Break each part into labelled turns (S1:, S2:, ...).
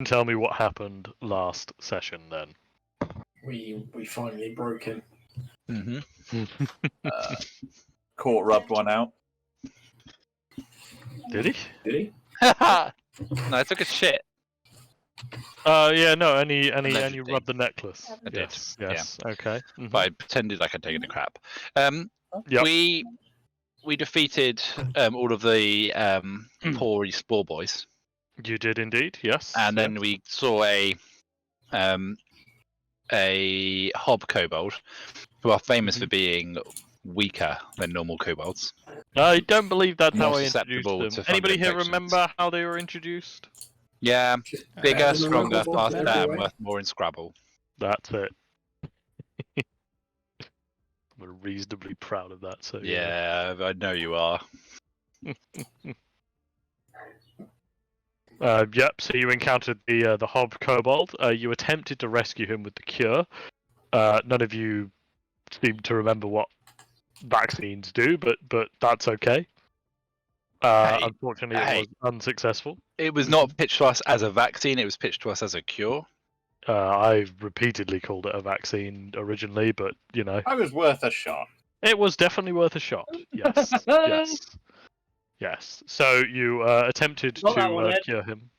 S1: tell me what happened last session then.
S2: We finally broke him.
S3: Mm-hmm. Court rubbed one out.
S1: Did he?
S2: Did he?
S4: No, I took a shit.
S1: Yeah, no, and you
S3: Allegedly.
S1: rubbed the necklace.
S4: I did.
S1: Yes. Okay. Mhm.
S4: But I pretended like I'd taken a crap.
S1: Yep.
S4: We defeated all of the poor spore boys,
S1: You did indeed. Yes.
S4: and then we saw a hob kobold, who are famous for being weaker than normal kobolds.
S1: I don't believe that's
S4: More
S1: how I
S4: susceptible
S1: introduced them.
S4: to
S1: Anybody
S4: fungal
S1: here
S4: infections.
S1: remember how they were introduced?
S4: Yeah, bigger,
S2: Memorable
S4: stronger,
S2: in
S4: faster,
S2: every
S4: and
S2: way.
S4: worth more in Scrabble.
S1: That's it. I'm reasonably proud of that. So
S4: Yeah, I know you are.
S1: Yep. So you encountered the hob kobold. You attempted to rescue him with the cure. None of you seem to remember what vaccines do, but that's okay.
S4: Hey,
S1: Unfortunately, it
S4: hey.
S1: was unsuccessful.
S4: It was not pitched to us as a vaccine, it was pitched to us as a cure.
S1: I repeatedly called it a vaccine originally, but
S3: It was worth a shot.
S1: it was definitely worth a shot. Yes, yes. So you attempted
S5: Not that one,
S1: to
S5: Ed.
S1: cure him,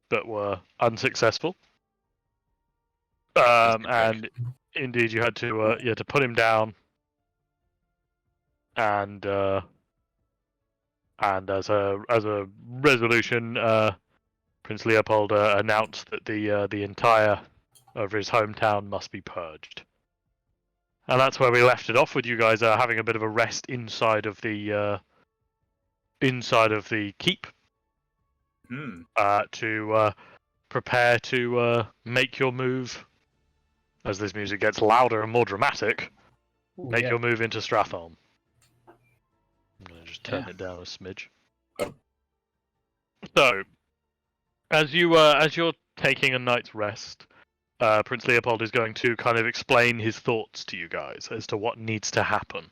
S1: but were unsuccessful.
S4: Just a
S1: And indeed, you had to put him down, and as a resolution, Prince Leopold announced that the entire of his hometown must be purged. And that's where we left it off, with you guys having a bit of a rest inside of the keep to prepare to make your move. As this music gets louder and more dramatic, make your move into Stratholme. I'm gonna just turn it down a smidge. So, as you're taking a night's rest, Prince Leopold is going to kind of explain his thoughts to you guys as to what needs to happen.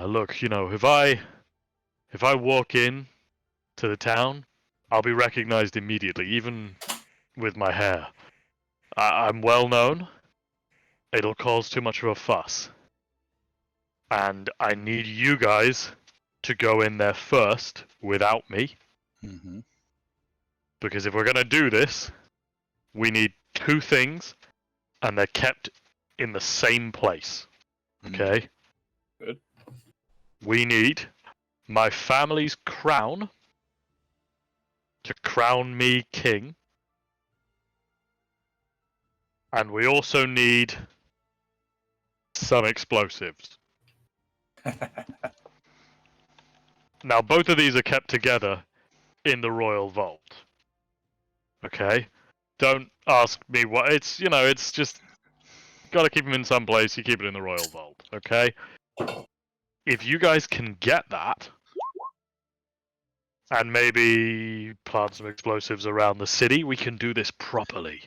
S1: Look, if I walk in to the town, I'll be recognized immediately, even with my hair. I'm well known. It'll cause too much of a fuss. And I need you guys to go in there first without me.
S4: Mm-hmm.
S1: Because if we're going to do this, we need two things, and they're kept in the same place. Okay?
S3: Good.
S1: We need my family's crown to crown me king. And we also need some explosives. Now, both of these are kept together in the royal vault. Okay? Don't ask me what it's. It's just gotta keep them in some place. You keep it in the royal vault. Okay? If you guys can get that, and maybe plant some explosives around the city, we can do this properly.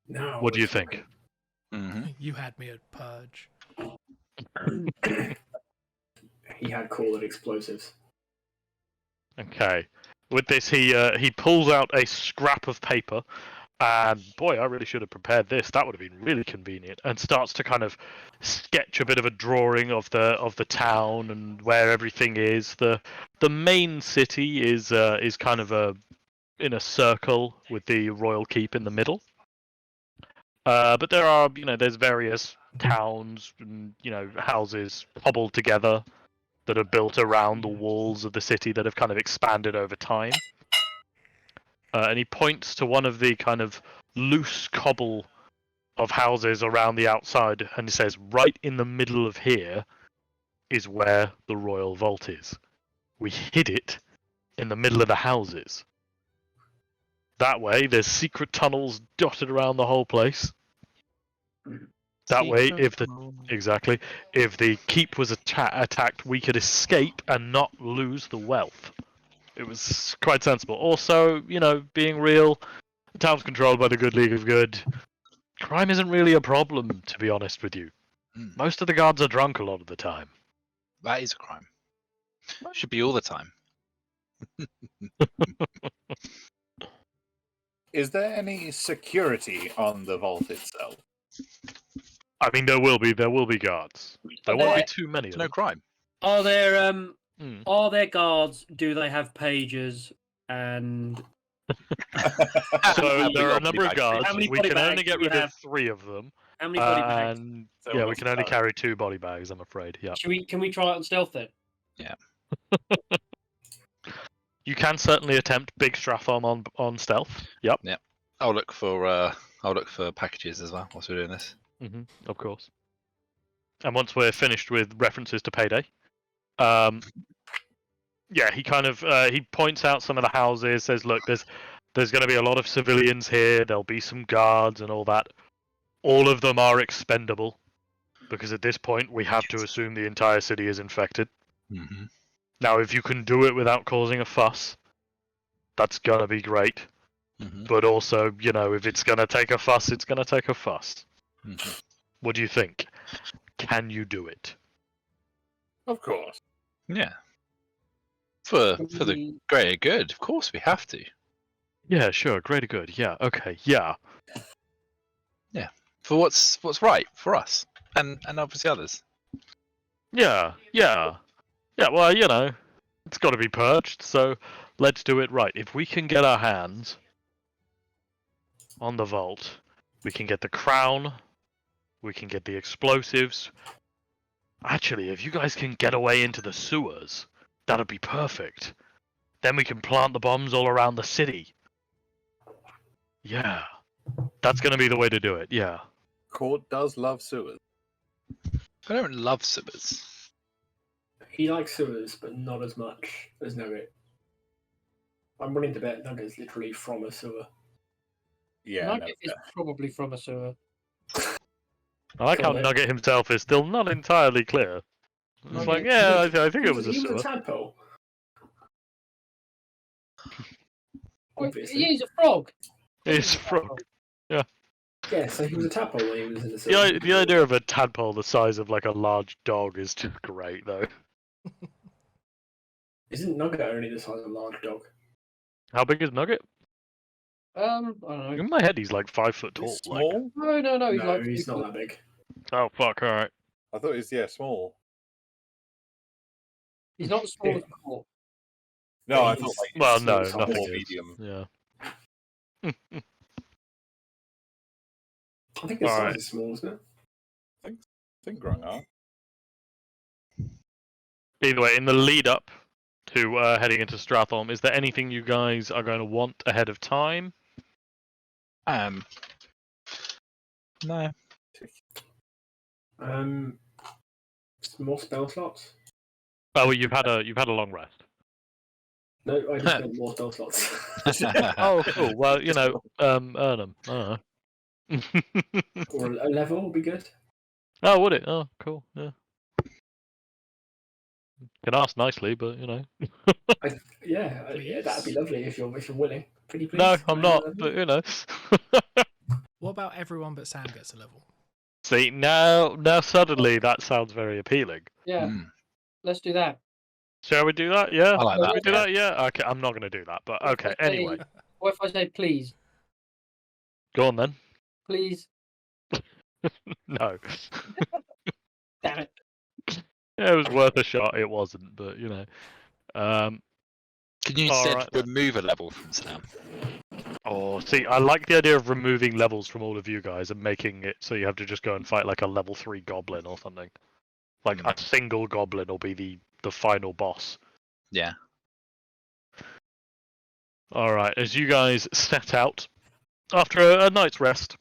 S2: No.
S1: What do you think?
S4: Mm-hmm.
S6: You had me at purge.
S2: He had called explosives.
S1: Okay. With this, he pulls out a scrap of paper, and boy, I really should have prepared this. That would have been really convenient. And starts to kind of sketch a bit of a drawing of the town and where everything is. The main city is kind of in a circle with the royal keep in the middle. But there are, there's various towns and, houses cobbled together that are built around the walls of the city that have kind of expanded over time. And he points to one of the kind of loose cobble of houses around the outside, and he says, right in the middle of here is where the royal vault is. We hid it in the middle of the houses. That way, there's secret tunnels dotted around the whole place. That way, if the keep was attacked, we could escape and not lose the wealth. It was quite sensible. Also, being real, the town's controlled by the Good League of Good. Crime isn't really a problem, to be honest with you. Most of the guards are drunk a lot of the time.
S4: That is a crime. Should be all the time.
S3: Is there any security on the vault itself?
S1: I mean, there will be guards. There won't be too many
S4: There's
S1: of
S4: no
S1: them.
S4: crime.
S5: Are there
S1: Hmm.
S5: are there guards? Do they have pages? And
S1: So
S4: Have we
S1: there are a
S4: got
S1: number
S4: body
S1: of
S4: bags?
S1: guards.
S5: How many
S1: We
S5: body
S1: can only
S5: bags
S1: get
S5: do we
S1: rid of
S5: have?
S1: 3 of them.
S5: how many body bags?
S1: And
S3: So
S1: yeah,
S3: we'll
S1: we can only
S3: start.
S1: carry 2 body bags, I'm afraid. Yeah.
S5: Can we try it on stealth then?
S1: You can certainly attempt big Strathom on stealth. Yep.
S4: I'll look for packages as well whilst we're doing this.
S1: Of course. And once we're finished with references to payday, yeah, he kind of he points out some of the houses. Says, "Look, there's going to be a lot of civilians here. There'll be some guards and all that. All of them are expendable, because at this point we have to assume the entire city is infected.
S4: Mm-hmm.
S1: Now, if you can do it without causing a fuss, that's gonna be great.
S4: Mm-hmm.
S1: But also, if it's gonna take a fuss, it's gonna take a fuss.
S4: Mm-hmm.
S1: What do you think? Can you do it?"
S3: Of course.
S4: Yeah. For the greater good, of course we have to.
S1: Yeah, sure. Greater good. Yeah. Okay. Yeah.
S4: For what's right for us and obviously others.
S1: Yeah. Yeah. Yeah. Well, it's got to be purged. So let's do it right. If we can get our hands on the vault, we can get the crown. We can get the explosives. Actually, if you guys can get away into the sewers, that'd be perfect. Then we can plant the bombs all around the city. Yeah. That's going to be the way to do it. Yeah.
S3: Court does love sewers.
S4: I don't love sewers.
S2: He likes sewers, but not as much as Nugget. I'm willing to bet Nugget's literally from a sewer.
S3: Yeah,
S5: Nugget is probably from a sewer.
S1: I like how
S2: Got it.
S1: Nugget himself is still not entirely clear. It's
S5: Nugget-
S1: like, yeah, I think it was a
S2: He was
S1: sewer.
S2: a tadpole. Obviously.
S5: He is a frog.
S1: It's frog.
S2: Yeah, so he was a tadpole when he was in the sewer.
S1: The idea of a tadpole the size of like a large dog is just great, though.
S2: Isn't Nugget only the size of a large dog?
S1: How big is Nugget?
S5: I don't know.
S1: In my head, he's like 5 foot tall.
S3: He's small?
S5: No. He's
S2: No,
S5: like
S2: he's not that big.
S1: Oh fuck! All right.
S3: I thought he was, small.
S5: He's not as small as Paul.
S3: No, I
S2: He's-
S3: thought like
S1: Well,
S2: he's
S1: no,
S2: small
S1: nothing
S2: size.
S3: more
S1: is.
S3: medium.
S1: Yeah.
S2: I think his size
S1: Alright.
S2: is small, isn't it?
S3: I think growing up.
S1: Either way, in the lead up to heading into Strathom, is there anything you guys are going to want ahead of time?
S4: No.
S2: Some more spell slots?
S1: Oh, well, you've had a long rest.
S2: No, I just meant more spell slots.
S1: Oh, cool. Well, earn them. I don't know.
S2: Or a level would be good.
S1: Oh, would it? Oh, cool. Yeah. Can ask nicely, but
S2: Yeah, that'd be lovely if you're willing. Pretty please.
S1: No, I'm not. But
S6: What about everyone but Sam gets a level?
S1: See, now suddenly that sounds very appealing.
S5: Yeah, let's do that.
S1: Shall we do that? Yeah.
S4: I like
S1: Shall
S4: that.
S1: we do that? Yeah. Okay, I'm not going to do that, but okay. Anyway,
S5: What if I say please?
S1: go on then.
S5: Please?
S1: No.
S5: Damn it.
S1: Yeah, it was worth a shot. It wasn't, but
S4: Can you
S1: All
S4: instead
S1: right.
S4: remove a level from Sam?
S1: Oh, see, I like the idea of removing levels from all of you guys and making it so you have to just go and fight like a level 3 goblin or something. Like a single goblin will be the final boss.
S4: Yeah.
S1: Alright, as you guys set out, after a night's rest,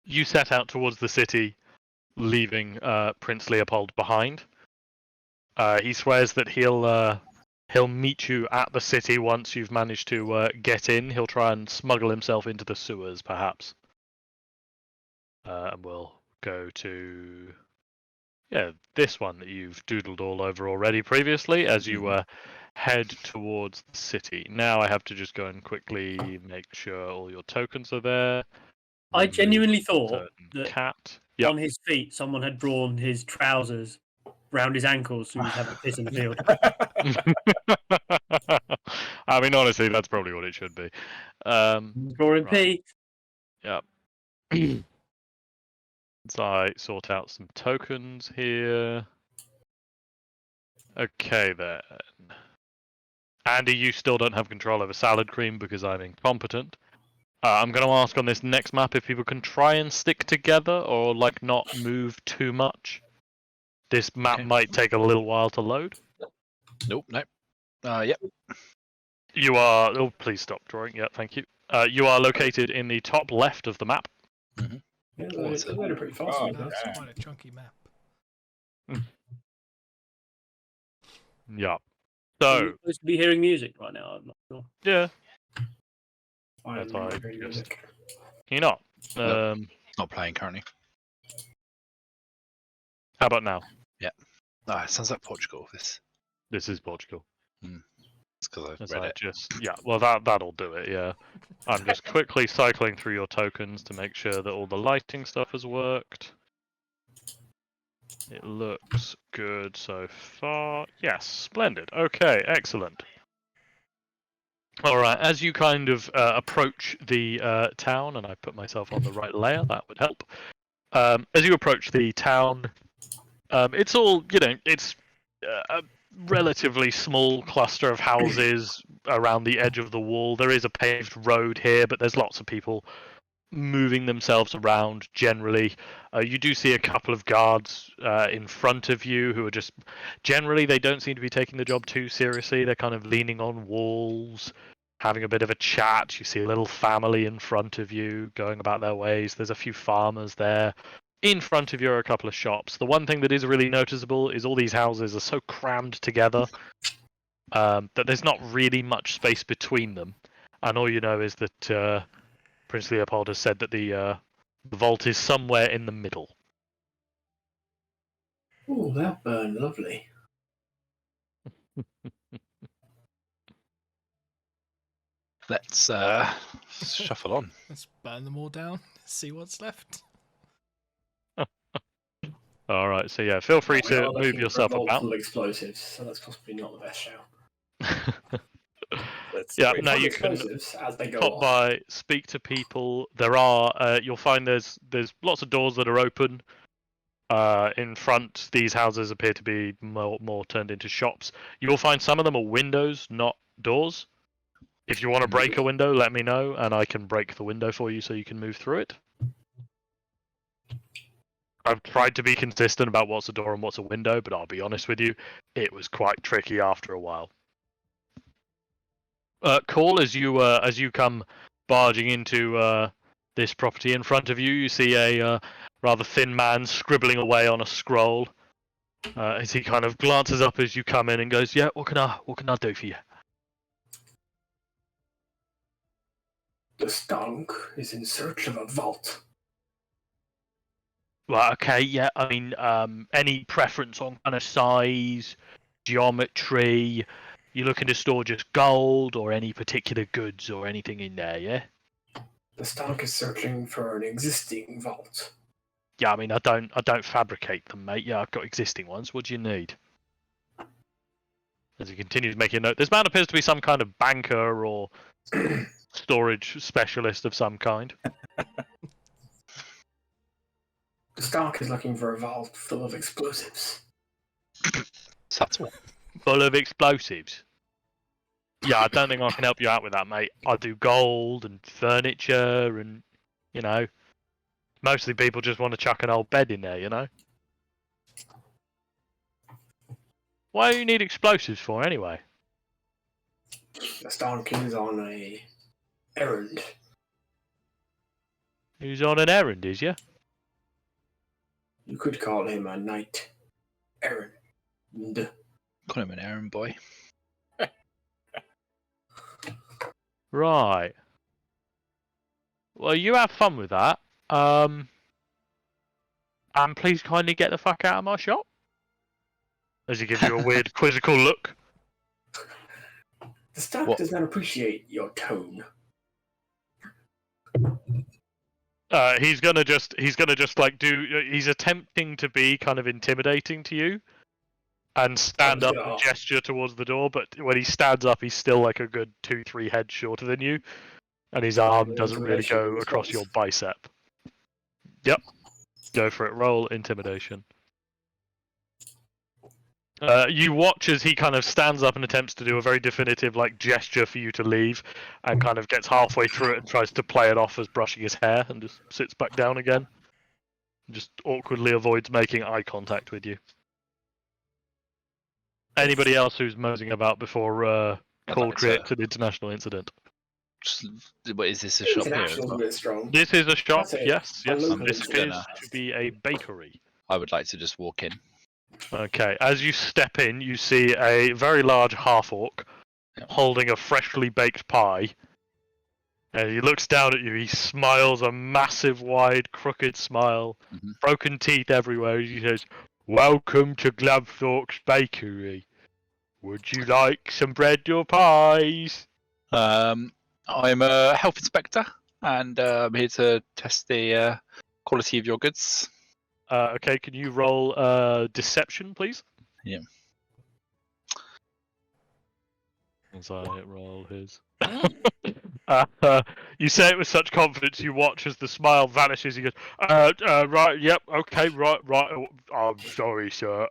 S1: you set out towards the city, leaving Prince Leopold behind. He swears that he'll meet you at the city once you've managed to get in. He'll try and smuggle himself into the sewers, perhaps. And we'll go to this one that you've doodled all over already previously as you head towards the city. Now I have to just go and quickly make sure all your tokens are there.
S5: I genuinely thought
S1: Certain
S5: that
S1: cat.
S5: on his feet someone had drawn his trousers round his ankles so he'd have to piss in the field.
S1: I mean, honestly, that's probably what it should be.
S5: Drawing
S1: Right.
S5: P.
S1: Yep. So I sort out some tokens here. Okay then. Andy, you still don't have control over salad cream because I'm incompetent. I'm going to ask on this next map if people can try and stick together or like not move too much. This map
S4: Okay.
S1: might take a little while to load.
S4: Nope. Yep.
S1: You are. Oh, please stop drawing. Yeah, thank you. You are located in the top left of the map.
S2: Yeah,
S4: Oh, it's
S2: they loaded pretty fast.
S3: Oh,
S2: I mean,
S6: That's
S3: yeah.
S6: quite a chunky map.
S1: Yeah.
S5: Are you
S1: So
S5: supposed to be hearing music right now? I'm not sure.
S1: yeah,
S2: I'm
S1: That's
S2: not
S1: why
S2: hearing
S1: just-
S2: music.
S1: you're not.
S4: Nope. Not playing currently.
S1: How about now?
S4: Ah, it sounds like Portugal. This.
S1: This is Portugal.
S4: It's because I've
S1: As
S4: read
S1: I
S4: it.
S1: just well that'll do it. Yeah. I'm just quickly cycling through your tokens to make sure that all the lighting stuff has worked. It looks good so far. Yes, splendid. Okay, excellent. All right, as you kind of approach the town, and I put myself on the right layer, that would help. As you approach the town, it's all, it's a relatively small cluster of houses around the edge of the wall. There is a paved road here, but there's lots of people moving themselves around generally. You do see a couple of guards in front of you who are just generally they don't seem to be taking the job too seriously. They're kind of leaning on walls, having a bit of a chat. You see a little family in front of you going about their ways. There's a few farmers there. In front of you are a couple of shops. The one thing that is really noticeable is all these houses are so crammed together that there's not really much space between them. And all you know is that Prince Leopold has said that the vault is somewhere in the middle.
S2: Oh, that burned lovely.
S4: Let's shuffle on.
S6: Let's burn them all down. See what's left.
S1: All right, so yeah, feel free
S2: We are
S1: to move
S2: looking
S1: yourself
S2: for
S1: about.
S2: multiple explosives, so that's possibly not the best shout.
S3: Let's
S1: Yeah,
S3: wait.
S1: now
S2: Find
S1: you can
S2: explosives as they go
S1: pop
S2: off.
S1: by, speak to people. There are you'll find there's lots of doors that are open. In front, these houses appear to be more turned into shops. You will find some of them are windows, not doors. If you want to break a window, let me know, and I can break the window for you so you can move through it. I've tried to be consistent about what's a door and what's a window, but I'll be honest with you, it was quite tricky after a while. Call as you come barging into this property in front of you. You see a rather thin man scribbling away on a scroll. As he kind of glances up as you come in and goes, "Yeah, what can I do for you?"
S2: The skunk is in search of a vault.
S1: Well, okay, yeah. I mean, any preference on kind of size, geometry? You looking to store just gold or any particular goods or anything in there? Yeah.
S2: The skunk is searching for an existing vault.
S1: Yeah, I mean, I don't fabricate them, mate. Yeah, I've got existing ones. What do you need? As he continues making a note, this man appears to be some kind of banker or storage specialist of some kind.
S2: The skunk is looking for a vault full of explosives.
S4: Subtle.
S1: Full of explosives. Yeah, I don't think I can help you out with that, mate. I do gold and furniture and, mostly people just want to chuck an old bed in there, Why do you need explosives for, anyway?
S2: The skunk is on a errand.
S1: He's on an errand, is you?
S2: You could call him a knight errand.
S4: Call him an errand boy.
S1: Right. Well, you have fun with that. And please kindly get the fuck out of my shop. As he gives you a weird quizzical look.
S2: The skunk
S4: What?
S2: does not appreciate your tone.
S1: He's gonna just like he's attempting to be kind of intimidating to you, and stand
S2: I
S1: up
S2: was
S1: and
S2: gonna
S1: gesture towards the door. But when he stands up, he's still like a good 2-3 heads shorter than you, and his arm doesn't really
S2: Intimidation
S1: go across your
S2: response.
S1: bicep. Yep, go for it. Roll intimidation. You watch as he kind of stands up and attempts to do a very definitive like gesture for you to leave, and kind of gets halfway through it and tries to play it off as brushing his hair, and just sits back down again. Just awkwardly avoids making eye contact with you. Anybody else who's moseying about before
S4: I'd
S1: Call
S4: like to-
S1: creates an international incident?
S4: What is this a shop here as
S2: International's a
S4: well?
S2: bit strong.
S1: This is a shop,
S2: That's it.
S1: yes,
S2: A
S1: yes.
S2: local
S1: This
S2: incident.
S1: appears to be a bakery.
S4: I would like to just walk in.
S1: Okay, as you step in, you see a very large half-orc
S4: Yep.
S1: holding a freshly baked pie. And he looks down at you, he smiles a massive, wide, crooked smile,
S4: Mhm.
S1: broken teeth everywhere, as he says, "Welcome to Glabthorpe's Bakery. Would you like some bread or pies?"
S4: I'm a health inspector, and I'm here to test the quality of your goods.
S1: Okay, can you roll deception, please?
S4: Yeah.
S1: As I roll his. You say it with such confidence. You watch as the smile vanishes. He goes, right, yep, okay, right. I'm sorry, sir.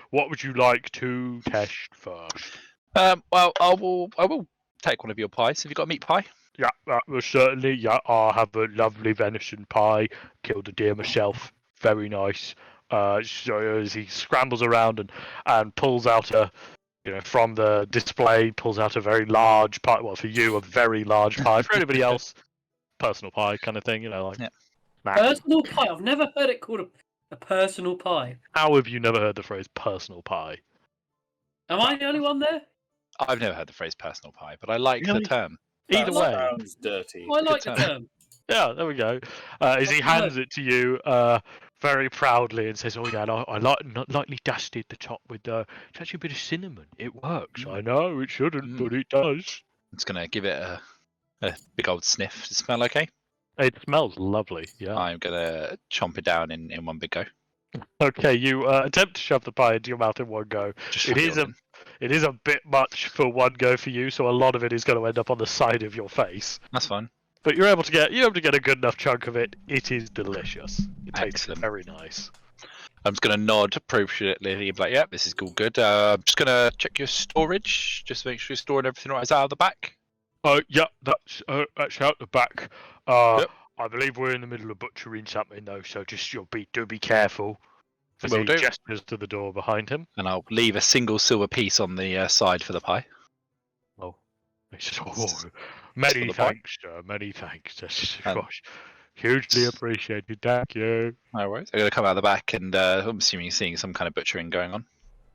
S1: What would you like to test first?"
S4: Well, I will take one of your pies. Have you got a meat pie?
S1: Yeah, that was certainly. Yeah, I have a lovely venison pie. Killed a deer myself. Very nice. So as he scrambles around and pulls out from the display, pulls out a very large pie. Well, for you, a very large pie. For anybody else, personal pie kind of thing. Like.
S4: Yeah.
S1: Snack.
S5: Personal pie. I've never heard it called a personal pie.
S1: How have you never heard the phrase personal pie?
S5: Am I the only one there?
S4: I've never heard the phrase personal pie, but I like
S1: Really?
S4: the term.
S1: Either
S3: That
S1: way.
S3: sounds dirty.
S5: I like the
S4: term.
S5: term.
S1: Yeah, there we go. As he hands it to you very proudly and says, "Oh yeah, I lightly dusted the top with it's actually a bit of cinnamon. It works. I know it shouldn't, but it does."
S4: I'm just gonna give it a big old sniff. Does it smell okay?
S1: It smells lovely. Yeah.
S4: I'm gonna chomp it down in one big go.
S1: Okay, you attempt to shove the pie into your mouth in one go.
S4: Just
S1: It
S4: shove
S1: is
S4: all
S1: a
S4: in.
S1: it is a bit much for one go for you, so a lot of it is going to end up on the side of your face.
S4: That's fine.
S1: But you're able to get a good enough chunk of it. It is delicious. It tastes
S4: Excellent.
S1: very nice.
S4: I'm just gonna nod appropriately. Be like, "Yeah, this is all good." I'm just gonna check your storage, just to make sure you're storing everything right. Is that out of the back?
S1: Yeah, that's out the back.
S4: Yep.
S1: I believe we're in the middle of butchering something though, so just do be careful. As
S4: Will
S1: he
S4: do.
S1: gestures to the door behind him.
S4: And I'll leave a single silver piece on the side for the pie.
S1: Oh, he says, "Oh, many
S4: the pie.
S1: thanks, sir. Many thanks.
S4: Um,
S1: Gosh, hugely appreciated. Thank you."
S4: No worries. I'm gonna come out the back, and I'm assuming you're seeing some kind of butchering going on.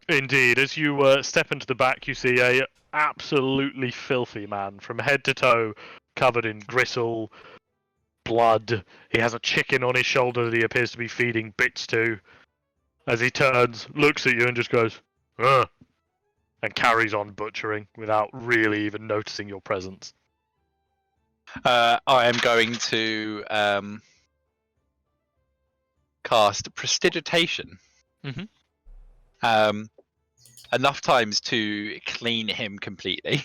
S1: Indeed, as you step into the back, you see a absolutely filthy man from head to toe, covered in gristle, blood. He has a chicken on his shoulder that he appears to be feeding bits to. As he turns, looks at you, and just goes, "Ugh," and carries on butchering without really even noticing your presence.
S4: I am going to cast Prestidigitation.
S1: Mhm.
S4: Enough times to clean him completely.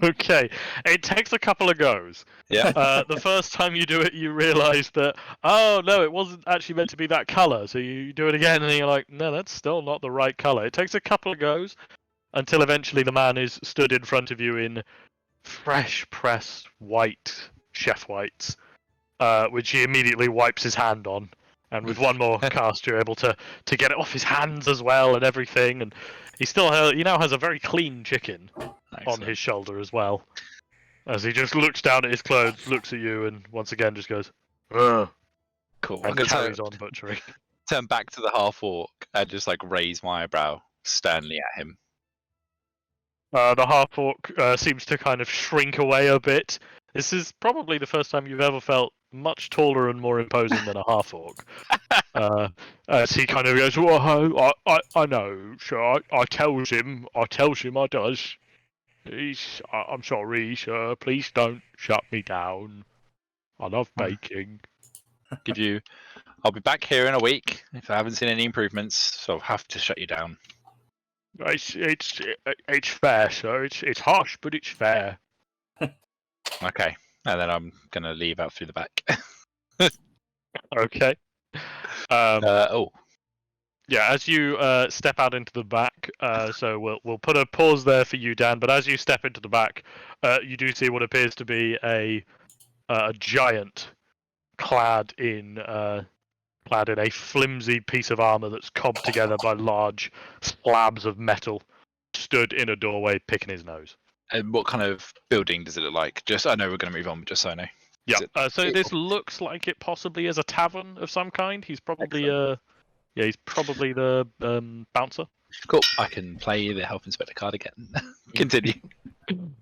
S1: Okay, it takes a couple of goes.
S4: Yeah.
S1: The first time you do it, you realise that, oh no, it wasn't actually meant to be that colour. So you do it again, and you're like, no, that's still not the right colour. It takes a couple of goes until eventually the man is stood in front of you in fresh pressed white chef whites, which he immediately wipes his hand on. And with one more cast, you're able to get it off his hands as well and everything. And he now has a very clean chicken on his shoulder as well. As he just looks down at his clothes, looks at you, and once again just goes, "Ugh,"
S4: Cool. I'm
S1: and
S4: gonna
S1: carries on butchering.
S4: turn back to the half orc and just like raise my eyebrow sternly at him.
S1: The half orc seems to kind of shrink away a bit. This is probably the first time you've ever felt much taller and more imposing than a half orc. As he kind of goes, "Well, I know, sir. I tells him I does. I'm sorry, sir. Please don't shut me down. I love baking."
S4: I'll be back here in a week if I haven't seen any improvements, so I'll have to shut you down.
S1: It's fair, sir. It's harsh, but it's fair.
S4: Okay, and then I'm gonna leave out through the back.
S1: Okay.
S4: Oh,
S1: Yeah, as you step out into the back, so we'll put a pause there for you, Dan. But as you step into the back, you do see what appears to be a giant clad in a flimsy piece of armor that's cobbed together by large slabs of metal, stood in a doorway picking his nose.
S4: and what kind of building does it look like? Just I know we're gonna move on, but just so I know.
S1: Yeah.
S4: Is it-
S1: So this looks like it possibly is a tavern of some kind. He's probably he's probably the bouncer.
S4: Cool. I can play the health inspector card again. Continue.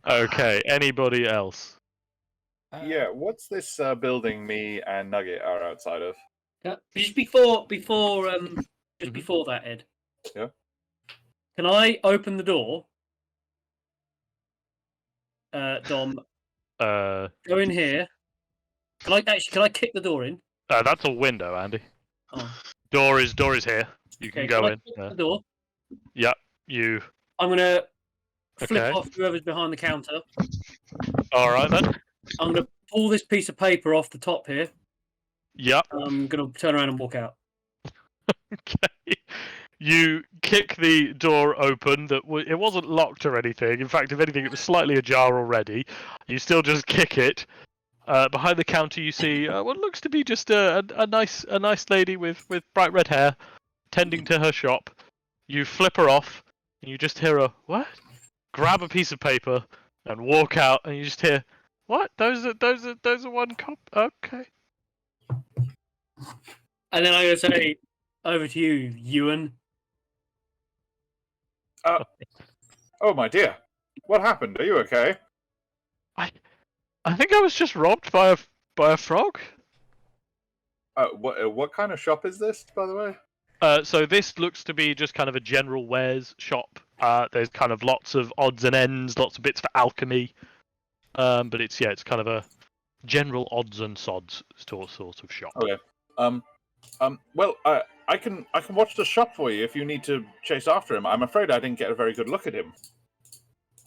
S1: Okay. Anybody else?
S3: Yeah, what's this building me and Nugget are outside of?
S5: Just before that, Ed.
S3: Yeah.
S5: Can I open the door? Dom,
S1: Uh,
S5: go in here. Can I kick the door in?
S1: that's a window, Andy.
S5: Oh.
S1: Door is here. You can
S5: Okay,
S1: go
S5: can I
S1: in.
S5: kick the door?
S1: Yeah. You.
S5: I'm gonna flip
S1: Okay.
S5: off whoever's behind the counter.
S1: All right then.
S5: I'm gonna pull this piece of paper off the top here.
S1: Yep.
S5: I'm gonna turn around and walk out.
S1: Okay. You kick the door open. It wasn't locked or anything. In fact, if anything, it was slightly ajar already. You still just kick it. Behind the counter, you see what looks to be just a nice lady with bright red hair, tending to her shop. You flip her off, and you just hear a what? Grab a piece of paper and walk out, and you just hear what? Those are one cop. Okay.
S5: And then I'm gonna say, over to you, Ewan.
S3: Oh my dear, what happened? Are you okay?
S1: I think I was just robbed by a frog.
S3: What kind of shop is this, by the way?
S1: So this looks to be just kind of a general wares shop. There's kind of lots of odds and ends, lots of bits for alchemy. But it's kind of a general odds and sods sort of shop.
S3: Okay. Well, I can watch the shop for you if you need to chase after him. I'm afraid I didn't get a very good look at him.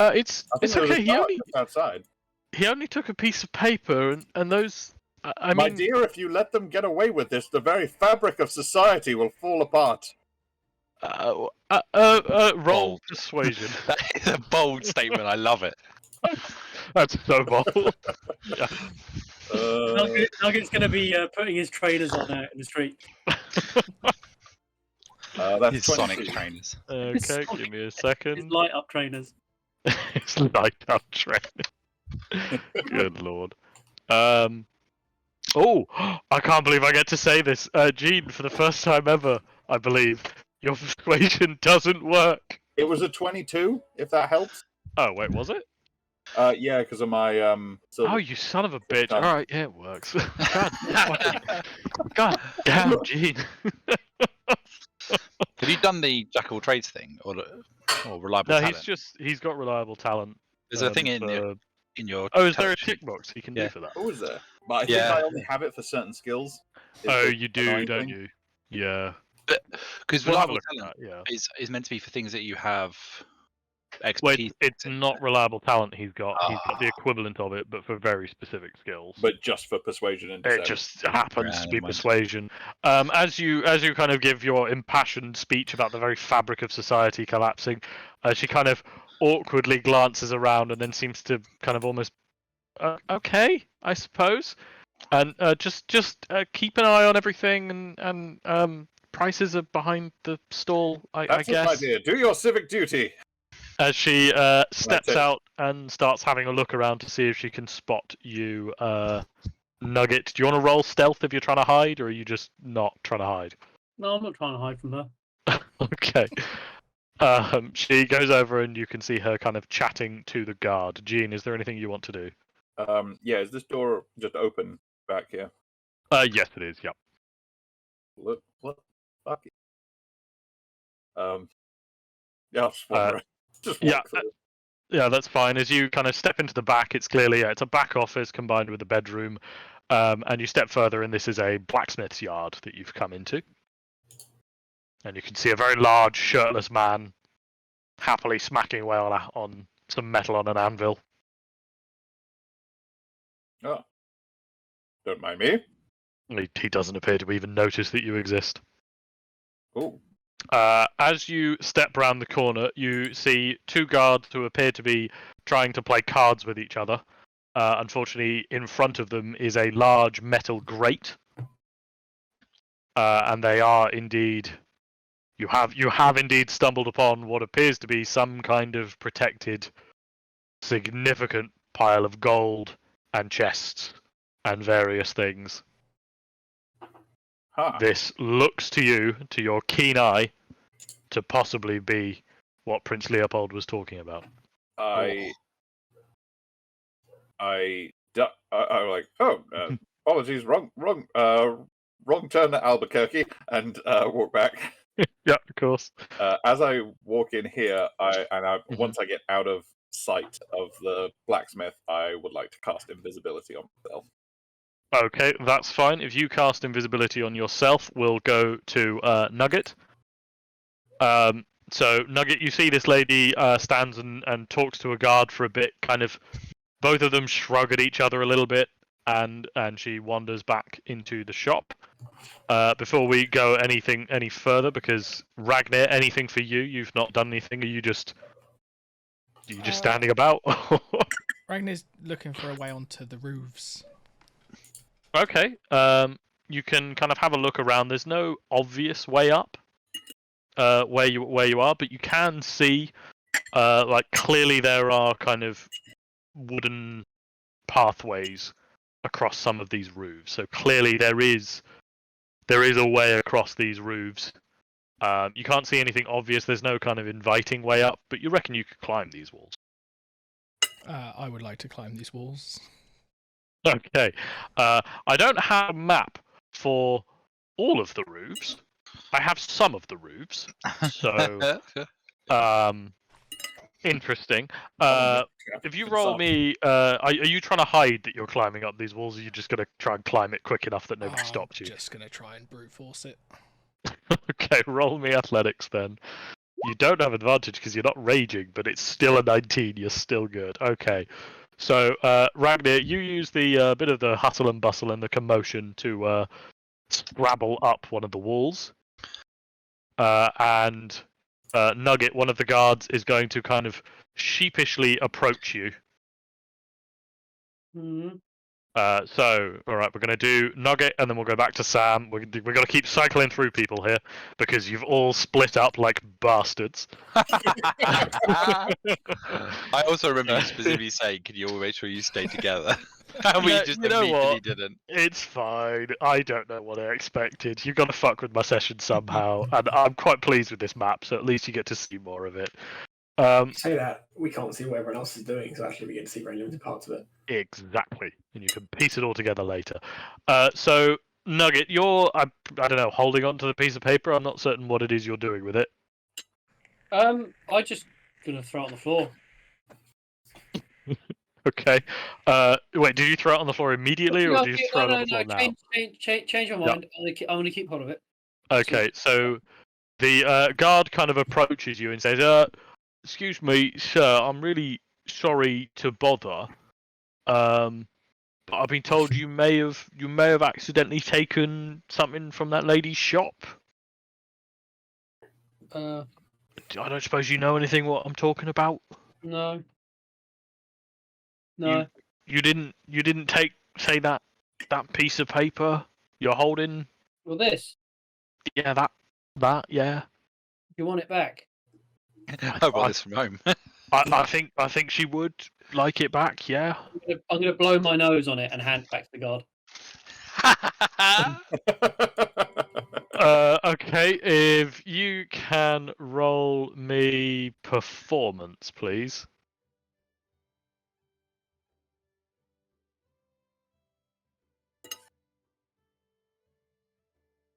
S1: It's
S3: I think there was
S1: okay.
S3: a guard just outside.
S1: He only took a piece of paper, and those. I
S3: My
S1: mean,
S3: dear, if you let them get away with this, the very fabric of society will fall apart.
S1: roll persuasion.
S4: That is a bold statement. I love it.
S1: That's so bold. Yeah.
S5: Nugget's gonna be putting his trainers on out in the street.
S3: That's
S4: His Sonic
S3: 22.
S4: trainers.
S1: Okay, give me a
S5: His
S1: second.
S5: light up trainers.
S1: It's light up train. Good lord. Oh, I can't believe I get to say this. Gene, for the first time ever, I believe, your persuasion doesn't work.
S3: It was a 22, if that helps.
S1: Oh, wait, was it?
S3: Yeah, because of my silver.
S1: Oh, you son of a bitch.
S3: Done.
S1: Alright, yeah, it works. God damn, Gene.
S4: Have you done the jack of all trades thing or reliable
S1: No,
S4: talent?
S1: he's got reliable talent.
S4: There's a thing
S1: for-
S4: in your.
S1: Oh, is there a
S4: talent sheet.
S1: tick box he can
S4: Yeah.
S1: do for that?
S3: What was there? But I think
S4: Yeah.
S3: I only have it for certain skills. is
S1: Oh,
S3: the
S1: you do,
S3: annoying
S1: don't
S3: thing.
S1: you? Yeah.
S4: Because
S1: We'll have a
S4: reliable
S1: look at
S4: talent
S1: that, yeah.
S4: is meant to be for things that you have
S1: Wait,
S4: expertise.
S1: it's
S4: in.
S1: not reliable talent he's got. He's got the
S4: Ah.
S1: equivalent of it, but for very specific skills.
S3: But just for persuasion and
S1: It
S3: deception.
S1: just happens
S4: Yeah,
S1: to be
S4: never mind.
S1: persuasion. As you kind of give your impassioned speech about the very fabric of society collapsing, she kind of awkwardly glances around and then seems to kind of almost, okay, I suppose, and just keep an eye on everything, and prices are behind the stall, I
S3: That's it,
S1: guess.
S3: my dear. Do your civic duty.
S1: As she steps
S3: it.
S1: out and starts having a look around to see if she can spot you, Nugget. Do you want to roll stealth if you're trying to hide, or are you just not trying to hide?
S5: No, I'm not trying to hide from her.
S1: Okay. She goes over and you can see her kind of chatting to the guard. Jean, is there anything you want to do?
S3: Yeah, is this door just open back here?
S1: Yes, it is. Yep.
S3: Look, fuck it. Yeah, I'll just walk around. Just walk
S1: yeah,
S3: through.
S1: Yeah, that's fine. As you kind of step into the back, it's clearly it's a back office combined with a bedroom, and you step further, and this is a blacksmith's yard that you've come into. And you can see a very large, shirtless man happily smacking away on some metal on an anvil.
S3: Oh, don't mind me.
S1: He doesn't appear to even notice that you exist.
S3: Oh,
S1: As you step round the corner, you see two guards who appear to be trying to play cards with each other. Unfortunately, in front of them is a large metal grate, and they are indeed. You have indeed stumbled upon what appears to be some kind of protected, significant pile of gold and chests and various things.
S3: huh.
S1: This looks to you, to your keen eye, to possibly be what Prince Leopold was talking about.
S3: I like, oh, apologies, wrong turn at Albuquerque, and walk back.
S1: Yeah, of course.
S3: As I walk in here, once I get out of sight of the blacksmith, I would like to cast invisibility on myself.
S1: Okay, that's fine. If you cast invisibility on yourself, we'll go to Nugget. So Nugget, you see this lady stands and talks to a guard for a bit. Kind of, both of them shrug at each other a little bit, and she wanders back into the shop. Before we go any further, because Ragnar, anything for you? You've not done anything. Are you just standing about?
S6: Ragnar's looking for a way onto the roofs.
S1: Okay. You can kind of have a look around. There's no obvious way up where you are, but you can see like clearly there are kind of wooden pathways across some of these roofs. So clearly there is a way across these roofs. You can't see anything obvious. There's no kind of inviting way up, but you reckon you could climb these walls.
S6: I would like to climb these walls.
S1: Okay. I don't have a map for all of the roofs. I have some of the roofs. So, interesting. If you roll me, are you trying to hide that you're climbing up these walls, or are you just going to try and climb it quick enough that nobody stops you?
S6: Just going to try and brute force it.
S1: Okay, roll me athletics then. You don't have advantage because you're not raging, but it's still a 19. You're still good. Okay. So, Ragnar, you use the bit of the hustle and bustle and the commotion to scrabble up one of the walls. And Nugget, one of the guards, is going to kind of sheepishly approach you.
S5: Mm-hmm.
S1: So, all right, we're going to do Nugget, and then we'll go back to Sam. We're going to keep cycling through people here because you've all split up like bastards.
S4: I also remember you specifically saying, "Can you all make sure you stay together?" And we
S1: Yeah,
S4: just
S1: you know
S4: immediately
S1: what?
S4: didn't.
S1: It's fine. I don't know what I expected. You've got to fuck with my session somehow, and I'm quite pleased with this map. So at least you get to see more of it.
S2: Say that we can't see what everyone else is doing, so actually we get to see very limited parts of it.
S1: Exactly, and you can piece it all together later. So Nugget, you're I don't know, holding on to the piece of paper. I'm not certain what it is you're doing with it.
S5: I just gonna throw it on the floor.
S1: Okay. Wait, did you throw it on the floor immediately, or
S5: No,
S1: did you just throw it on the floor now?
S5: Change my mind. I'm gonna keep hold of it.
S1: Okay, so the guard kind of approaches you and says, "Excuse me, sir. I'm really sorry to bother. But I've been told you may have accidentally taken something from that lady's shop.
S5: Uh,
S1: I don't suppose you know anything what I'm talking about.
S5: no. No.
S1: You didn't say that piece of paper you're holding.
S5: Well, this.
S1: Yeah, that yeah.
S5: You want it back?
S4: I got this from home.
S1: I think she would like it back. Yeah.
S5: I'm gonna blow my nose on it and hand it back to the guard.
S1: Okay, if you can roll me performance, please.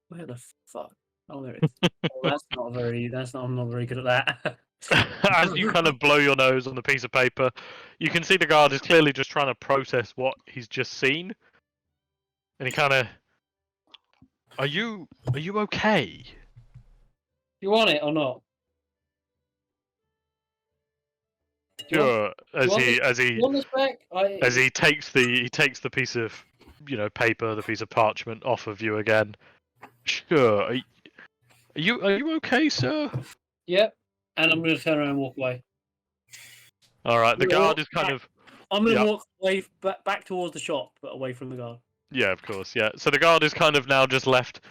S5: Where the fuck? Oh, there it is. I'm not very good at that.
S1: As you kind of blow your nose on the piece of paper, you can see the guard is clearly just trying to process what he's just seen. And he kind of, are you okay?
S5: You want it or not?
S1: Sure. As
S5: You want this back?
S1: he takes the piece of paper, the piece of parchment off of you again. Sure. Are you okay, sir?
S5: Yep. And I'm going to turn around and walk away.
S1: All right. The guard is kind of.
S5: I'm going to
S1: Yeah.
S5: walk away back towards the shop, but away from the guard.
S1: Yeah, of course. Yeah. So the guard is kind of now just left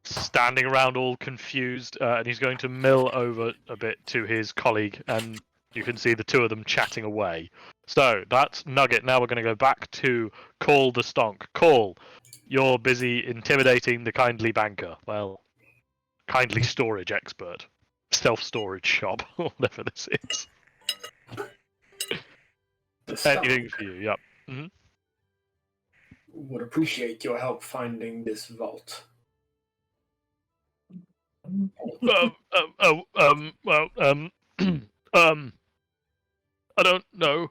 S1: standing around all confused, and he's going to mill over a bit to his colleague, and you can see the two of them chatting away. So that's Nugget. Now we're going to go back to Call the Stonk. Call, you're busy intimidating the kindly banker. Well, kindly storage expert. Self-storage shop, or whatever this is. Anything for you, yep.
S2: Would appreciate your help finding this vault.
S1: Well, I don't know.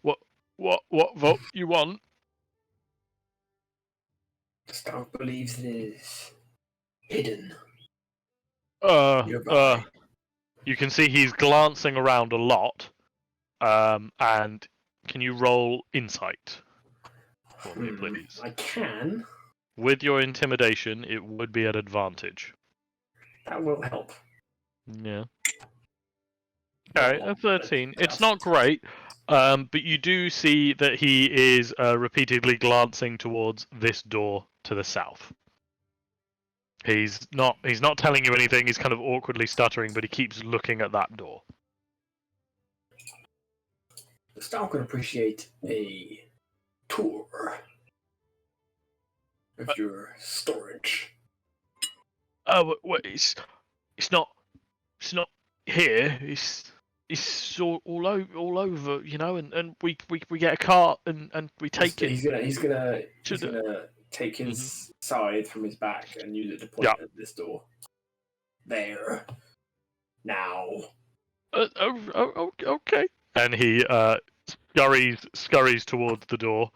S1: What vote you want?
S2: Stout believes it is hidden.
S1: You can see he's glancing around a lot. And can you roll insight for me, please?
S2: I can.
S1: With your intimidation, it would be an advantage.
S2: That will help.
S1: Yeah. Okay, a 13. It's not great, but you do see that he is repeatedly glancing towards this door to the south. He's not telling you anything. He's kind of awkwardly stuttering, but he keeps looking at that door.
S2: The Stout can appreciate a tour of your storage.
S1: Oh, wait, it's not here. It's all over, and we get a cart and we take it.
S2: He's gonna take his scythe from his back and use it to point at this door. There. Now.
S1: Okay. And he scurries towards the door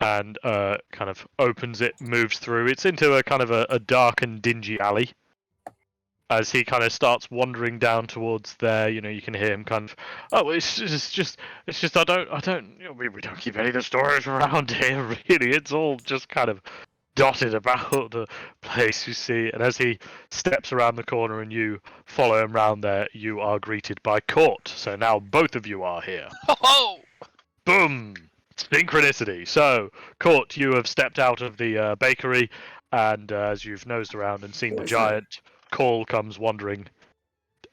S1: and kind of opens it, moves through. It's into a kind of a dark and dingy alley. As he kind of starts wandering down towards there, you can hear him kind of, it's just I don't, we don't keep any of the storage around here, really. It's all just kind of dotted about the place, you see. And as he steps around the corner and you follow him round there, you are greeted by Court. So now both of you are here.
S4: Oh!
S1: Boom! Synchronicity. So, Court, you have stepped out of the bakery, and as you've nosed around and seen the giant, Call comes wandering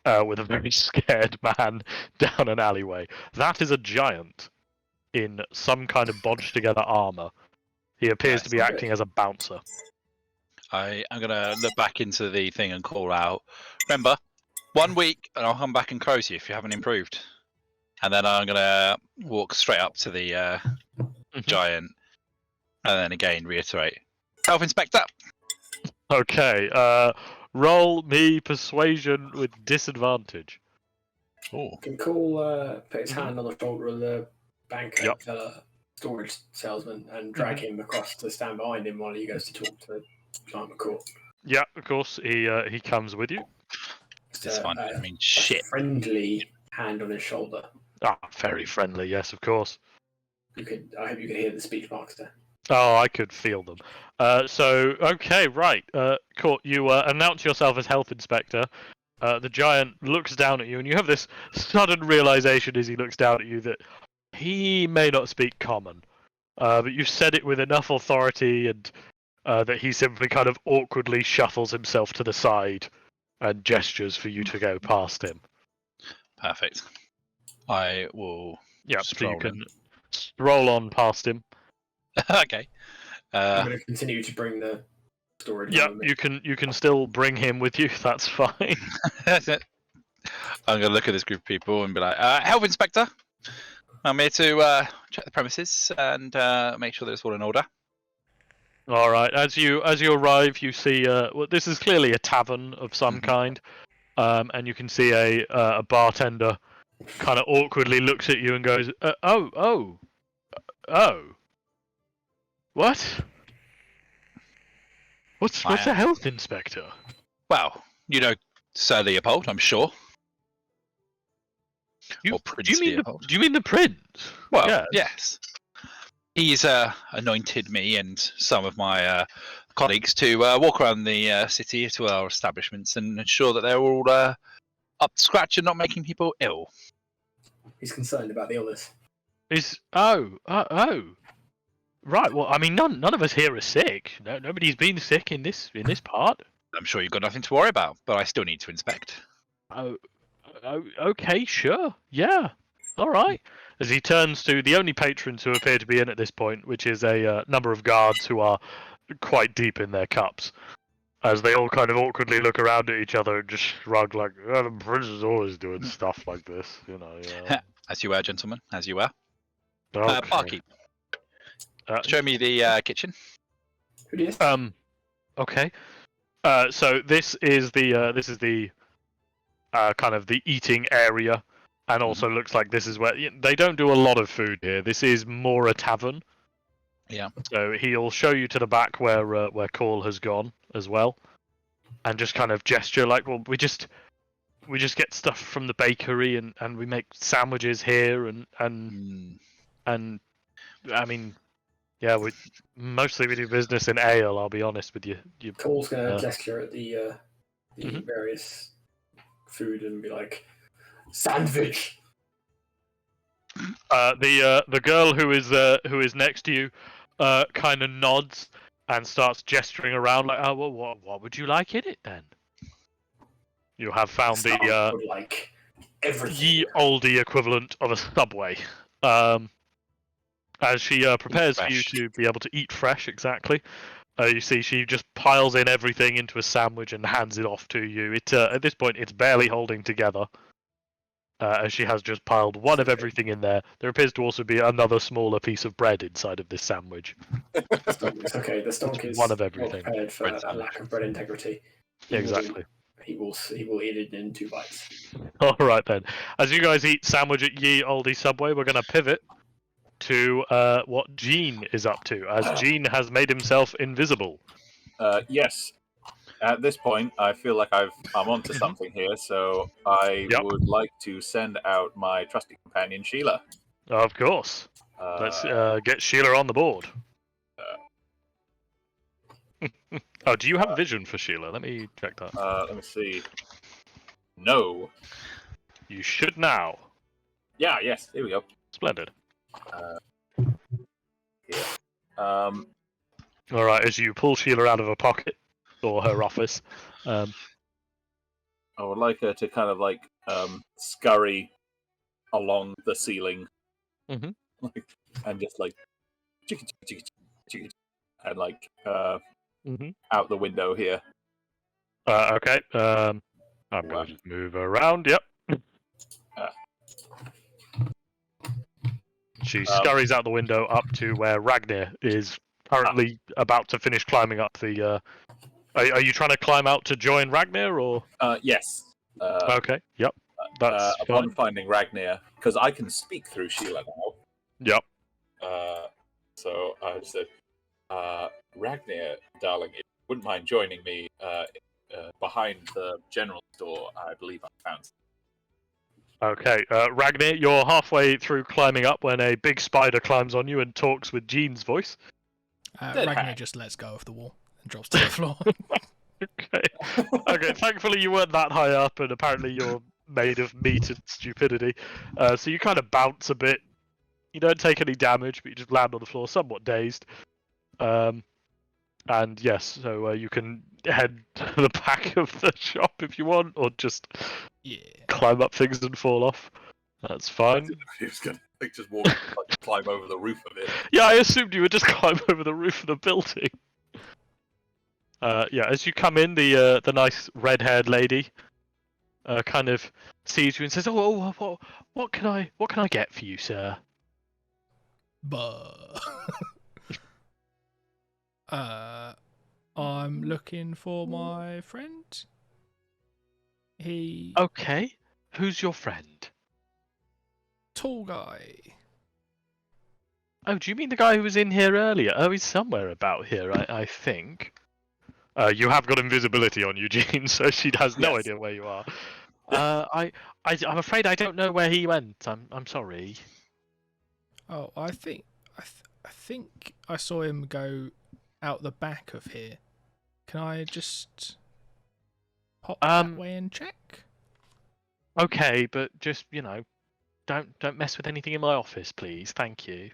S1: with a very scared man down an alleyway. That is a giant in some kind of bodged together armor. He appears to be acting as a bouncer.
S4: I'm going to look back into the thing and call out, remember, 1 week and I'll come back and close you if you haven't improved. And then I'm going to walk straight up to the giant and then again reiterate, Health Inspector!
S1: Okay, roll me persuasion with disadvantage.
S4: Oh.
S2: Can Cole put his hand on the shoulder of the banker, storage salesman, and drag him across to stand behind him while he goes to talk to Giant McCourt?
S1: Yeah, of course. He comes with you.
S4: This one, I mean, shit.
S2: Friendly hand on his shoulder.
S1: Ah, very friendly. Yes, of course.
S2: I hope you can hear the speech marks there.
S1: Oh, I could feel them. Okay, right. Court, you announce yourself as Health Inspector. The giant looks down at you, and you have this sudden realization as he looks down at you that he may not speak common, but you've said it with enough authority, and that he simply kind of awkwardly shuffles himself to the side and gestures for you to go past him.
S4: Perfect. I will.
S1: Yeah, so you can stroll on past him.
S4: Okay.
S2: I'm going to continue to bring the storage.
S1: Yeah, you can still bring him with you. That's fine.
S4: I'm going to look at this group of people and be like, Health Inspector, I'm here to check the premises and make sure that it's all in order.
S1: All right. As you arrive, you see. Well, this is clearly a tavern of some kind, and you can see a bartender kind of awkwardly looks at you and goes, "Oh, what? What's a health inspector?"
S4: Well, you know Sir Leopold, I'm sure. or Prince Leopold.
S1: Do you mean the prince?
S4: Well,
S1: Yes.
S4: yes. He's anointed me and some of my colleagues to walk around the city to our establishments and ensure that they're all up to scratch and not making people ill.
S2: He's concerned about the illness.
S1: Right. Well, I mean, none of us here are sick. No, nobody's been sick in this part.
S4: I'm sure you've got nothing to worry about, but I still need to inspect.
S1: Oh, okay, sure, yeah, all right. As he turns to the only patrons who appear to be in at this point, which is a number of guards who are quite deep in their cups, as they all kind of awkwardly look around at each other and just shrug, like, the prince is always doing stuff like this, you know. Yeah.
S4: As you were, gentlemen, as you were.
S1: Okay.
S4: Barkeep, show me the kitchen.
S2: Who did?
S1: Okay. So this is the kind of the eating area, and also looks like this is where they don't do a lot of food here. This is more a tavern.
S4: Yeah.
S1: So he'll show you to the back where Call has gone as well, and just kind of gesture like, well, we just get stuff from the bakery, and we make sandwiches here, and I mean, yeah, we do business in ale. I'll be honest with you.
S2: Cole's gonna gesture at the various food and be like, sandwich.
S1: The girl who is next to you kind of nods and starts gesturing around like, oh, well, what would you like in it then? You have found the
S2: Would like everything.
S1: ye olde equivalent of a Subway. As she prepares for you to be able to eat fresh, exactly. You see, she just piles in everything into a sandwich and hands it off to you. At this point, it's barely holding together. As she has just piled one of everything in there. There appears to also be another smaller piece of bread inside of this sandwich.
S2: It's okay. The stomach is
S1: one of everything.
S2: not prepared for a lack of bread integrity.
S1: Exactly.
S2: He will eat it in 2 bites.
S1: All right then. As you guys eat sandwich at ye olde Subway, we're going to pivot to what Gene is up to, as Gene has made himself invisible.
S3: Yes. At this point, I feel like I'm onto something here, so I would like to send out my trusty companion Sheila.
S1: Of course. Let's get Sheila on the board. Oh, do you have vision for Sheila? Let me check that.
S3: Let me see. No.
S1: You should now.
S3: Yeah, yes, here we go.
S1: Splendid.
S3: Here.
S1: Alright, as you pull Sheila out of her pocket, or her office,
S3: I would like her to kind of like scurry along the ceiling,
S1: Mhm.
S3: and just like chicka, chicka, chicka, chicka, and like
S1: Mhm.
S3: out the window here.
S1: Okay. I'm going to move around. Yep. She scurries out the window up to where Ragnar is currently about to finish climbing up the. Are you trying to climb out to join Ragnar, or?
S3: Yes.
S1: Okay. Yep. That's
S3: upon
S1: fine.
S3: finding Ragnar, because I can speak through Sheila now.
S1: Yep.
S3: So I said, Ragnar, darling, if you wouldn't mind joining me behind the general store, I believe I found something.
S1: Okay, Ragnar, you're halfway through climbing up when a big spider climbs on you and talks with Jean's voice.
S6: Ragnar just lets go of the wall and drops to the floor.
S1: Okay, thankfully you weren't that high up, and apparently you're made of meat and stupidity. So you kind of bounce a bit. You don't take any damage, but you just land on the floor, somewhat dazed. And yes, so you can head to the back of the shop if you want, or just climb up things and fall off. That's fine.
S3: He was going to just walk, like, climb over the roof of it.
S1: Yeah, I assumed you would just climb over the roof of the building. Yeah, as you come in, the nice red-haired lady kind of sees you and says, "Oh, what can I get for you, sir?"
S6: I'm looking for my friend. He
S1: Okay, who's your friend?
S6: Tall guy.
S1: Oh, do you mean the guy who was in here earlier? Oh, he's somewhere about here, I think. You have got invisibility on Eugene, so she has no idea where you are. I'm afraid I don't know where he went. I'm sorry.
S6: Oh, I think I think I saw him go out the back of here. Can I just pop that way and check?
S1: Okay, but just don't mess with anything in my office, please. Thank you.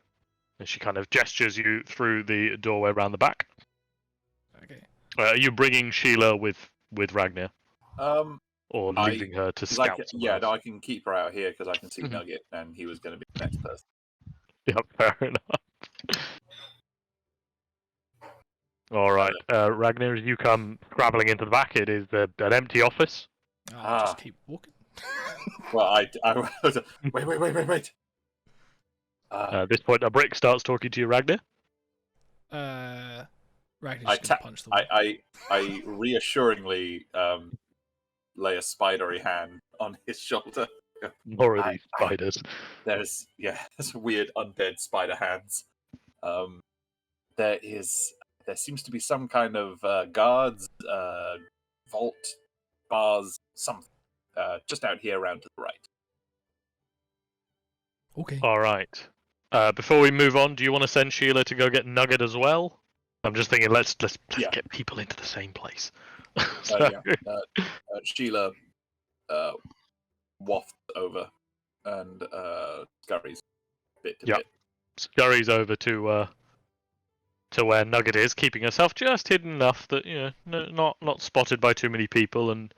S1: And she kind of gestures you through the doorway around the back.
S6: Okay.
S1: Are you bringing Sheila with Ragnar, or
S3: I-
S1: leaving her to
S3: 'cause I
S1: scout
S3: can,
S1: somewhere else?
S3: I can keep her out here because I can see
S1: Mhm.
S3: Nugget, and he was going to be the next person.
S1: Yep, fair enough. All right, Ragnar, as you come scrabbling into the back, it is an empty office.
S6: I'll just keep walking.
S3: Well, I wait.
S1: At this point, a brick starts talking to you, Ragnar.
S6: Ragnar's just gonna punch the wall.
S3: I reassuringly lay a spidery hand on his shoulder.
S1: More of these spiders.
S3: There's weird undead spider hands. There seems to be some kind of guards, vault, bars, something just out here around to the right.
S6: Okay.
S1: All right. Before we move on, do you want to send Sheila to go get Nugget as well? I'm just thinking, let's get people into the same place.
S3: Sheila wafts over and scurries bit to bit.
S1: Scurries over to where Nugget is, keeping herself just hidden enough that not spotted by too many people. And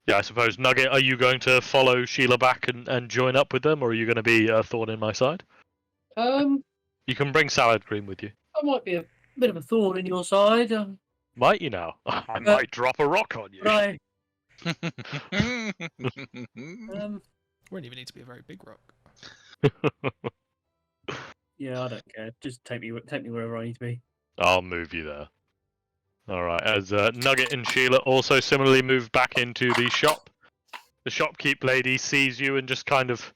S1: yeah, I suppose Nugget, are you going to follow Sheila back and join up with them, or are you going to be a thorn in my side?
S5: I
S1: You can bring salad cream with you.
S5: might be a bit of a thorn in your side.
S1: Might you now? I might drop a rock on you.
S5: But I
S6: Wouldn't even need to be a very big rock.
S5: yeah, I don't care. Just take me wherever I need to be.
S1: I'll move you there. All right. As Nugget and Sheila also similarly move back into the shop, the shopkeep lady sees you and just kind of,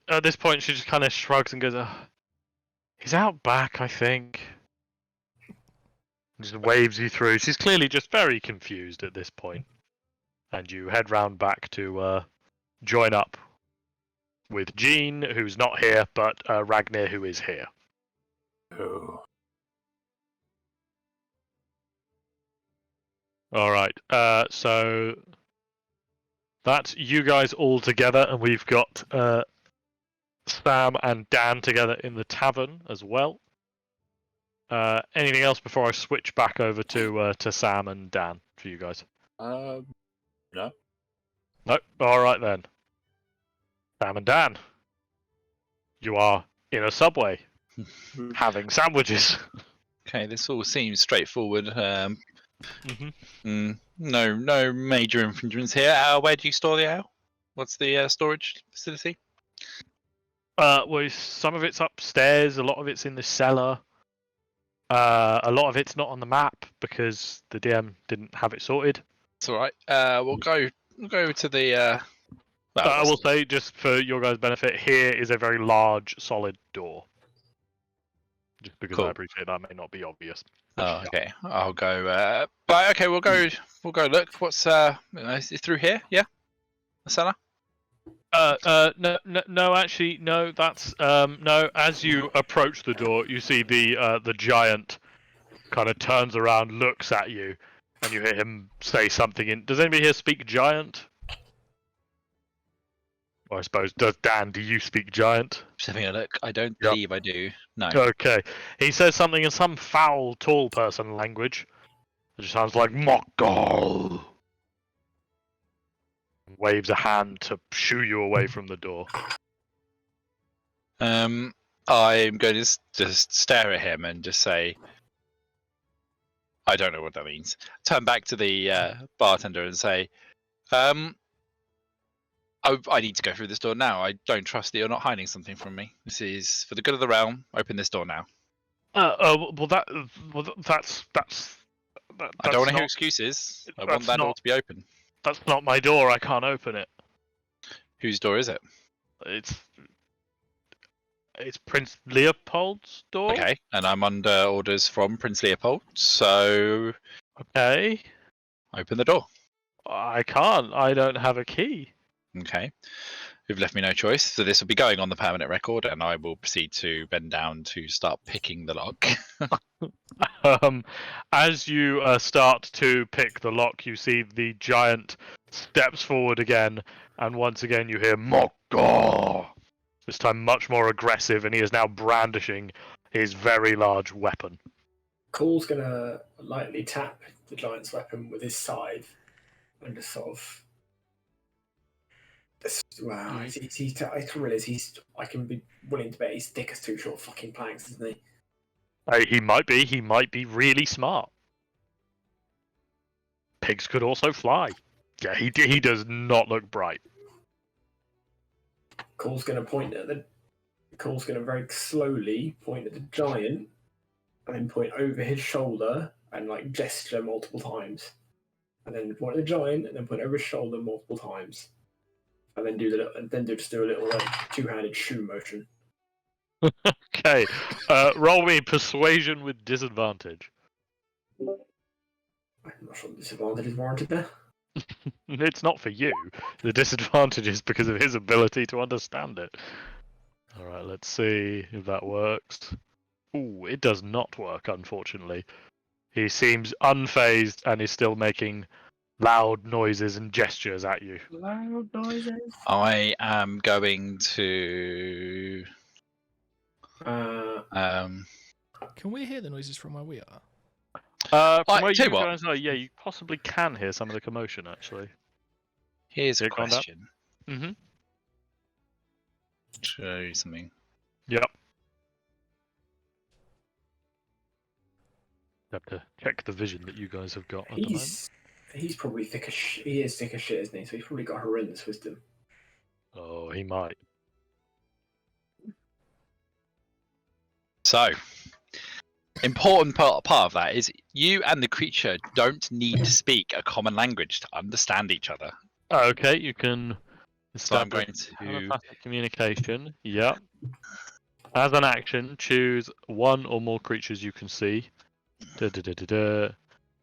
S1: at this point she just kind of shrugs and goes, "He's out back, I think." And just waves you through. She's clearly just very confused at this point, and you head round back to join up with Jean, who's not here, but Ragnar, who is here.
S3: Oh.
S1: All right. So that's you guys all together, and we've got Sam and Dan together in the tavern as well. Anything else before I switch back over to Sam and Dan for you guys?
S3: No.
S1: Nope. All right then. Sam and Dan, you are in a subway having sandwiches.
S4: Okay, this all seems straightforward.
S1: Mm-hmm.
S4: No major infringements here. Where do you store the ale? What's the storage facility?
S1: Well, some of it's upstairs. A lot of it's in the cellar. A lot of it's not on the map because the DM didn't have it sorted.
S4: It's all right. We'll go to the.
S1: I will say, just for your guys' benefit, here is a very large, solid door. Just because I appreciate that may not be obvious.
S4: Oh, okay. I'll go. Right. Okay. We'll go look. What's is it through here? Yeah. The cellar.
S1: No, actually, no. That's no. As you approach the door, you see the giant kind of turns around, looks at you, and you hear him say something. Does anybody here speak giant? Or I suppose, Dan, do you speak giant?
S4: Just having a look. I don't believe I do. No.
S1: Okay. He says something in some foul tall person language. It just sounds like Mokgal. Waves a hand to shoo you away from the door.
S4: I'm going to just stare at him and just say, I don't know what that means. Turn back to the bartender and say, I need to go through this door now. I don't trust that you're not hiding something from me. This is for the good of the realm. Open this door now.
S1: That's
S4: I don't want to hear excuses. I want that door to be open.
S1: That's not my door. I can't open it.
S4: Whose door is it?
S1: It's Prince Leopold's door.
S4: Okay, and I'm under orders from Prince Leopold, so
S1: okay,
S4: open the door.
S1: I can't. I don't have a key.
S4: Okay. You've left me no choice, so this will be going on the permanent record, and I will proceed to bend down to start picking the lock.
S1: As you start to pick the lock, you see the giant steps forward again, and once again you hear "Mokka!" This time much more aggressive, and he is now brandishing his very large weapon.
S2: Cole's gonna lightly tap the giant's weapon with his scythe and just sort of. Wow, I can realize I can be willing to bet he's thick as two short fucking planks, isn't he?
S1: He might be. He might be really smart. Pigs could also fly. Yeah, he does not look bright.
S2: Cole's gonna very slowly point at the giant, and then point over his shoulder and like gesture multiple times, and then point at the giant, and then point over his shoulder multiple times, and then do a little like two-handed shoe motion.
S1: Okay, roll me persuasion with disadvantage.
S2: I'm not sure the disadvantage is warranted there.
S1: It's not for you. The disadvantage is because of his ability to understand it. Alright, let's see if that works. Ooh, it does not work, unfortunately. He seems unfazed and is still making loud noises and gestures at you.
S5: Loud noises.
S4: I am going to.
S6: Can we hear the noises from where we are?
S1: From where
S4: tell
S1: you
S4: you what.
S1: guys are, yeah, you possibly can hear some of the commotion, actually.
S4: Here's a
S1: Yeah, go on, Dan.
S4: question.
S1: Mm-hmm.
S4: Show you something.
S1: Yep. Have to check the vision that you guys have got at the moment.
S2: He's probably thick as he is thick as shit, isn't he? So he's probably got horrendous wisdom.
S1: Oh, he might.
S4: So, important part of that is you and the creature don't need to speak a common language to understand each other.
S1: Okay, you can
S4: So I'm
S1: establish
S4: going to.
S1: telepathic communication. Yep. As an action, choose one or more creatures you can see. For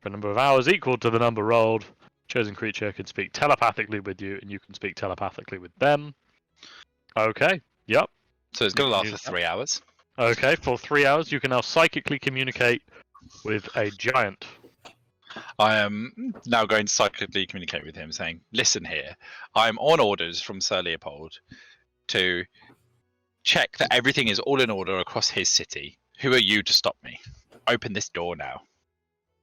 S1: a number of hours equal to the number rolled, chosen creature can speak telepathically with you, and you can speak telepathically with them. Okay. Yep.
S4: So it's going to last for 3 hours.
S1: Okay, for 3 hours, you can now psychically communicate with a giant.
S4: I am now going to psychically communicate with him, saying, "Listen here, I am on orders from Sir Leopold to check that everything is all in order across his city. Who are you to stop me? Open this door now."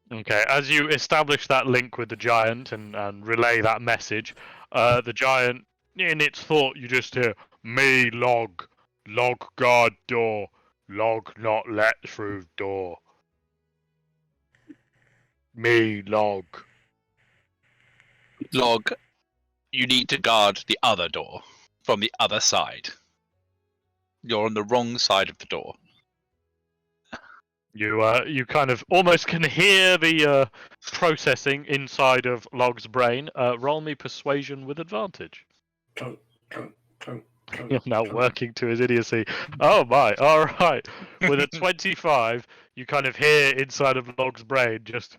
S1: Okay, as you establish that link with the giant and relay that message, the giant, in its thought, you just hear, "Me log guard door, log not let through door. Me log."
S4: Log, you need to guard the other door from the other side. You're on the wrong side of the door.
S1: You kind of almost can hear the processing inside of Log's brain. Roll me persuasion with advantage.
S2: Clunk, clunk, clunk, clunk,
S1: You're now
S2: clunk.
S1: working to his idiocy. Oh my! All right. With a 25, you kind of hear inside of Log's brain just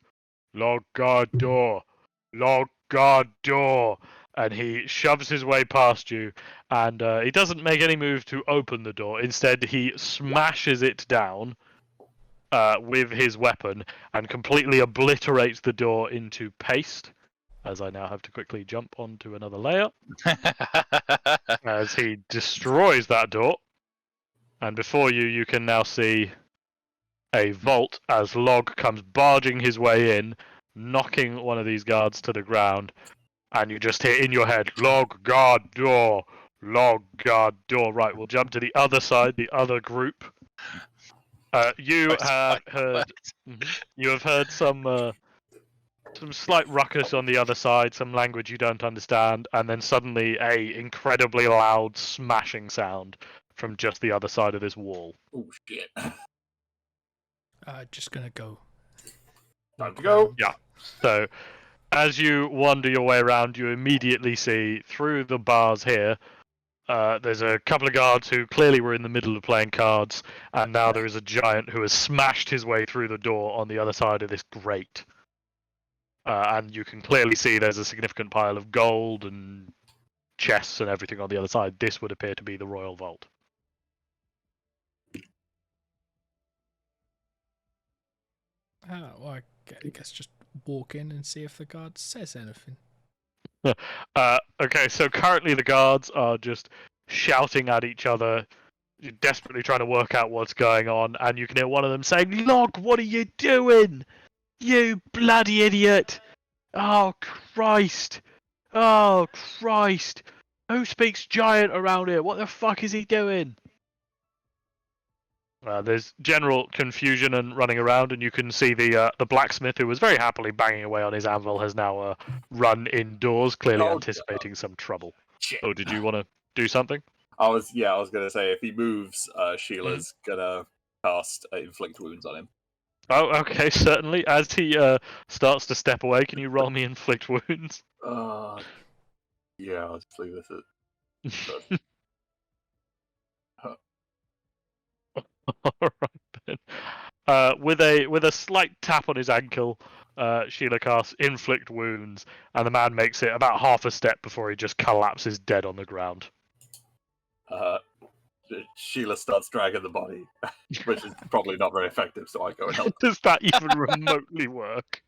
S1: "Log guard door, log guard door," and he shoves his way past you, and he doesn't make any move to open the door. Instead, he smashes it down with his weapon and completely obliterates the door into paste. As I now have to quickly jump onto another layer. As he destroys that door. And before you, you can now see a vault as Log comes barging his way in, knocking one of these guards to the ground. And you just hear in your head, "Log guard door, log guard door." Right, we'll jump to the other side, the other group. You have heard some slight ruckus on the other side, some language you don't understand, and then suddenly a incredibly loud smashing sound from just the other side of this wall.
S3: Oh shit!
S6: Just gonna go.
S3: Time to go.
S1: Yeah. So, as you wander your way around, you immediately see through the bars here. There's a couple of guards who clearly were in the middle of playing cards, and now there is a giant who has smashed his way through the door on the other side of this grate. and you can clearly see there's a significant pile of gold and chests and everything on the other side. This would appear to be the royal vault.
S6: Well, I guess just walk in and see if the guard says anything.
S1: Okay, so currently the guards are just shouting at each other, desperately trying to work out what's going on, and you can hear one of them saying, "Log, what are you doing? You bloody idiot! Oh, Christ! Oh, Christ! Who speaks giant around here? What the fuck is he doing?" There's general confusion and running around, and you can see the blacksmith, who was very happily banging away on his anvil, has now run indoors, clearly anticipating some trouble.
S3: Shit.
S1: Oh, did you want to do something?
S3: I was gonna say if he moves, Sheila's gonna cast inflict wounds on him.
S1: Oh, okay, certainly. As he starts to step away, can you roll me inflict wounds?
S3: Yeah, I'll just leave this at.
S1: All right then. With a slight tap on his ankle, Sheila casts inflict wounds, and the man makes it about half a step before he just collapses dead on the ground.
S3: Sheila starts dragging the body, which is probably not very effective. So I go and help.
S1: Does that even remotely work?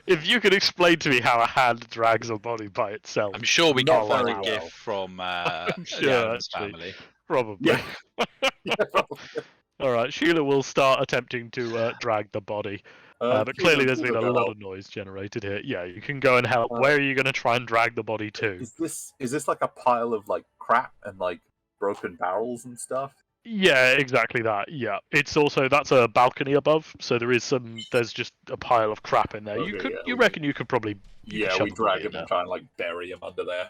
S1: If you could explain to me how a hand drags a body by itself,
S4: I'm sure we
S3: Not
S4: can find
S3: very
S4: a
S3: well.
S4: gift from
S1: sure,
S4: the Adams
S1: actually.
S4: family.
S1: probably.
S3: Yeah, probably.
S1: All right, Sheila will start attempting to drag the body. But clearly there's been a lot of noise generated here. Yeah, you can go and help. Where are you going to try and drag the body to?
S3: Is this like a pile of like crap and like broken barrels and stuff?
S1: Yeah, exactly that. Yeah, it's also that's a balcony above, so there's just a pile of crap in there.
S3: Okay,
S1: You reckon you could probably shove
S3: we
S1: the
S3: drag
S1: body in
S3: him and try and like bury him under there.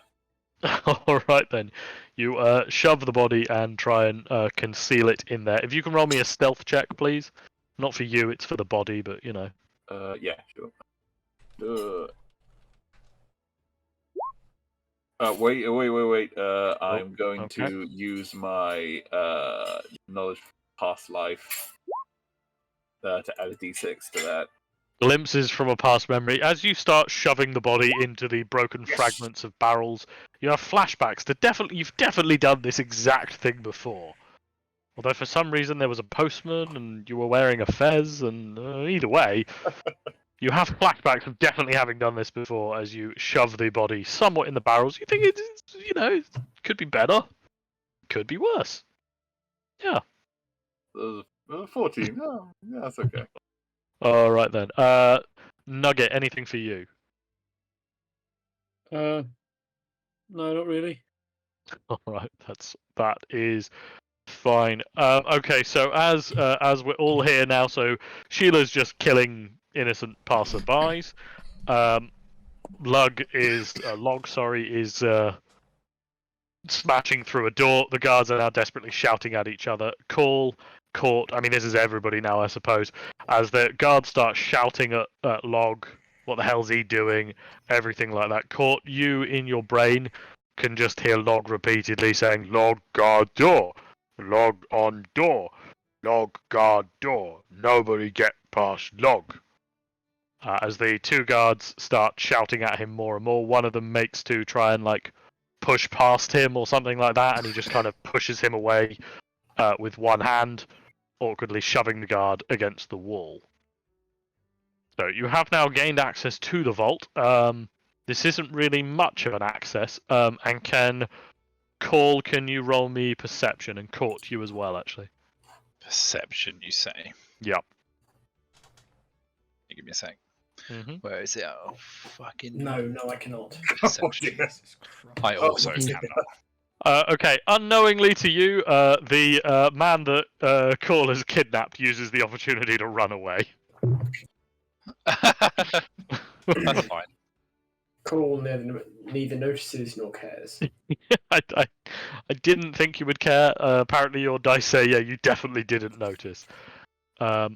S1: All right then, you shove the body and try and conceal it in there. If you can roll me a stealth check, please. Not for you, it's for the body, but you know.
S3: Yeah, sure. Wait. I'm going
S1: okay.
S3: to use my knowledge past life to add a d6 to that.
S1: Glimpses from a past memory. As you start shoving the body into the broken fragments of barrels, you have flashbacks to you've definitely done this exact thing before. Although for some reason there was a postman and you were wearing a fez, and either way, you have flashbacks of definitely having done this before as you shove the body somewhat in the barrels. You think it could be better, could be worse. Yeah.
S3: 14. Oh, yeah, that's okay.
S1: All right then. Nugget, anything for you?
S5: No, not really.
S1: All right, that is fine. Okay, so as we're all here now, so Sheila's just killing innocent passerbys. Log is smashing through a door. The guards are now desperately shouting at each other. Court. I mean, this is everybody now, I suppose. As the guards start shouting at Log, what the hell's he doing? Everything like that. Court, you in your brain can just hear Log repeatedly saying, "Log guard door, log on door, log guard door. Nobody get past Log." As the two guards start shouting at him more and more, one of them makes to try and like push past him or something like that, and he just kind of pushes him away with one hand, awkwardly shoving the guard against the wall. So you have now gained access to the vault. This isn't really much of an access, and can you roll me perception, and Court you as well, actually.
S4: Perception, you say?
S1: Yep.
S4: Give me a sec.
S1: Mm-hmm.
S4: Where is it? Oh, fucking.
S2: No, I cannot.
S4: Perception.
S6: Jesus Christ.
S4: I also
S3: yeah.
S4: cannot.
S1: Okay, unknowingly to you, the man that Call has kidnapped uses the opportunity to run away.
S4: That's fine.
S2: Crawl neither notices nor cares.
S1: I didn't think you would care. Apparently, your dice say, yeah, you definitely didn't notice. All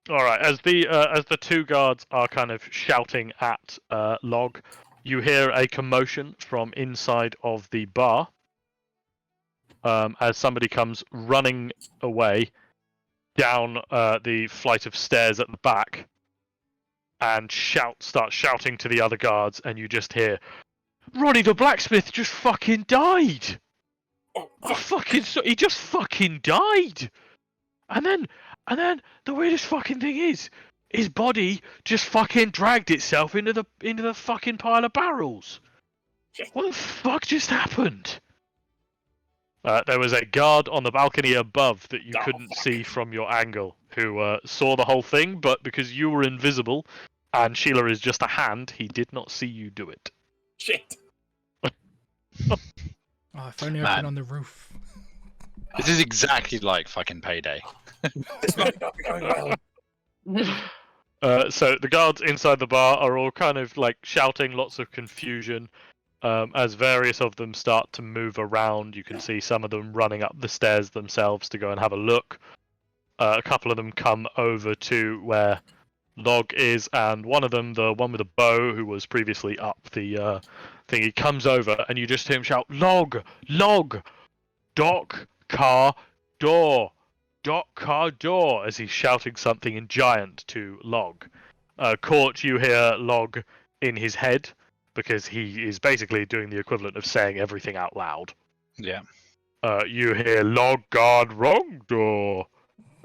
S1: right, as the two guards are kind of shouting at Log, you hear a commotion from inside of the bar. As somebody comes running away down the flight of stairs at the back. and starts shouting to the other guards, and you just hear, Ronnie the blacksmith just fucking died. He just fucking died. And then the weirdest fucking thing is, his body just fucking dragged itself into the fucking pile of barrels. What the fuck just happened? There was a guard on the balcony above that you couldn't see from your angle, who saw the whole thing, but because you were invisible, and Sheila is just a hand, he did not see you do it.
S3: Shit.
S6: Oh, if only I'd been on the roof.
S4: This is exactly like fucking Payday.
S3: This might not be going well.
S1: So the guards inside the bar are all kind of like shouting, lots of confusion. As various of them start to move around, you can see some of them running up the stairs themselves to go and have a look. A couple of them come over to where Log is, and one of them, the one with the bow, who was previously up the thing, he comes over, and you just hear him shout, Log! Log! Dock! Car! Door! Dock! Car! Door! As he's shouting something in Giant to Log. Court, you hear Log in his head, because he is basically doing the equivalent of saying everything out loud.
S4: Yeah.
S1: You hear Log guard wrong door.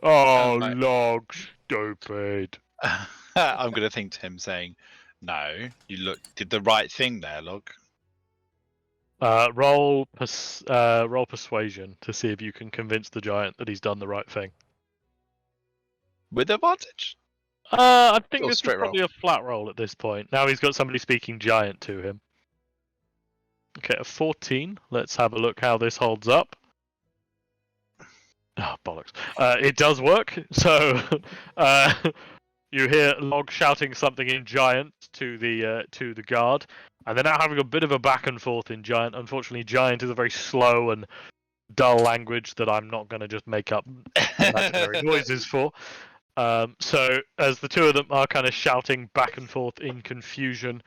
S1: Oh,
S4: Right.
S1: Log stupid.
S4: I'm gonna think to him saying, "No, you did the right thing there, Log."
S1: Roll persuasion to see if you can convince the giant that he's done the right thing.
S4: With advantage?
S1: I think
S4: Or
S1: this is
S4: straight roll?
S1: probably a flat roll at this point. Now he's got somebody speaking giant to him. Okay, a 14. Let's have a look how this holds up. Oh, bollocks. It does work. So, you hear Log shouting something in Giant to the guard, and they're now having a bit of a back and forth in Giant. Unfortunately, Giant is a very slow and dull language that I'm not going to just make up imaginary noises for. So, as the two of them are kind of shouting back and forth in confusion,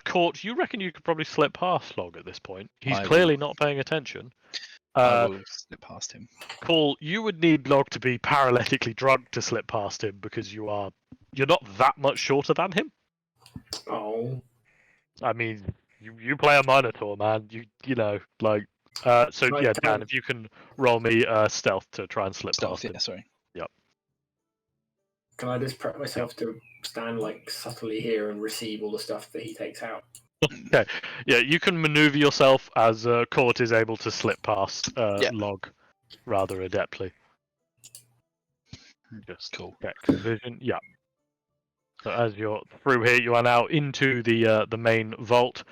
S1: Court, you reckon you could probably slip past Log at this point? He's clearly not paying attention.
S4: I will slip past him.
S1: Paul, you would need Log to be paralytically drunk to slip past him because you're not that much shorter than him.
S2: Oh.
S1: I mean, you play a Minotaur, man. You know, like so
S2: Right,
S1: yeah,
S2: can
S1: Dan,
S2: I-
S1: if you can roll me stealth to try and slip
S4: Stealth,
S1: past him.
S4: yeah, sorry.
S2: Can I just prep myself to stand like subtly here and receive all the stuff that he takes out?
S1: Okay. Yeah, you can maneuver yourself as Court is able to slip past Log rather adeptly. Just
S4: Cool.
S1: check vision. Yeah. So as you're through here, you are now into the main vault.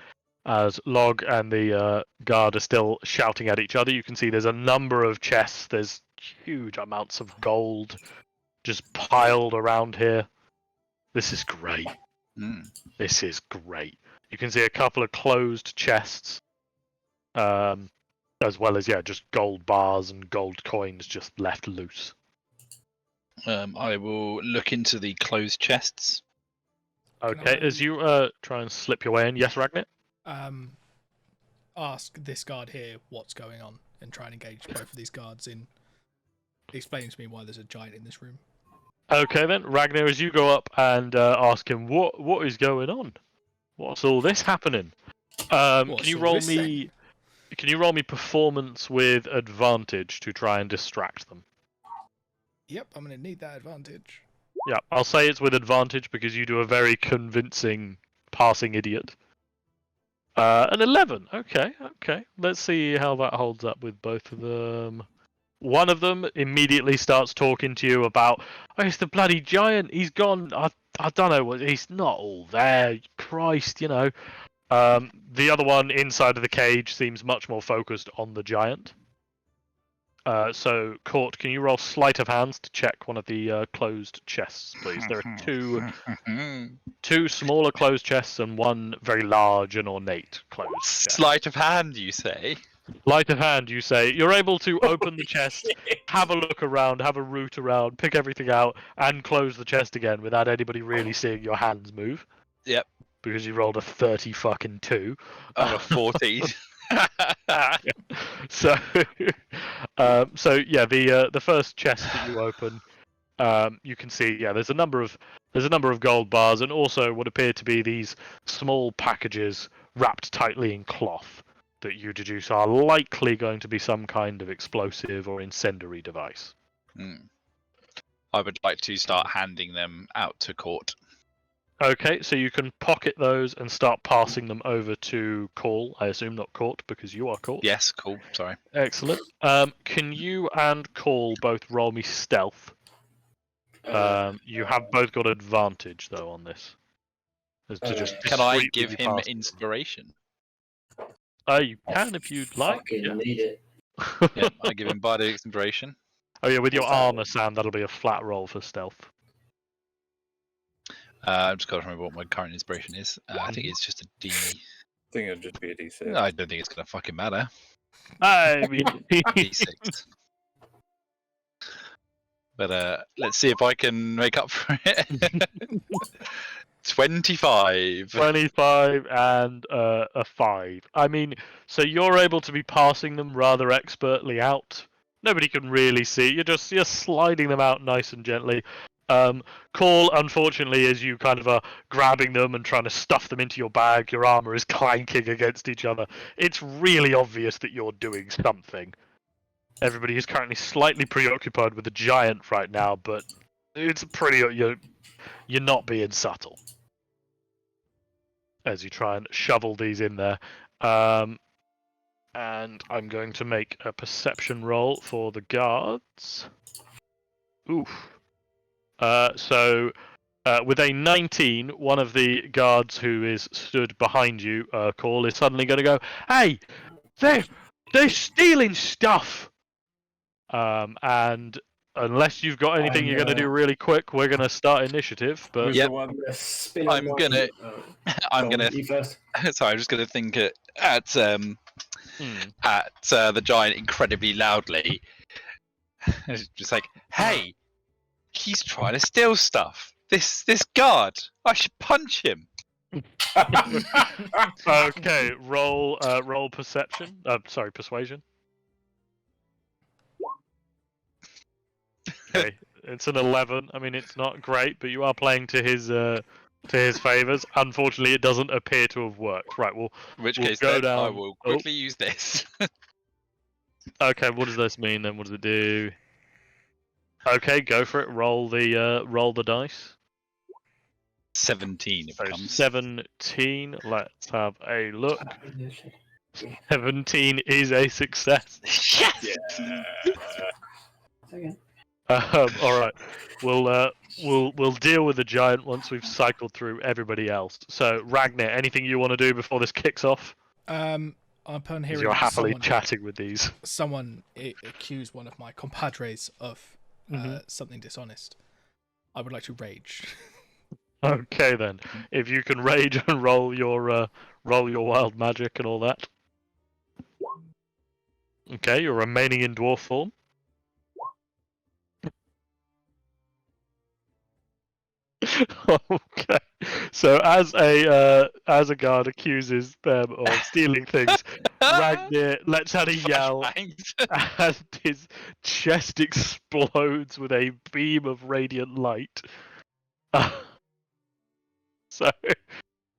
S1: As Log and the guard are still shouting at each other, you can see there's a number of chests. There's huge amounts of gold just piled around here. This is great.
S4: Mm.
S1: This is great. You can see a couple of closed chests, as well as just gold bars and gold coins just left loose.
S4: I will look into the closed chests.
S1: Okay,
S6: I-
S1: as you try and slip your way in, yes, Ragnit?
S6: Ask this guard here what's going on and try and engage both of these guards in explaining to me why there's a giant in this room.
S1: Okay then, Ragnar, as you go up and ask him what is going on, what's all this happening? Can
S6: What's
S1: you
S6: all
S1: roll
S6: this
S1: me?
S6: then?
S1: Can you roll me performance with advantage to try and distract them?
S6: Yep, I'm going to need that advantage.
S1: Yeah, I'll say it's with advantage because you do a very convincing passing idiot. An 11. Okay. Let's see how that holds up with both of them. One of them immediately starts talking to you about, oh, it's the bloody giant. He's gone. I don't know what. He's not all there. Christ, you know. The other one inside of the cage seems much more focused on the giant. So, Court, can you roll sleight of hands to check one of the closed chests, please? There are two smaller closed chests and one very large and ornate closed chest.
S4: Sleight of hand, you say?
S1: Sleight of hand, you say. You're able to open the chest, have a look around, have a root around, pick everything out, and close the chest again without anybody really seeing your hands move.
S4: Yep.
S1: Because you rolled a 30 fucking 2.
S4: I'm a 14.
S1: So, the first chest that you open, you can see, there's a number of gold bars, and also what appear to be these small packages wrapped tightly in cloth that you deduce are likely going to be some kind of explosive or incendiary device.
S4: I would like to start handing them out to court.
S1: Okay, so you can pocket those and start passing them over to Call. I assume not Court, because you are Court.
S4: Yes, cool. Sorry.
S1: Excellent. Can you and Call both roll me stealth? You have both got advantage though on this.
S4: Can I
S1: discreetly
S4: give him
S1: pass them.
S4: inspiration?
S1: You can if you'd like.
S2: Fucking
S1: Yeah.
S2: need it.
S4: Yeah, I give him bardic inspiration.
S1: Oh yeah, with your
S2: What's that?
S1: armor, Sam, that'll be a flat roll for stealth.
S4: I'm just got to remember what my current inspiration is. I think it's just a D.
S3: I think it'd just be a D6.
S4: I don't think it's gonna fucking matter.
S1: I mean,
S4: D6. But let's see if I can make up for it. 25.
S1: 25 and a 5. I mean, so you're able to be passing them rather expertly out. Nobody can really see. You're sliding them out nice and gently. Call, unfortunately, as you kind of are grabbing them and trying to stuff them into your bag, your armor is clanking against each other. It's really obvious that you're doing something. Everybody is currently slightly preoccupied with the giant right now, but it's pretty. You're not being subtle as you try and shovel these in there. And I'm going to make a perception roll for the guards. Oof. So with a 19, one of the guards who is stood behind you, Call, is suddenly going to go, "Hey, they're stealing stuff!" And unless you've got anything you're going to do really quick, we're going to start initiative. But
S2: Who's
S4: Yep.
S2: the one that spin
S4: I'm
S2: on
S4: gonna- I'm
S2: go on,
S4: gonna.
S2: you first.
S4: Sorry, I'm just gonna think at the giant incredibly loudly. It's just like, hey, he's trying to steal stuff. This guard, I should punch him.
S1: okay, roll perception. Sorry, persuasion. Okay, it's an 11. I mean, it's not great, but you are playing to his favors. Unfortunately, it doesn't appear to have worked. Right,
S4: In which
S1: We'll
S4: case,
S1: go
S4: then I
S1: down-
S4: will quickly use this.
S1: okay. What does this mean then? What does it do? Okay, go for it. Roll the dice.
S4: 17 if
S1: So
S4: it comes.
S1: 17. Let's have a look. 17 is a success.
S4: Yes!
S2: Again.
S1: All right, we'll deal with the giant once we've cycled through everybody else. So Ragnar, anything you want to do before this kicks off?
S6: Upon
S1: 'Cause
S6: hearing
S1: you're happily
S6: someone,
S1: chatting with these.
S6: someone accuse one of my compadres of something dishonest, I would like to rage.
S1: Okay then, if you can rage and roll your wild magic and all that. Okay, you're remaining in dwarf form. Okay, so as a guard accuses them of stealing things, Ragnar lets out a yell
S4: Flashbangs.
S1: and his chest explodes with a beam of radiant light.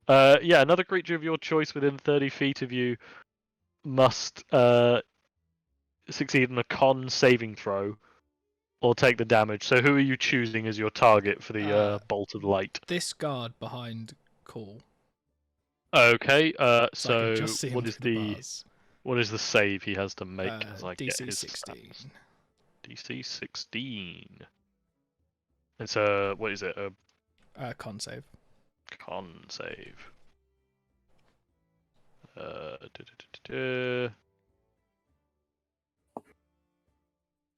S1: Another creature of your choice within 30 feet of you must succeed on a con saving throw or take the damage. So who are you choosing as your target for the bolt of light?
S6: This guard behind Call.
S1: Okay,
S6: So I
S1: so
S6: can just see him
S1: what is
S6: through
S1: the
S6: bars.
S1: what is the save he has to make as I get
S6: DC
S1: his
S6: 16.
S1: stats? DC 16. It's a what is it? A
S6: Con save.
S1: con save.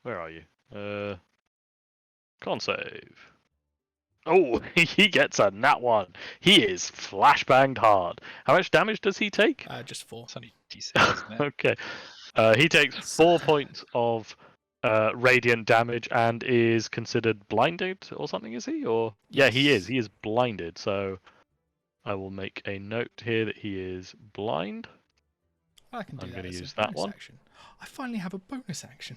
S1: Where are you? Con save. Oh, he gets a nat 1. He is flashbanged hard. How much damage does he take?
S6: Just 4.
S4: It's only D6, isn't it?
S1: Okay. He takes 4 points of radiant damage and is considered blinded or something, is he? Or yeah, he is.
S6: Yes.
S1: He is blinded. So I will make a note here that he is blind.
S6: I can do
S1: I'm
S6: that
S1: gonna
S6: as
S1: use
S6: a
S1: that
S6: bonus
S1: one.
S6: action. I finally have a bonus action.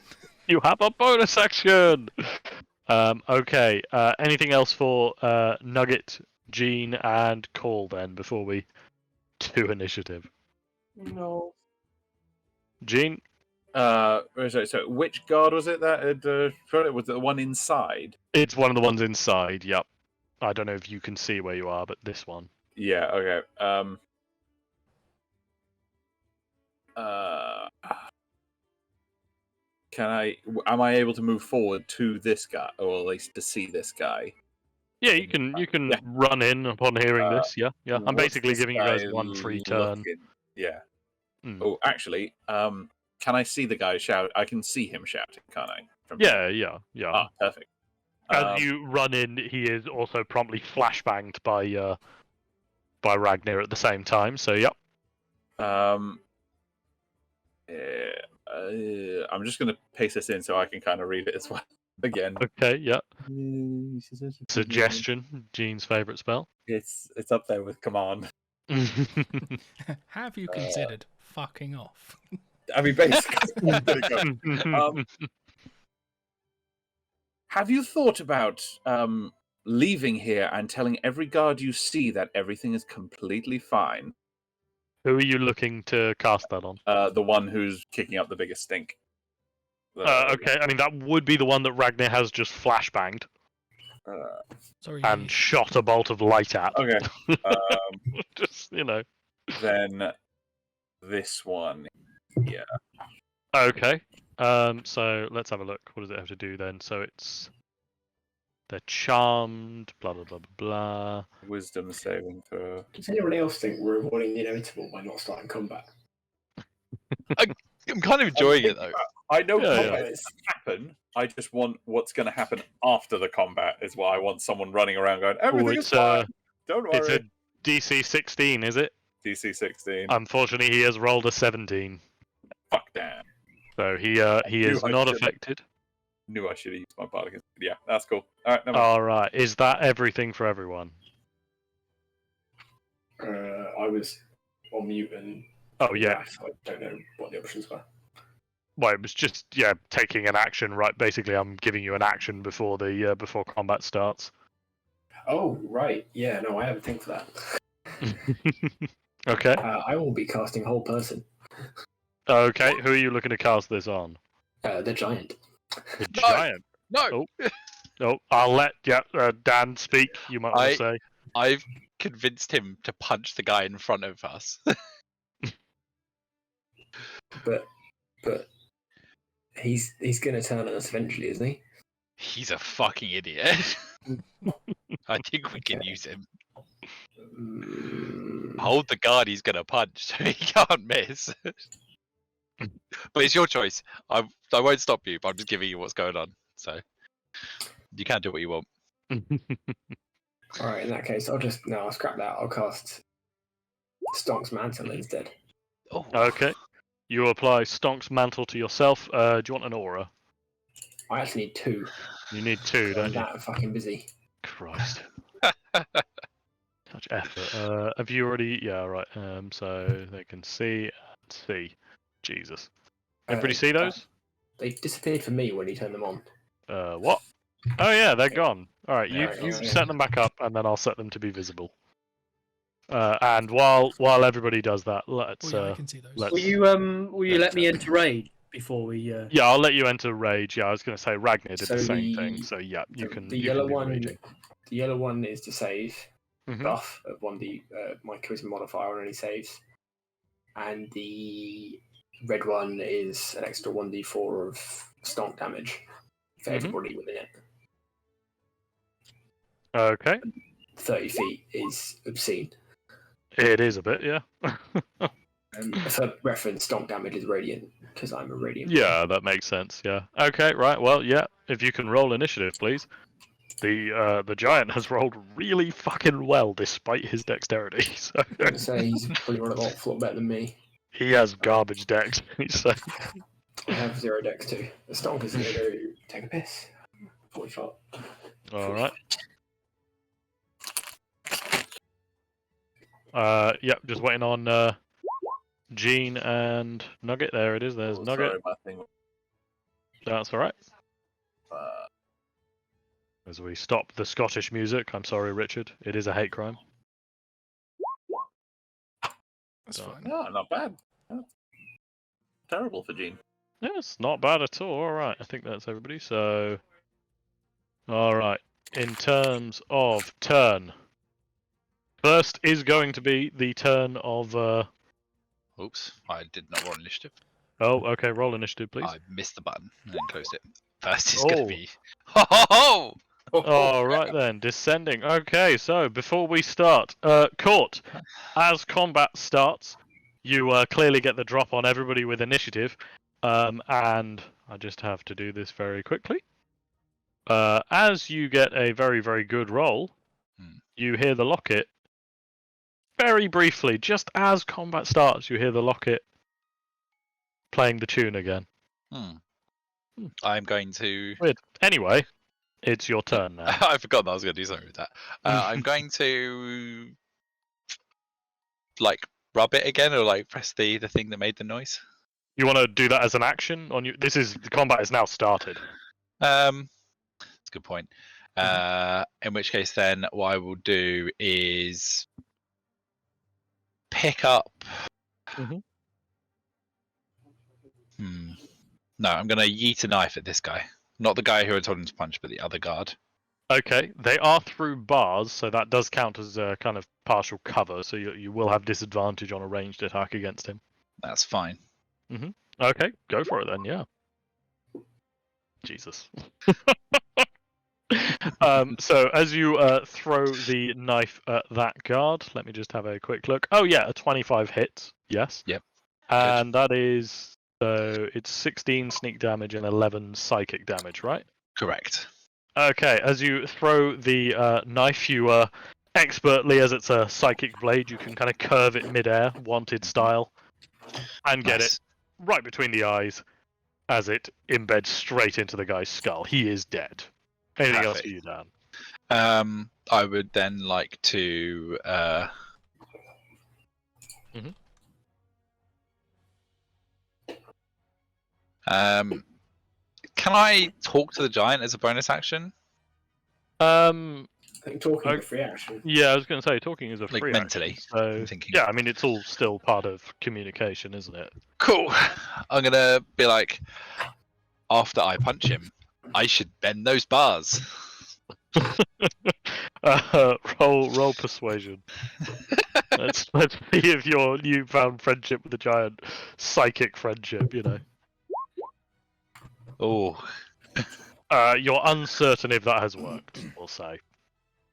S1: You have a bonus action. Okay. Anything else for Nugget, Gene, and Call then before we do initiative?
S2: No.
S1: Gene?
S3: Sorry, so which guard was it that had thrown it? Was it the one inside?
S1: It's one of the ones inside. Yep. I don't know if you can see where you are, but this one.
S3: Yeah. Okay. Am I able to move forward to this guy, or at least to see this guy?
S1: Yeah, you can
S3: Yeah.
S1: run in upon hearing this. Yeah, yeah. I'm
S3: What's
S1: basically
S3: this
S1: giving you guys
S3: guy
S1: one free turn.
S3: looking? Yeah.
S1: Mm.
S3: Oh, actually, can I see the guy shout? I can see him shouting, can't I? From
S1: Yeah, yeah, yeah.
S3: Ah, perfect.
S1: As you run in, he is also promptly flashbanged by Ragnar at the same time. So, yep.
S3: I'm just going to paste this in so I can kind of read it as well again.
S1: Okay, yep. Suggestion, Gene's favorite spell.
S3: It's up there with command.
S6: Have you considered fucking off?
S3: I mean, basically. There you go. Have you thought about leaving here and telling every guard you see that everything is completely fine?
S1: Who are you looking to cast that on?
S3: The one who's kicking up the biggest stink.
S1: Okay, I mean that would be the one that Ragnar has just flashbanged
S6: Sorry.
S1: and shot a bolt of light at.
S3: Okay.
S1: Just
S3: Then this one. Yeah.
S1: Okay. So let's have a look. What does it have to do then? So they're charmed. Blah blah blah blah.
S3: Wisdom saving throw.
S2: Does anyone else think we're avoiding the inevitable by not starting combat?
S4: I'm kind of enjoying it though.
S3: I know
S1: Yeah,
S3: combat is happen. I just want what's going to happen after the combat. Is what I want. Someone running around going, "Everything is fine. Don't worry."
S1: It's a DC 16, is it?
S3: DC 16.
S1: Unfortunately, he has rolled a 17,
S3: Fuck damn.
S1: so he is
S3: I
S1: not
S3: should've-
S1: affected.
S3: Knew I should have used my bardic. Yeah, that's cool. All right. Never mind.
S1: All right. Is that everything for everyone?
S2: I was on mute and.
S1: Oh yeah.
S2: So I don't know what the options were.
S1: Well, it was just taking an action. Right. Basically, I'm giving you an action before the before combat starts.
S2: Oh, right. Yeah, no, I have a thing for that.
S1: Okay.
S2: I will be casting Whole Person.
S1: Okay. Who are you looking to cast this on?
S2: The Giant.
S1: The giant.
S4: No,
S1: Oh, I'll let Dan speak. You might want to say.
S4: I've convinced him to punch the guy in front of us.
S2: But he's going to turn on us eventually, isn't he?
S4: He's a fucking idiot. I think we can use him. Hold the guard he's gonna punch so he can't miss. But it's your choice. I won't stop you, but I'm just giving you what's going on. So you can do what you want.
S2: All right, in that case, I'll scrap that. I'll cast Stonk's Mantle instead.
S4: Oh,
S1: Okay. You apply Stonk's mantle to yourself. Do you want an aura?
S2: I actually need 2.
S1: You need 2,
S2: I'm
S1: don't you?
S2: that fucking busy.
S1: Christ. Such effort. Have you already? Yeah, right. So they can see and see. Jesus. Everybody see those?
S2: They disappeared for me when you turned them on.
S1: What? Oh yeah, they're gone. All right, you
S2: There we go,
S1: you
S2: yeah.
S1: set them back up, and then I'll set them to be visible. And while everybody does that, let's
S5: Oh, yeah, I can see those.
S1: let's-
S5: Will you let me enter raid before we?
S1: yeah, I'll let you enter rage. Yeah, I was going to say Ragnar did
S2: So
S1: the same
S2: the-
S1: thing. So yeah, you can.
S2: The
S1: you
S2: yellow
S1: can do
S2: one.
S1: raging.
S2: The yellow one is to save
S1: Mhm.
S2: buff of 1d my charisma modifier on any saves, and the red one is an extra 1d4 of stomp damage for
S1: Mhm.
S2: everybody within it.
S1: Okay,
S2: 30 feet is obscene.
S1: it is a bit, yeah.
S2: For reference, stomp damage is radiant because I'm a radiant.
S1: Yeah, that makes sense. Yeah. Okay. Right. Well, yeah. If you can roll initiative, please. The giant has rolled really fucking well despite his dexterity. So
S2: I'm gonna say he's probably run an awful lot better than me.
S1: he has garbage dex. So
S2: I have 0 dex too. The stomp is gonna go take a piss. 40 shot.
S1: all right. Yep. Just waiting on Gene and Nugget. There it is. There's
S3: Oh,
S1: Nugget.
S3: sorry, my thing.
S1: That's all right. As we stop the Scottish music, I'm sorry, Richard. It is a hate crime.
S6: That's fine.
S3: No, not bad. Terrible for Gene.
S1: Yes, not bad at all. All right, I think that's everybody. So, all right. In terms of turn, first is going to be the turn of.
S4: Oops, I did not roll initiative.
S1: Oh, okay. Roll initiative, please.
S4: I missed the button and then closed it. First is going to
S1: Oh.
S4: be. Ho ho ho!
S1: All right then, descending. Okay, so before we start, Court, as combat starts, you clearly get the drop on everybody with initiative, and I just have to do this very quickly. As you get a very, very good roll, you hear the locket. Very briefly, just as combat starts, you hear the locket playing the tune again.
S4: I'm going to.
S1: Weird. Anyway, it's your turn now.
S4: I forgot that I was going to do something with that. I'm going to like rub it again, or like press the thing that made the noise.
S1: You want to do that as an action on you? The combat is now started.
S4: That's a good point. In which case, then what I will do is pick up. No, I'm going to yeet a knife at this guy. Not the guy who I told him to punch, but the other guard.
S1: Okay, they are through bars, so that does count as a kind of partial cover. So you will have disadvantage on a ranged attack against him.
S4: That's fine.
S1: Okay, go for it then. Yeah. Jesus. So as you throw the knife at that guard, let me just have a quick look. Oh yeah, a 25 hits. Yes.
S4: Yep.
S1: And that is it's 16 sneak damage and 11 psychic damage, right?
S4: Correct.
S1: Okay, as you throw the knife, you expertly, as it's a psychic blade, you can kind of curve it midair, wanted style, and get it right between the eyes as it embeds straight into the guy's skull. He is dead. Anything else for you, Dan?
S4: I would then like to. Can I talk to the giant as a bonus action?
S2: I think talking is a free action.
S1: Yeah, I was going to say talking is a free
S4: mentally.
S1: action. So
S4: I'm thinking.
S1: yeah, I mean it's all still part of communication, isn't it?
S4: Cool. I'm gonna be like, after I punch him, I should bend those bars.
S1: Roll persuasion. let's see if your newfound friendship with the giant, psychic friendship, you know.
S4: Oh.
S1: You're uncertain if that has worked, we'll say.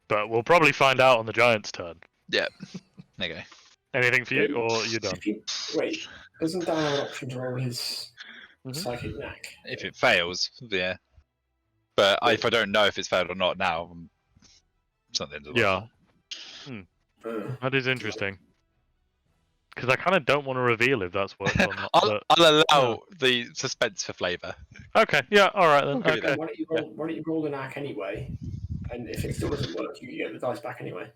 S1: But we'll probably find out on the giant's turn.
S4: Yeah. There you go.
S1: Anything for you, or you're done?
S2: Wait, doesn't Dan have an option to roll his psychic knack?
S4: If it fails, yeah. But if I don't know if it's failed or not now, it's not the end of the world.
S1: Yeah. That is interesting. Because I kind of don't want to reveal if that's worked or not.
S4: I'll allow the suspense for flavour.
S1: Okay, yeah, alright then.
S4: Okay.
S1: Okay.
S2: Why don't you roll the knack anyway? And if it still doesn't work, you get the dice back anyway.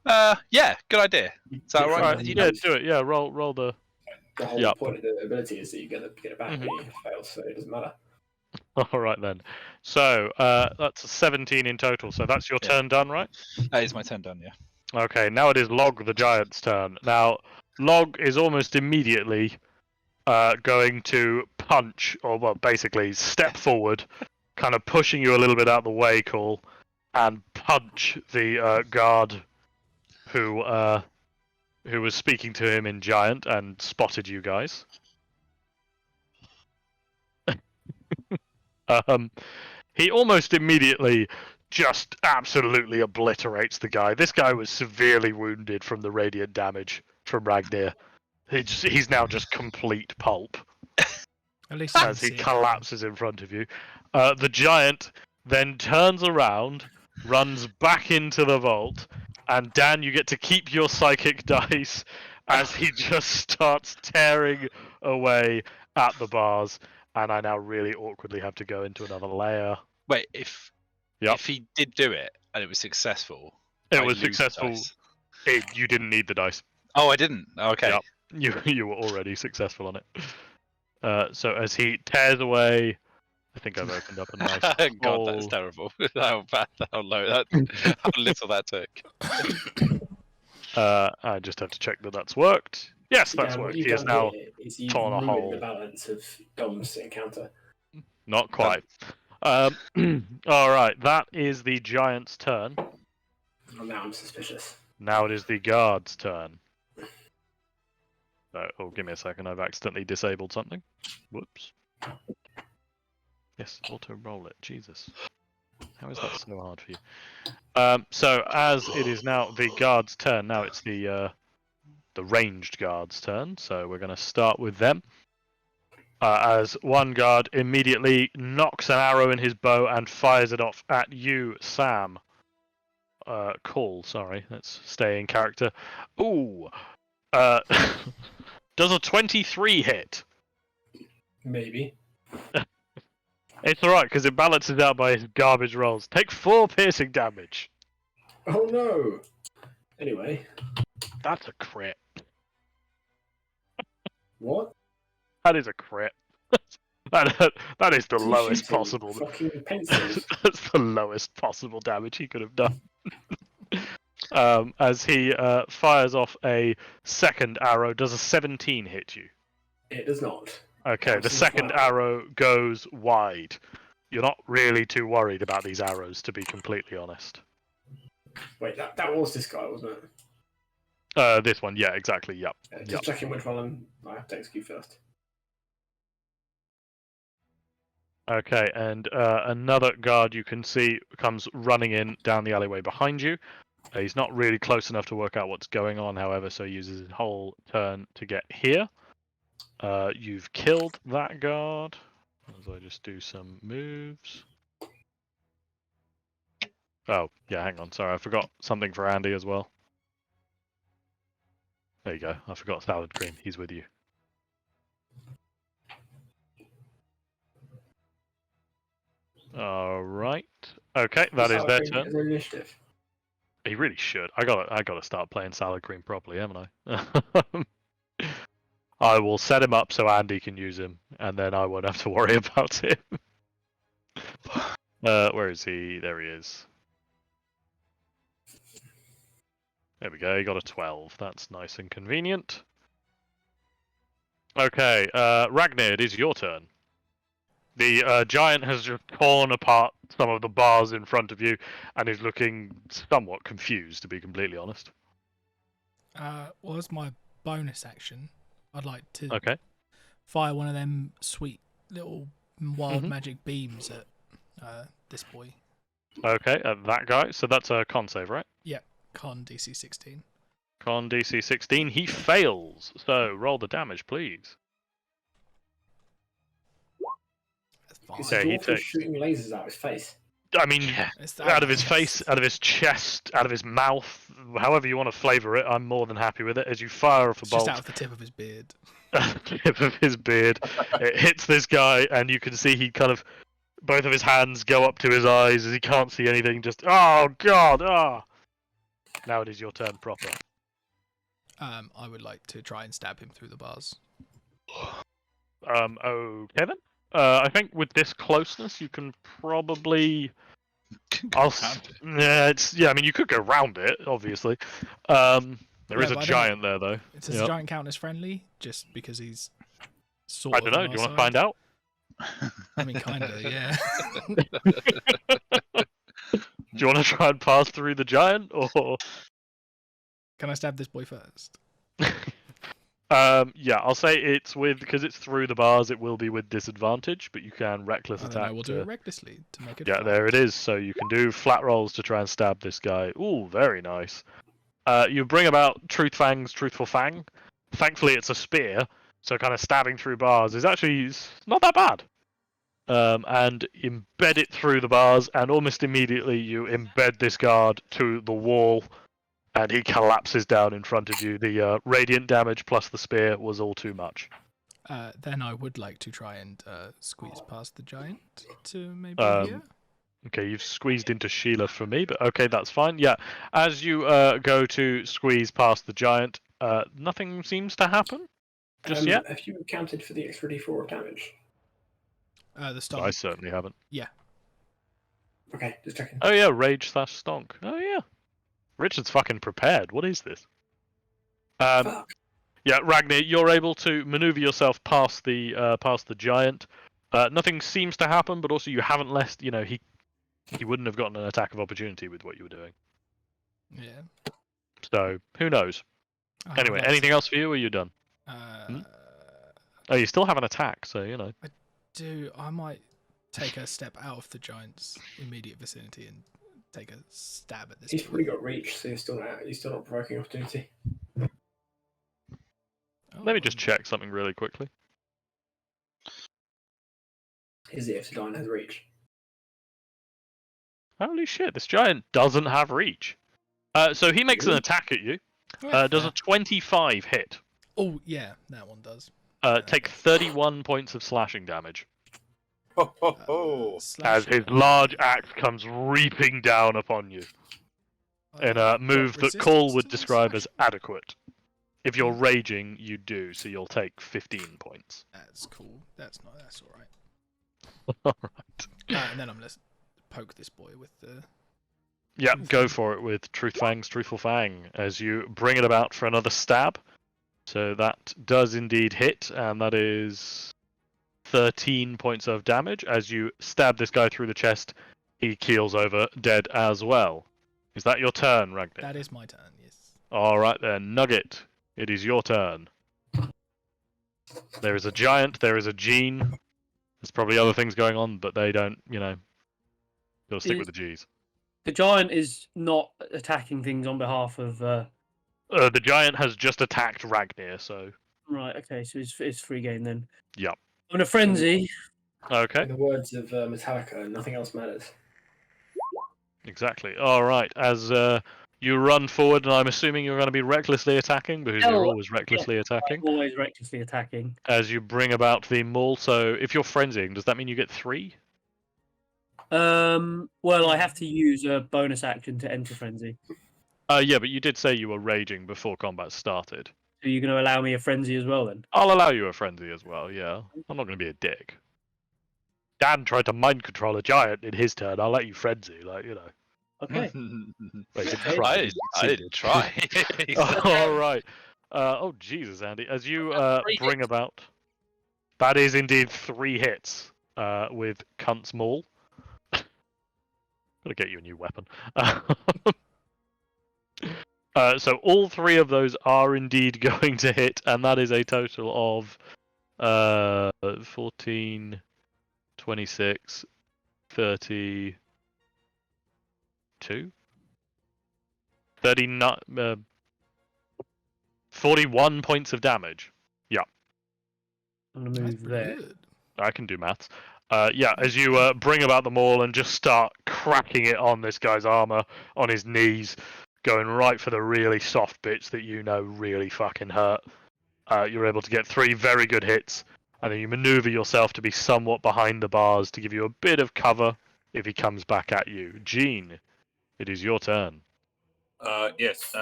S4: Yeah, good idea. Is that all right?
S1: Alright, yeah, do it. Yeah, roll the.
S2: The whole point of the ability is that you get it back when you fail, so it doesn't matter.
S1: Alright then. So, that's a 17 in total, so that's your turn done, right?
S4: That is my turn done, yeah.
S1: Okay, now it is Log the Giant's turn. Now, Log is almost immediately going to punch, or well, basically step forward, kind of pushing you a little bit out of the way, Call, and punch the guard who was speaking to him in Giant and spotted you guys. He almost immediately just absolutely obliterates the guy. This guy was severely wounded from the radiant damage from Ragnir. He's now just complete pulp.
S6: At least
S1: as he collapses in front of you. The giant then turns around, runs back into the vault, and Dan, you get to keep your psychic dice as he just starts tearing away at the bars. And I now really awkwardly have to go into another layer.
S4: Wait, if he did do it and it was successful,
S1: it was successful. You didn't need the dice.
S4: Oh, I didn't. Okay.
S1: Yep. You were already successful on it. So as he tears away I think I've opened up a nice
S4: God, that's
S1: hole.
S4: terrible. How bad, how low that, how little that took.
S1: I just have to check that that's worked. Yes, that's
S2: Dan, what
S1: worked.
S2: you've
S1: He has
S2: done
S1: now
S2: here is you've
S1: torn a
S2: ruined the
S1: hole.
S2: balance of Dom's encounter.
S1: Not quite. All right, that is the giant's turn.
S2: Well, now I'm suspicious.
S1: Now it is the guard's turn. Oh, give me a second. I've accidentally disabled something. Whoops. Yes, auto roll it. Jesus. How is that so hard for you? So as it is now the guard's turn, now it's the ranged guard's turn. So we're going to start with them. As one guard immediately knocks an arrow in his bow and fires it off at you, Sam. Call, sorry. Let's stay in character. Ooh. Does a 23 hit?
S2: Maybe.
S1: It's alright, because it balances out by his garbage rolls. Take 4 piercing damage.
S2: Oh no! Anyway,
S1: That's a crit.
S2: what?
S1: That is a crit. that is the
S2: Is he
S1: lowest
S2: shooting
S1: possible.
S2: fucking pencils.
S1: That's the lowest possible damage he could have done. As he fires off a second arrow, does a 17 hit you?
S2: It does not.
S1: Okay, the
S2: Bounces
S1: second
S2: flat.
S1: arrow goes wide. You're not really too worried about these arrows, to be completely honest.
S2: Wait, that was this guy, wasn't it?
S1: This one, yeah, exactly, yep.
S2: Just checking which one I have to execute first.
S1: Okay, and another guard you can see comes running in down the alleyway behind you. He's not really close enough to work out what's going on, however, so he uses his whole turn to get here. You've killed that guard. As I just do some moves. Oh, yeah, hang on. Sorry, I forgot something for Andy as well. There you go. I forgot salad cream. He's with you. All right. Okay, that is their turn.
S2: Initiative.
S1: He really should. I gotta start playing salad cream properly, haven't I? I will set him up so Andy can use him, and then I won't have to worry about him. Where is he? There he is. There we go. He got a 12. That's nice and convenient. Okay, Ragnar, it is your turn. The giant has just torn apart some of the bars in front of you and is looking somewhat confused, to be completely honest.
S6: Well, as my bonus action, I'd like to
S1: Okay.
S6: fire one of them sweet little wild
S1: Mhm.
S6: magic beams at this boy.
S1: Okay, that guy. So that's a con save, right?
S6: Con DC 16.
S1: Con DC 16. He fails. So roll the damage, please.
S6: That's
S2: Because
S6: fine.
S1: Okay, he
S2: dwarf is
S1: takes-
S2: shooting lasers out of his face.
S1: I mean,
S4: Yeah.
S6: It's
S1: out of his
S6: yes.
S1: face, out of his chest, out of his mouth, however you want to flavour it, I'm more than happy with it. As you fire off a
S6: It's just
S1: bolt,
S6: out of the tip of his beard.
S1: tip of his beard, it hits this guy, and you can see he kind of, both of his hands go up to his eyes as he can't see anything. Just, oh god, ah! Now it is your turn proper.
S6: I would like to try and stab him through the bars.
S1: Okay then. I think with this closeness, you can probably. I mean, you could go round it, obviously. There is
S6: Yeah,
S1: a
S6: but I
S1: giant there, though.
S6: Does the giant count as friendly? Just because he's sort
S1: I
S6: of
S1: don't know.
S6: on
S1: Do you
S6: our
S1: want to find
S6: side?
S1: out?
S6: I mean, kinda, yeah.
S1: Do you want to try and pass through the giant, or?
S6: Can I stab this boy first?
S1: Yeah, I'll say it's because it's through the bars. It will be with disadvantage, but you can reckless
S6: And
S1: attack.
S6: then I will do it recklessly to make it.
S1: Yeah,
S6: flat.
S1: there it is. So you can do flat rolls to try and stab this guy. Ooh, very nice. You bring about Truthful Fang. Thankfully, it's a spear, so kind of stabbing through bars is actually not that bad. And embed it through the bars, and almost immediately you embed this guard to the wall, and he collapses down in front of you. The radiant damage plus the spear was all too much.
S6: Then I would like to try and squeeze past the giant to maybe here.
S1: Okay, you've squeezed into Sheila for me, but okay, that's fine. Yeah, as you go to squeeze past the giant, nothing seems to happen just yet.
S2: Have you accounted for the extra d4 of damage?
S6: The stomp.
S1: I certainly haven't.
S2: Okay, just checking.
S1: Oh yeah, rage/stonk. Oh yeah. Richard's fucking prepared. What is this?
S2: Fuck.
S1: Yeah, Ragnar, you're able to maneuver yourself past the giant. Nothing seems to happen, but also you haven't left. You know, he wouldn't have gotten an attack of opportunity with what you were doing.
S6: Yeah.
S1: So who knows? Anyway, anything else for you? Or are you done? Oh, you still have an attack, so you know.
S6: I might take a step out of the giant's immediate vicinity and take a stab at this.
S2: He's probably got reach, so you're still not provoking opportunity.
S1: Let me just check something really quickly.
S2: Is it if the giant has reach?
S1: Holy shit, this giant doesn't have reach. So he makes an attack at you. Does a 25 hit.
S6: Oh yeah, that one does.
S1: Take 31 points of slashing damage.
S3: Ho, ho, ho.
S1: As his large axe comes reaping down upon you. In a move that Cole would describe as adequate. If you're raging, you do, so you'll take 15 points.
S6: That's cool. That's all right.
S1: Alright.
S6: And then I'm gonna poke this boy with the.
S1: Yeah, go for it with Truthful Fang, as you bring it about for another stab. So that does indeed hit, and that is 13 points of damage. As you stab this guy through the chest, he keels over, dead as well. Is that your turn, Ragnar?
S6: That is my turn, yes.
S1: Alright then, Nugget, it is your turn. There is a giant, there is a Gene. There's probably other things going on, but they don't, you know. Gotta stick with the G's.
S5: The giant is not attacking things on behalf of.
S1: The giant has just attacked Ragnar, so.
S5: Right. Okay. So it's free game then.
S1: Yep.
S5: I'm in a frenzy.
S1: Okay.
S2: In the words of Metallica, nothing else matters.
S1: Exactly. Alright, as you run forward, and I'm assuming you're going to be recklessly attacking, because you're always recklessly attacking.
S5: I'm always recklessly attacking.
S1: As you bring about the maul, so if you're frenzying, does that mean you get 3?
S5: Well, I have to use a bonus action to enter frenzy.
S1: Yeah, but you did say you were raging before combat started.
S5: So you're going to allow me a frenzy as well then?
S1: I'll allow you a frenzy as well, yeah. I'm not going to be a dick. Dan tried to mind control a giant in his turn. I'll let you frenzy, like, you know.
S5: Okay.
S1: But he didn't
S5: Okay.
S1: try.
S4: I didn't try.
S1: All right. Oh Jesus, Andy! As you bring about, that is indeed 3 hits with Cunt's Maul. Gotta get you a new weapon. So all 3 of those are indeed going to hit, and that is a total of 14, 26, 32, 39, 41 points of damage. Yeah.
S5: I'm going to move there.
S6: Good.
S1: I can do maths. Yeah, as you bring about the maul and just start cracking it on this guy's armor, on his knees, going right for the really soft bits that you know really fucking hurt. You're able to get 3 very good hits, and then you maneuver yourself to be somewhat behind the bars to give you a bit of cover if he comes back at you. Gene, it is your turn.
S3: Yes.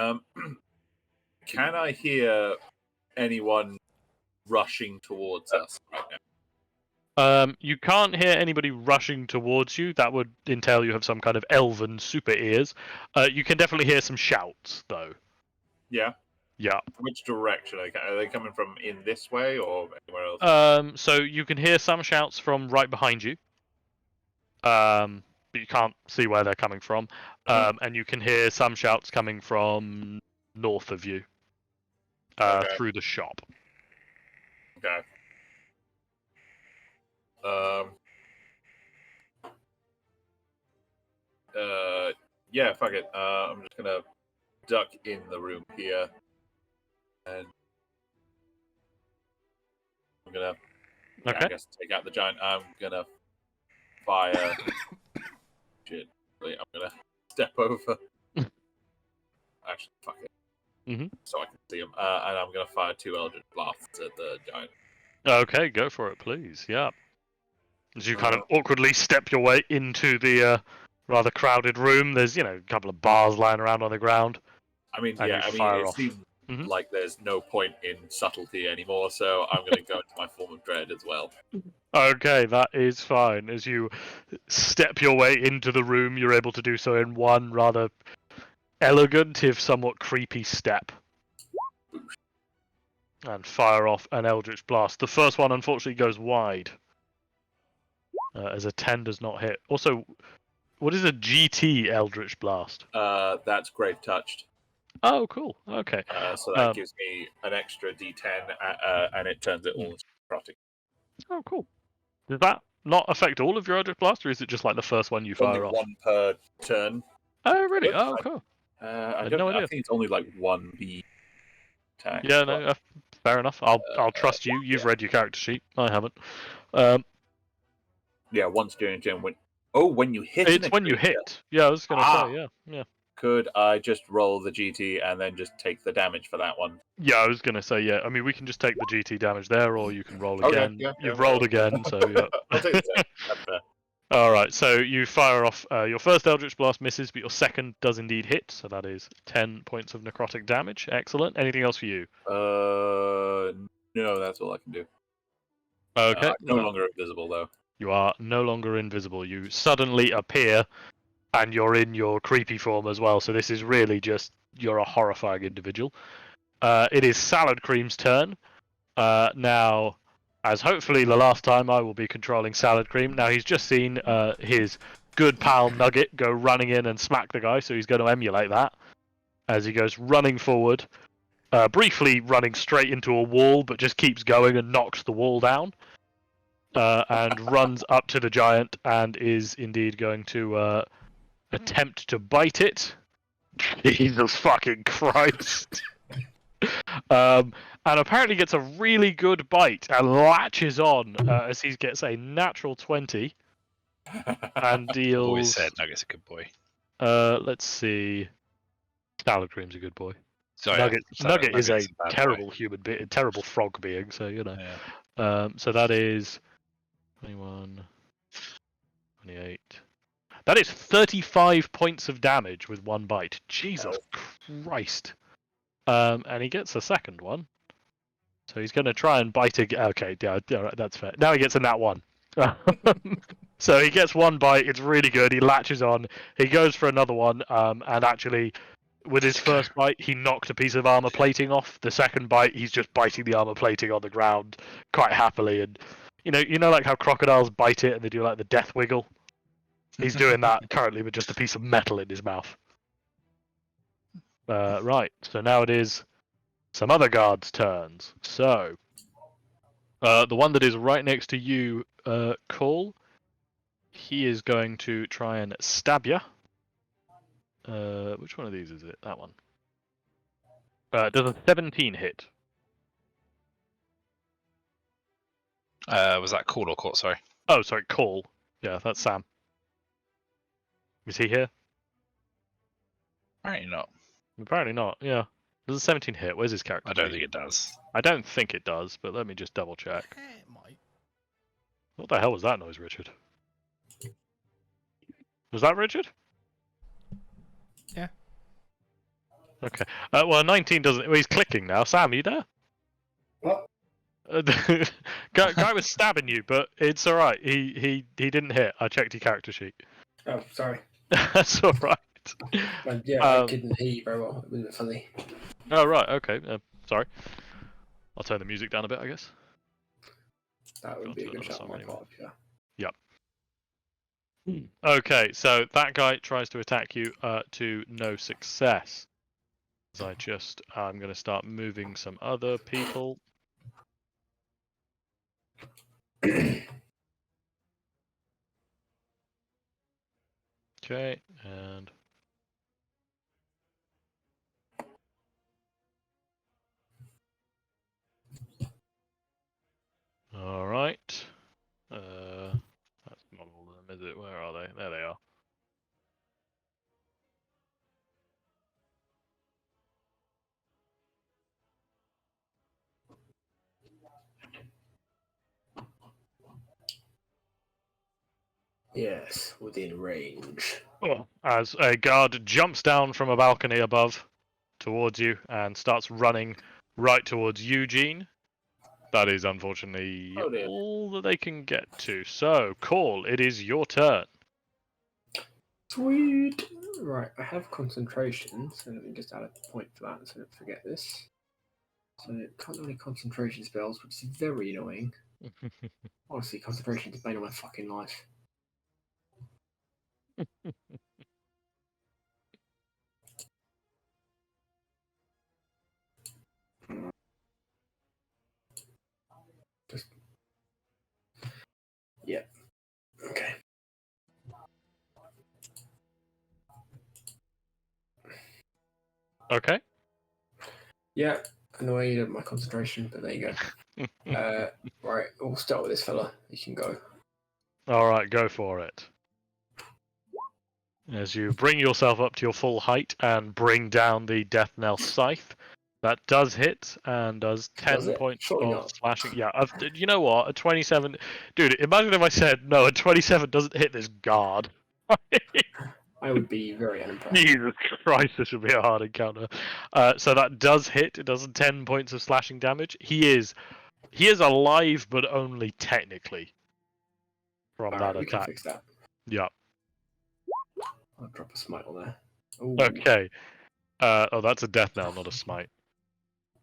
S3: Can I hear anyone rushing towards us right now?
S1: You can't hear anybody rushing towards you. That would entail you have some kind of elven super ears. You can definitely hear some shouts, though.
S3: Yeah.
S1: Yeah.
S3: Which direction are they coming from? In this way or anywhere else?
S1: So you can hear some shouts from right behind you. But you can't see where they're coming from. And you can hear some shouts coming from north of you. Through the shop.
S3: Okay. Yeah, fuck it. I'm just gonna duck in the room here, and I'm gonna,
S1: Okay.
S3: I guess, take out the giant. I'm gonna fire. Shit. Wait, I'm gonna step over. Actually, fuck it. So I can see him, and I'm gonna fire 2 Eldritch Blasts at the giant.
S1: Okay, go for it, please. Yeah. As you kind of awkwardly step your way into the rather crowded room, there's, you know, a couple of bars lying around on the ground.
S3: I mean,
S1: And
S3: yeah,
S1: you
S3: I mean,
S1: fire
S3: it
S1: off.
S3: seems
S1: Mhm.
S3: like there's no point in subtlety anymore, so I'm going to go into my form of dread as well.
S1: Okay, that is fine. As you step your way into the room, you're able to do so in one rather elegant, if somewhat creepy step. And fire off an Eldritch Blast. The first one, unfortunately, goes wide. As a 10 does not hit. Also, what is a GT Eldritch Blast?
S3: That's Grave Touched.
S1: Oh, cool. Okay.
S3: So that gives me an extra D10, and it turns it all into necrotic.
S1: Oh, cool. Does that not affect all of your Eldritch Blast, or is it just like the first one you fire
S3: Only
S1: off?
S3: one per turn.
S1: Oh, really? Oh, cool.
S3: I
S1: had
S3: don't
S1: no
S3: know. I
S1: idea.
S3: think it's only like one B attack.
S1: Yeah,
S3: but,
S1: no, fair enough. I'll trust you. You've read your character sheet. I haven't.
S3: yeah, once during turn. When you hit.
S1: It's when you hit. Yeah, I was gonna say. Yeah.
S3: Could I just roll the GT and then just take the damage for that one?
S1: Yeah, I was gonna say. Yeah, I mean, we can just take the GT damage there, or you can roll
S3: Okay,
S1: again.
S3: yeah,
S1: You've
S3: yeah,
S1: rolled
S3: well.
S1: again, so yeah.
S3: I'll take the 10. That's fair.
S1: All right, so you fire off. Your first Eldritch Blast misses, but your second does indeed hit. So that is 10 points of necrotic damage. Excellent. Anything else for you?
S3: No, that's all I can do.
S1: Okay.
S3: I'm no longer invisible though.
S1: You are no longer invisible. You suddenly appear, and you're in your creepy form as well. So this is really just you're a horrifying individual. It is Salad Cream's turn. Now, as hopefully the last time I will be controlling Salad Cream. Now he's just seen his good pal Nugget go running in and smack the guy, so he's going to emulate that as he goes running forward, briefly running straight into a wall, but just keeps going and knocks the wall down, and runs up to the giant and is indeed going to attempt to bite it. Jesus fucking Christ. And apparently gets a really good bite and latches on as he gets a natural 20 and deals.
S4: Always said Nugget's a good boy.
S1: Let's see. Salad Cream's a good boy.
S4: Sorry,
S1: Nugget is a
S4: Nugget's bad
S1: terrible
S4: boy.
S1: human being, terrible frog being. So you know.
S4: Yeah.
S1: So that is 21, 28. That is 35 points of damage with one bite. Jesus Christ. And he gets a second one. So he's going to try and bite again. Okay, yeah, that's fair. Now he gets a nat 1. So he gets one bite. It's really good. He latches on. He goes for another one. And actually, with his first bite, he knocked a piece of armor plating off. The second bite, he's just biting the armor plating on the ground quite happily. And you know, like how crocodiles bite it and they do like the death wiggle. He's doing that currently with just a piece of metal in his mouth. Right. So now it is some other guards' turns. So, the one that is right next to you, Cole, he is going to try and stab you. Which one of these is it? That one. Does a 17 hit?
S4: Was that Call or Court? Sorry.
S1: Oh, sorry, Cole. Yeah, that's Sam. Is he here?
S4: Apparently not.
S1: Apparently not. Yeah. Does a 17 hit? Where's his character?
S4: I don't think it does.
S1: I don't think it does, but let me just double check.
S6: It might.
S1: What the hell was that noise, Richard? Was that Richard?
S6: Yeah.
S1: Okay. Well, 19 doesn't. Well, he's clicking now. Sam, are you there?
S2: What?
S1: Guy was stabbing you, but it's all right. He didn't hit. I checked your character sheet.
S2: Oh, sorry.
S1: That's all right.
S2: I couldn't hear you very well. It was a bit funny.
S1: Oh right. Okay. Sorry. I'll turn the music down a bit, I guess.
S2: That would be a good shot on my
S1: anyway.
S2: part, yeah.
S1: Okay, so that guy tries to attack you to no success. I'm going to start moving some other people. Okay, and all right. That's not all of them, is it? Where are they? There they are.
S2: Yes, within range.
S1: As a guard jumps down from a balcony above towards you and starts running right towards Eugene. That is unfortunately
S2: Oh, dear.
S1: all that they can get to. So, Call, it is your turn.
S2: Sweet. Right, I have concentration, so let me just add a point for that so I don't forget this. So I can't do any concentration spells, which is very annoying. Honestly, concentration is the bane of my fucking life. Just yeah. Okay.
S1: Okay.
S2: Yeah, annoyed my concentration, but there you go. Right, we'll start with this fella. You can go.
S1: All right, go for it. As you bring yourself up to your full height and bring down the Death Knell Scythe, that does hit and does 10
S2: Does it?
S1: points
S2: Surely
S1: of
S2: not.
S1: slashing. Yeah, you know what? A 27. Dude, imagine if I said, no, a 27 doesn't hit this guard.
S2: I would be very unimpressed.
S1: Jesus Christ, this would be a hard encounter. So that does hit. It does 10 points of slashing damage. He is alive, but only technically from
S2: All
S1: that
S2: right, we can
S1: attack.
S2: fix that.
S1: Yeah.
S2: I'll drop a smite on there. Ooh.
S1: Okay. Oh, that's a death knell, not a smite.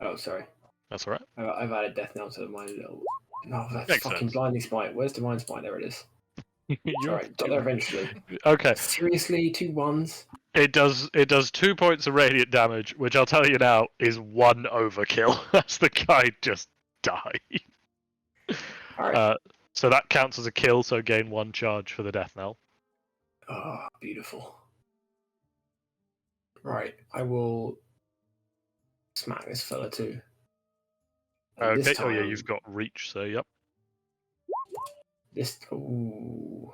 S2: Oh, sorry.
S1: That's all right.
S2: I've added death knell to my little. No, that's
S1: Makes
S2: fucking
S1: sense.
S2: blinding smite. Where's divine smite? There it is.
S1: You're
S2: Alright, got there eventually.
S1: Okay.
S2: Seriously, 2 1s?
S1: It does 2 points of radiant damage, which I'll tell you now is 1 overkill. As the guy just died.
S2: Alright.
S1: So that counts as a kill, so gain 1 charge for the death knell.
S2: Oh, beautiful. Right, I will smack this fella too. And
S1: Okay.
S2: this time,
S1: Oh yeah, you've got reach, so yep.
S2: Ooh.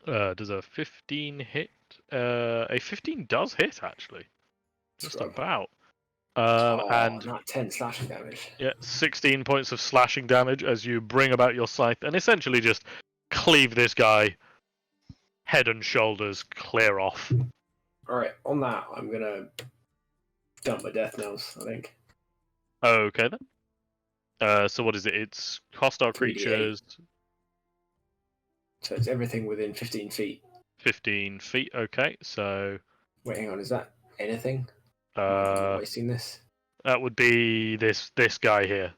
S1: Does a 15 hit? A 15 does hit actually. Just
S2: Scrub.
S1: about.
S2: Oh,
S1: And
S2: not 10 slashing damage.
S1: yeah, 16 points of slashing damage as you bring about your scythe and essentially just cleave this guy head and shoulders clear off.
S2: Alright, on that, I'm gonna dump my death knells, I think.
S1: Okay then. So what is it? It's hostile
S2: 3d8.
S1: creatures.
S2: So it's everything within 15 feet.
S1: 15 feet. Okay, so
S2: Wait, hang on, is that anything? I'm not
S1: uh,
S2: wasting this.
S1: that would be this guy here.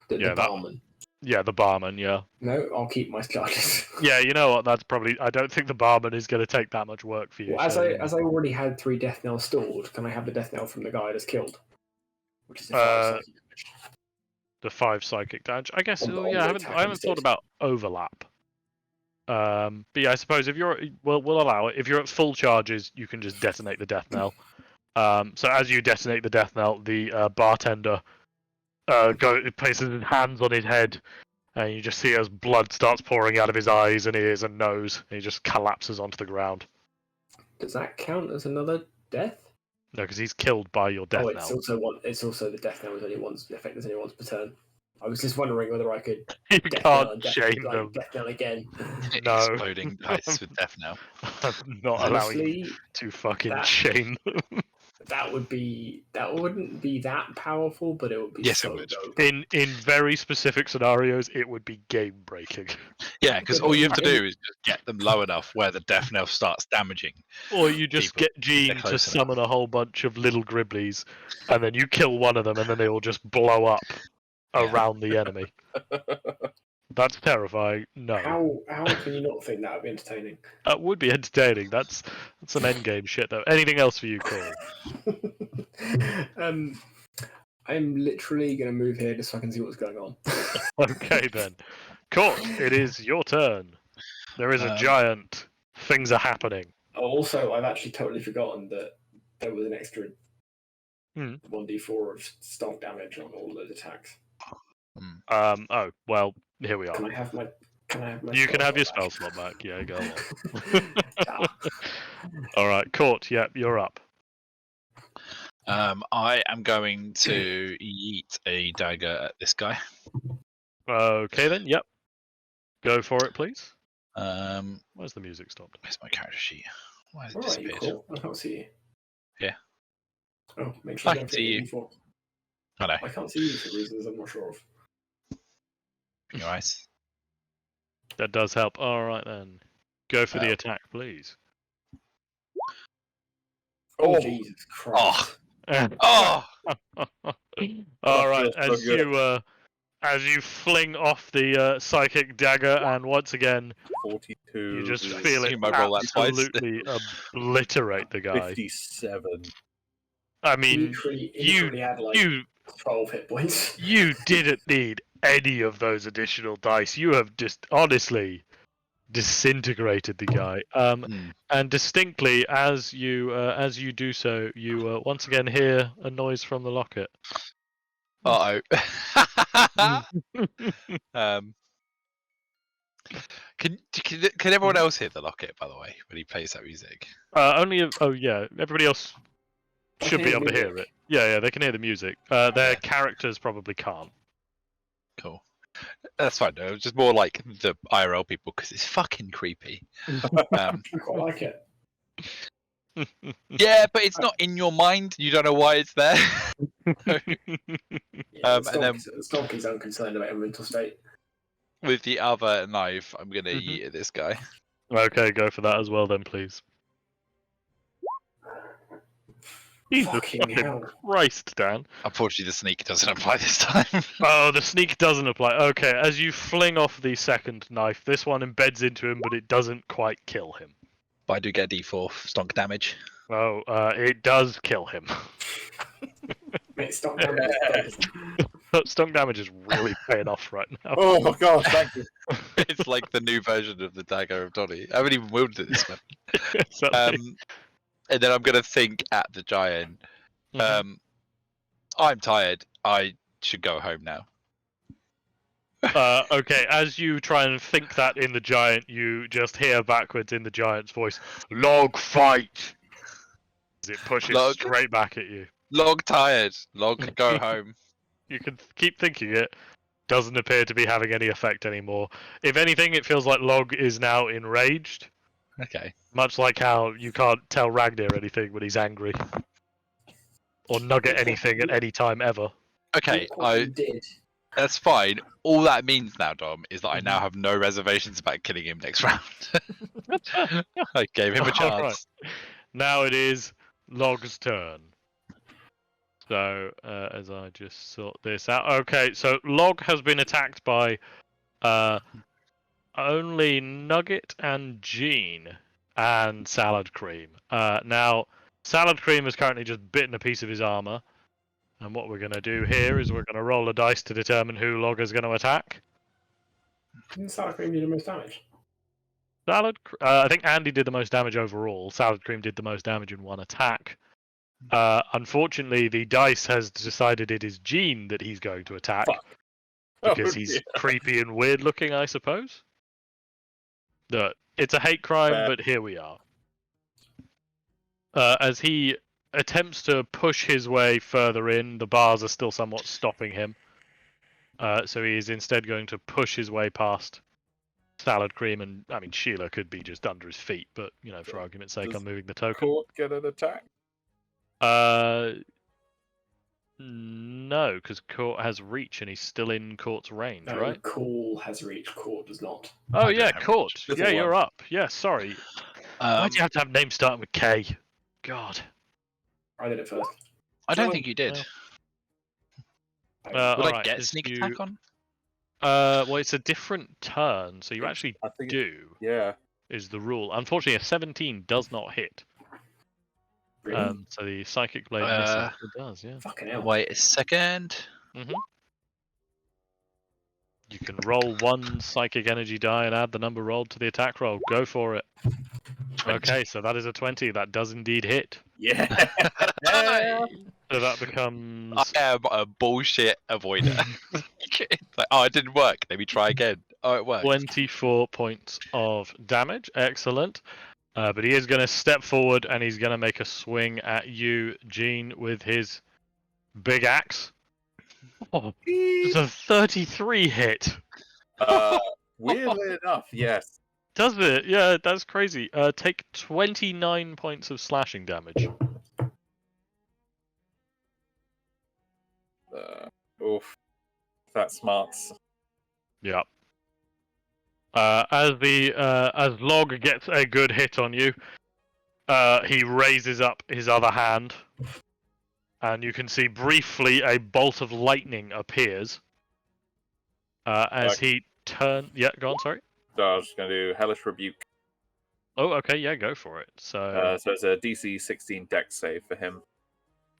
S2: The
S1: yeah,
S2: barman.
S1: Yeah, the barman. Yeah.
S2: No, I'll keep my charges.
S1: Yeah, you know what? That's probably. I don't think the barman is going to take that much work for you.
S2: Well, as
S1: so,
S2: I already had 3 death knells stored, can I have the death knell from the guy that's killed? Which is the 5 psychic damage.
S1: The 5 psychic damage. I guess.
S2: On the
S1: I
S2: attack
S1: haven't
S2: instead.
S1: thought about overlap. But yeah, I suppose if you're, we'll allow it. If you're at full charges, you can just detonate the death knell. So as you detonate the death knell, the bartender places his hands on his head, and you just see as blood starts pouring out of his eyes and ears and nose, and he just collapses onto the ground.
S2: Does that count as another death?
S1: No, because he's killed by your death
S2: it's
S1: knell.
S2: It's also the death knell is only once. The effect is only once per turn. I was just wondering whether I could.
S1: You
S2: death
S1: can't
S2: knell and death,
S1: chain
S2: like,
S1: them.
S2: Death knell again.
S1: No.
S4: Exploding dice with death knell.
S1: I'm not allowing you
S2: Honestly,
S1: to fucking
S2: that-
S1: chain them.
S2: that wouldn't be that powerful, but it would be
S4: Yes,
S2: so
S4: it would.
S2: dope.
S1: In very specific scenarios, it would be game breaking.
S4: Yeah, because all you have to do is just get them low enough where the death knell starts damaging.
S1: Or you just
S4: People,
S1: get Gene to
S4: close
S1: summon a whole bunch of little Gribblies, and then you kill one of them, and then they all just blow up
S4: Yeah.
S1: around the enemy. That's terrifying. No,
S2: How can you not think that would be entertaining?
S1: that would be entertaining. That's some endgame shit, though. Anything else for you, Cole?
S2: I'm literally going to move here just so I can see what's going on.
S1: Okay, then. Court, it is your turn. There is a giant. Things are happening.
S2: Also, I've actually totally forgotten that there was an extra
S1: Hmm.
S2: 1d4 of stomp damage on all those attacks.
S1: Oh, well, here we are.
S2: Can I have my?
S1: You can have your spell slot back. Yeah, go on. All right, Court. Yep, you're up.
S4: I am going to yeet a dagger at this guy.
S1: Okay then. Yep. Go for it, please. Where's the music stopped?
S4: Where's my character sheet? Why has it
S2: All right, you
S4: disappeared?
S2: cool. I can't see you.
S4: Yeah.
S2: Oh, make sure
S4: I
S2: you
S4: can
S2: don't
S4: see
S2: forget
S4: you.
S2: D4.
S4: I know.
S2: I can't see you for reasons I'm not sure of.
S4: Your eyes.
S1: That does help. All right then. Go for the
S4: Oh.
S1: attack, please.
S2: Oh,
S3: Oh.
S2: Jesus Christ.
S4: Oh!
S1: All right.
S3: feels so good.
S1: As you fling off the psychic dagger, and once again
S3: 42.
S1: you just
S4: I
S1: feel it
S4: assume I roll that twice.
S1: absolutely obliterate the guy.
S3: 57.
S1: I mean,
S2: He literally had like
S1: you
S2: 12 hit points.
S1: you didn't need any of those additional dice. You have just honestly disintegrated the guy.
S4: Hmm.
S1: And distinctly, as you do so, you once again hear a noise from the locket.
S4: Uh oh. Can everyone else hear the locket, by the way, when he plays that music?
S1: Oh yeah, everybody else
S2: I
S1: should
S2: can
S1: be
S2: hear
S1: able to hear
S2: music.
S1: it. Yeah, they can hear the music. Their
S4: Yeah.
S1: characters probably can't.
S4: Cool. That's fine. No, just more like the IRL people because it's fucking creepy.
S2: I quite like it.
S4: Yeah, but it's not in your mind. You don't know why it's there.
S2: Yeah,
S4: and then
S2: the stonk is unconcerned about your mental state.
S4: with the other knife, I'm gonna
S1: Mhm.
S4: yeet at this guy.
S1: Okay, go for that as well then, please. Jesus
S2: Fucking
S1: fucking
S2: hell.
S1: Christ, Dan.
S4: Unfortunately, the sneak doesn't apply this time.
S1: Oh, the sneak doesn't apply. Okay, as you fling off the second knife, this one embeds into him, but it doesn't quite kill him.
S4: But I do get a D4 stonk damage.
S1: Oh, it does kill him.
S2: Mate, stop damage.
S1: Stunk damage is really paying off right now.
S3: Oh my gosh, thank you.
S4: It's like the new version of the dagger of Donnie. I haven't even wielded this weapon.
S1: Exactly.
S4: And then I'm gonna think at the giant.
S1: Mhm.
S4: I'm tired. I should go home now.
S1: Okay, as you try and think that in the giant, you just hear backwards in the giant's voice, "Log fight!" As it pushes
S4: Log.
S1: straight back at you.
S4: Log tired. Log go home.
S1: You can keep thinking it. Doesn't appear to be having any effect anymore. If anything, it feels like Log is now enraged.
S4: Okay.
S1: Much like how you can't tell Ragnar anything when he's angry. Or Nugget anything at any time ever.
S4: Okay.
S2: Look what you did.
S4: That's fine. All that means now, Dom, is that I now
S1: Mhm.
S4: have no reservations about killing him next round. I gave him a chance.
S1: Alright. Now it is Log's turn. So, as I just sort this out. Okay, so Log has been attacked by only Nugget and Jean and Salad Cream. Now, Salad Cream has currently just bitten a piece of his armor. And what we're going to do here is we're going to roll a dice to determine who Log is going to attack.
S2: Didn't Sour Cream do the most damage?
S1: I think Andy did the most damage overall. Salad Cream did the most damage in one attack. Unfortunately, the dice has decided it is Jean that he's going to attack.
S3: Fuck.
S1: Because
S3: Oh,
S1: he's
S3: dear.
S1: creepy and weird looking, I suppose. It's a hate crime,
S3: Fair.
S1: but here we are. As he attempts to push his way further in, the bars are still somewhat stopping him. So he is instead going to push his way past Salad Cream, and I mean Sheila could be just under his feet, but you know, for argument's sake,
S3: Does
S1: I'm moving the token.
S3: Court get an attack?
S1: No, because Court has reach and he's still in Court's range,
S2: No,
S1: right?
S2: Cool has reached. Court does not.
S1: Oh
S4: I don't
S1: yeah,
S4: have
S1: Court.
S4: reach.
S3: Little
S1: Yeah, you're
S3: one.
S1: up. Yeah, sorry. Why do you have to have names starting with K? God.
S2: I did it first.
S4: I don't think you did.
S1: Would
S4: Would I
S1: alright,
S4: get
S1: as
S4: sneak
S1: you-
S4: attack on?
S1: Well, it's a different turn, so you actually
S3: I think
S1: do.
S3: Yeah.
S1: Is the rule. Unfortunately, a 17 does not hit.
S2: Really?
S1: So the psychic blade misses. It does, yeah.
S2: Fucking hell.
S4: Wait a second.
S1: You can roll one psychic energy die and add the number rolled to the attack roll. Go for it.
S4: 20.
S1: Okay, so that is a 20. That does indeed hit.
S3: Yeah.
S1: So that becomes.
S4: I am a bullshit avoider. It's like, oh, it didn't work. Let me try again. Oh, it worked.
S1: 24 points of damage. Excellent. But he is going to step forward and he's going to make a swing at you, Gene, with his big axe. Oh, it's a 33 hit.
S3: Weirdly enough, yes.
S1: Does it? Yeah, that's crazy. Take 29 points of slashing damage.
S3: Oof. That smarts.
S1: Yeah. As Log gets a good hit on you, he raises up his other hand, and you can see briefly a bolt of lightning appears. As he turn. Yeah, go on. Sorry.
S3: So I was just going to do Hellish Rebuke.
S1: Oh, okay. Yeah, go for it. So
S3: it's a DC 16 Dex save for him.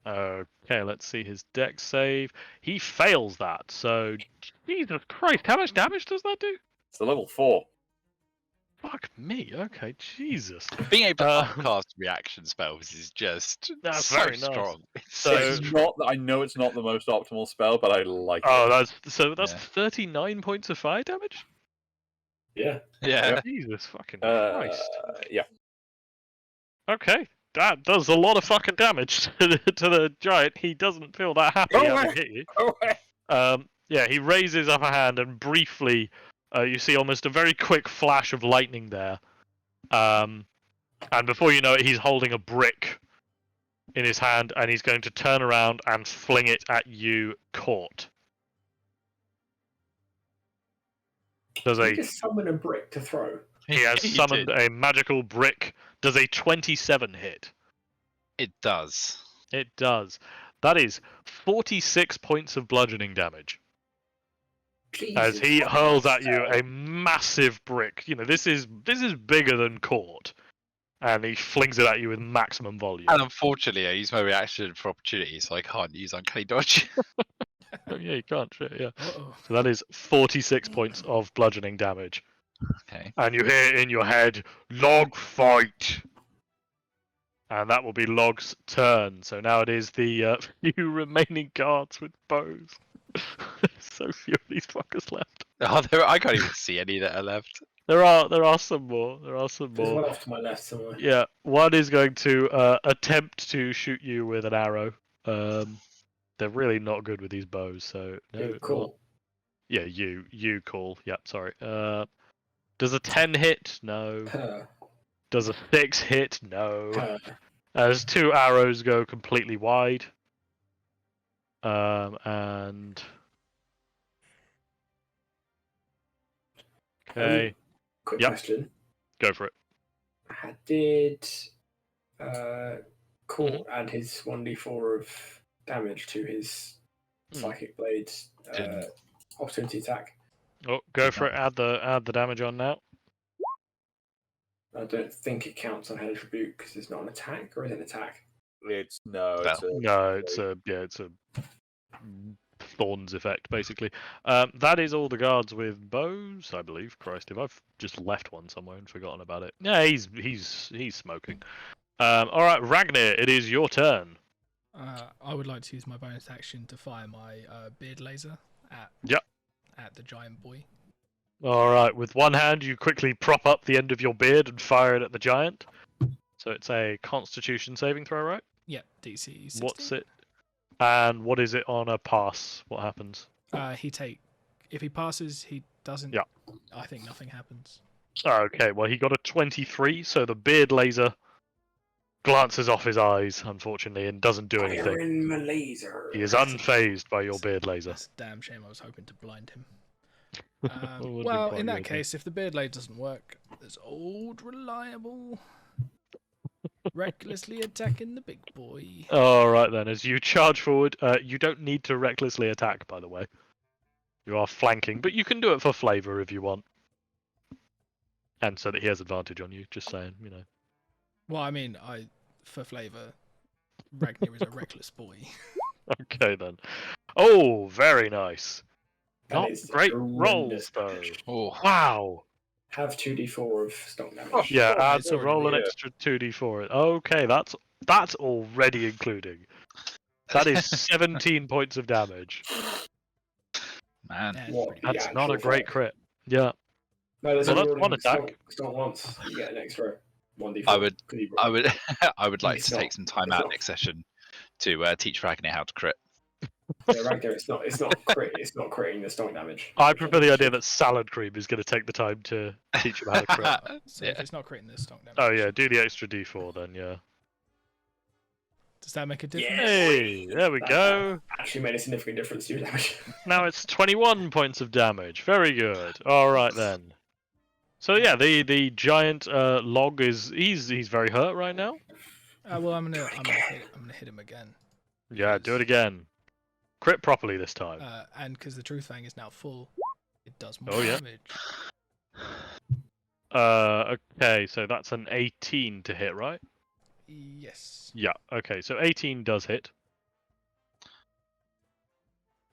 S1: Okay, let's see his dex save. He fails that, so Jesus Christ, how much damage does that do?
S3: It's a level 4.
S1: Fuck me. Okay, Jesus.
S4: Being able to upcast reaction spells is just
S1: That's
S4: so
S1: very nice.
S4: strong.
S1: So-
S3: It's not. I know it's not the most optimal spell, but I like
S1: Oh,
S3: it.
S1: that's
S4: Yeah.
S1: 39 points of fire damage.
S2: Yeah.
S4: Yeah.
S1: Jesus fucking Christ.
S3: Yeah.
S1: Okay, that does a lot of fucking damage to the giant. He doesn't feel that happy
S3: Go
S1: having
S3: away!
S1: hit you.
S3: Oh,
S1: Yeah, he raises up a hand and briefly, you see almost a very quick flash of lightning there. And before you know it, he's holding a brick in his hand, and he's going to turn around and fling it at you, Court. Does
S2: Did
S1: a
S2: you just summon a brick to throw?
S1: he has
S4: He
S1: summoned
S4: did.
S1: a magical brick. Does a 27 hit?
S4: It does.
S1: It does. That is 46 points of bludgeoning damage. As
S2: Jesus
S1: he
S2: fucking
S1: hurls at
S2: Christ.
S1: you a massive brick. You know, this is bigger than Court. And he flings it at you with maximum volume.
S4: And unfortunately, I use my reaction for opportunity, so I can't use Uncanny Dodge.
S1: Oh, yeah, you can't. Shit, yeah.
S6: Uh-oh.
S1: So that is 46 points of bludgeoning damage.
S4: Okay.
S1: And you hear in your head, Log fight! And that will be Log's turn. So now it is the few remaining guards with bows. So few of these fuckers left.
S4: I can't even see any that are left.
S1: There are some more. There are some
S2: There's
S1: more.
S2: one off to my left somewhere.
S1: Yeah, one is going to attempt to shoot you with an arrow. They're really not good with these bows, so no.
S2: Yeah, cool.
S1: Yeah, you call. Yep, sorry. Does a 10 hit? No. Does a 6 hit? No. As 2 arrows go completely wide. And okay,
S2: Quick
S1: Yep.
S2: question.
S1: go for it.
S2: Did Court add his 1d4 of damage to his Psychic Blade
S4: Didn't.
S2: opportunity attack?
S1: Oh, go for it. Add the damage on now.
S2: I don't think it counts on Hellish Rebuke because it's not an attack, or is it an attack?
S3: it's
S1: No, it's a thorns effect basically. That is all the guards with bows, I believe. Christ, if I've just left one somewhere and forgotten about it. Yeah, he's smoking. All right, Ragnar, it is your turn.
S6: I would like to use my bonus action to fire my beard laser at
S1: Yep.
S6: at the giant boy.
S1: All right, with one hand you quickly prop up the end of your beard and fire it at the giant. So it's a Constitution saving throw, right?
S6: Yep, DC 16.
S1: What's it? And what is it on a pass? What happens?
S6: If he passes, he doesn't.
S1: Yeah.
S6: I think nothing happens.
S1: Okay, well he got a 23, so the beard laser glances off his eyes, unfortunately, and doesn't do anything.
S2: Firing my laser.
S1: He is unfazed by your beard laser.
S6: That's a damn shame. I was hoping to blind him.
S1: Would be
S6: Well,
S1: quite
S6: in that
S1: good,
S6: case, if the beard laser doesn't work, there's old reliable recklessly attacking the big boy.
S1: All right then, as you charge forward, you don't need to recklessly attack, by the way. You are flanking, but you can do it for flavour if you want. And so that he has advantage on you, just saying, you know.
S6: Well, I mean, for flavour, Ragnar is a reckless boy.
S1: Okay then. Oh, very nice.
S2: That
S1: Not
S2: is
S1: great
S2: horrendous
S1: rolls, though.
S2: damage.
S4: Oh,
S1: Wow.
S2: Have 2d4 of stock damage.
S3: Oh,
S1: Yeah,
S3: Oh,
S1: add
S6: it's
S1: to roll an
S3: already-
S1: extra 2d for it. Okay, that's already including. That is 17 points of damage.
S4: man.
S6: That's
S2: What?
S6: pretty
S2: Yeah,
S1: That's
S6: good.
S1: not a
S2: actual
S1: great
S2: fact.
S1: crit. Yeah.
S2: No, there's
S1: Well,
S2: only
S1: that's one
S2: rolling
S1: attack.
S2: Stock once. You get an extra 1d4.
S4: I would-
S2: 'cause you
S4: I
S2: roll.
S4: would, I would like
S2: It's
S4: to
S2: not-
S4: take some time
S2: it's
S4: out
S2: not.
S4: next session to teach Ragnar how to crit.
S2: Yeah, Ragnar, it's not crit. It's not critting the stock damage.
S1: I prefer the idea that Salad Cream is going to take the time to teach him how to crit.
S6: So if
S4: Yeah.
S6: it's not critting the stock damage.
S1: Oh yeah, do the extra d4 then, yeah.
S6: Does that make a difference?
S1: Hey, there we go.
S2: Actually made a significant difference to your damage.
S1: Now it's 21 points of damage. Very good. All right then. So yeah, the giant log he's very hurt right now.
S6: Well, I'm gonna hit him again.
S1: Yeah, do it again. Crit properly this time.
S6: And because the Truth Fang is now full, it does more
S1: Oh, yeah.
S6: damage.
S1: Okay, so that's an 18 to hit, right?
S6: Yes.
S1: Yeah. Okay, so 18 does hit.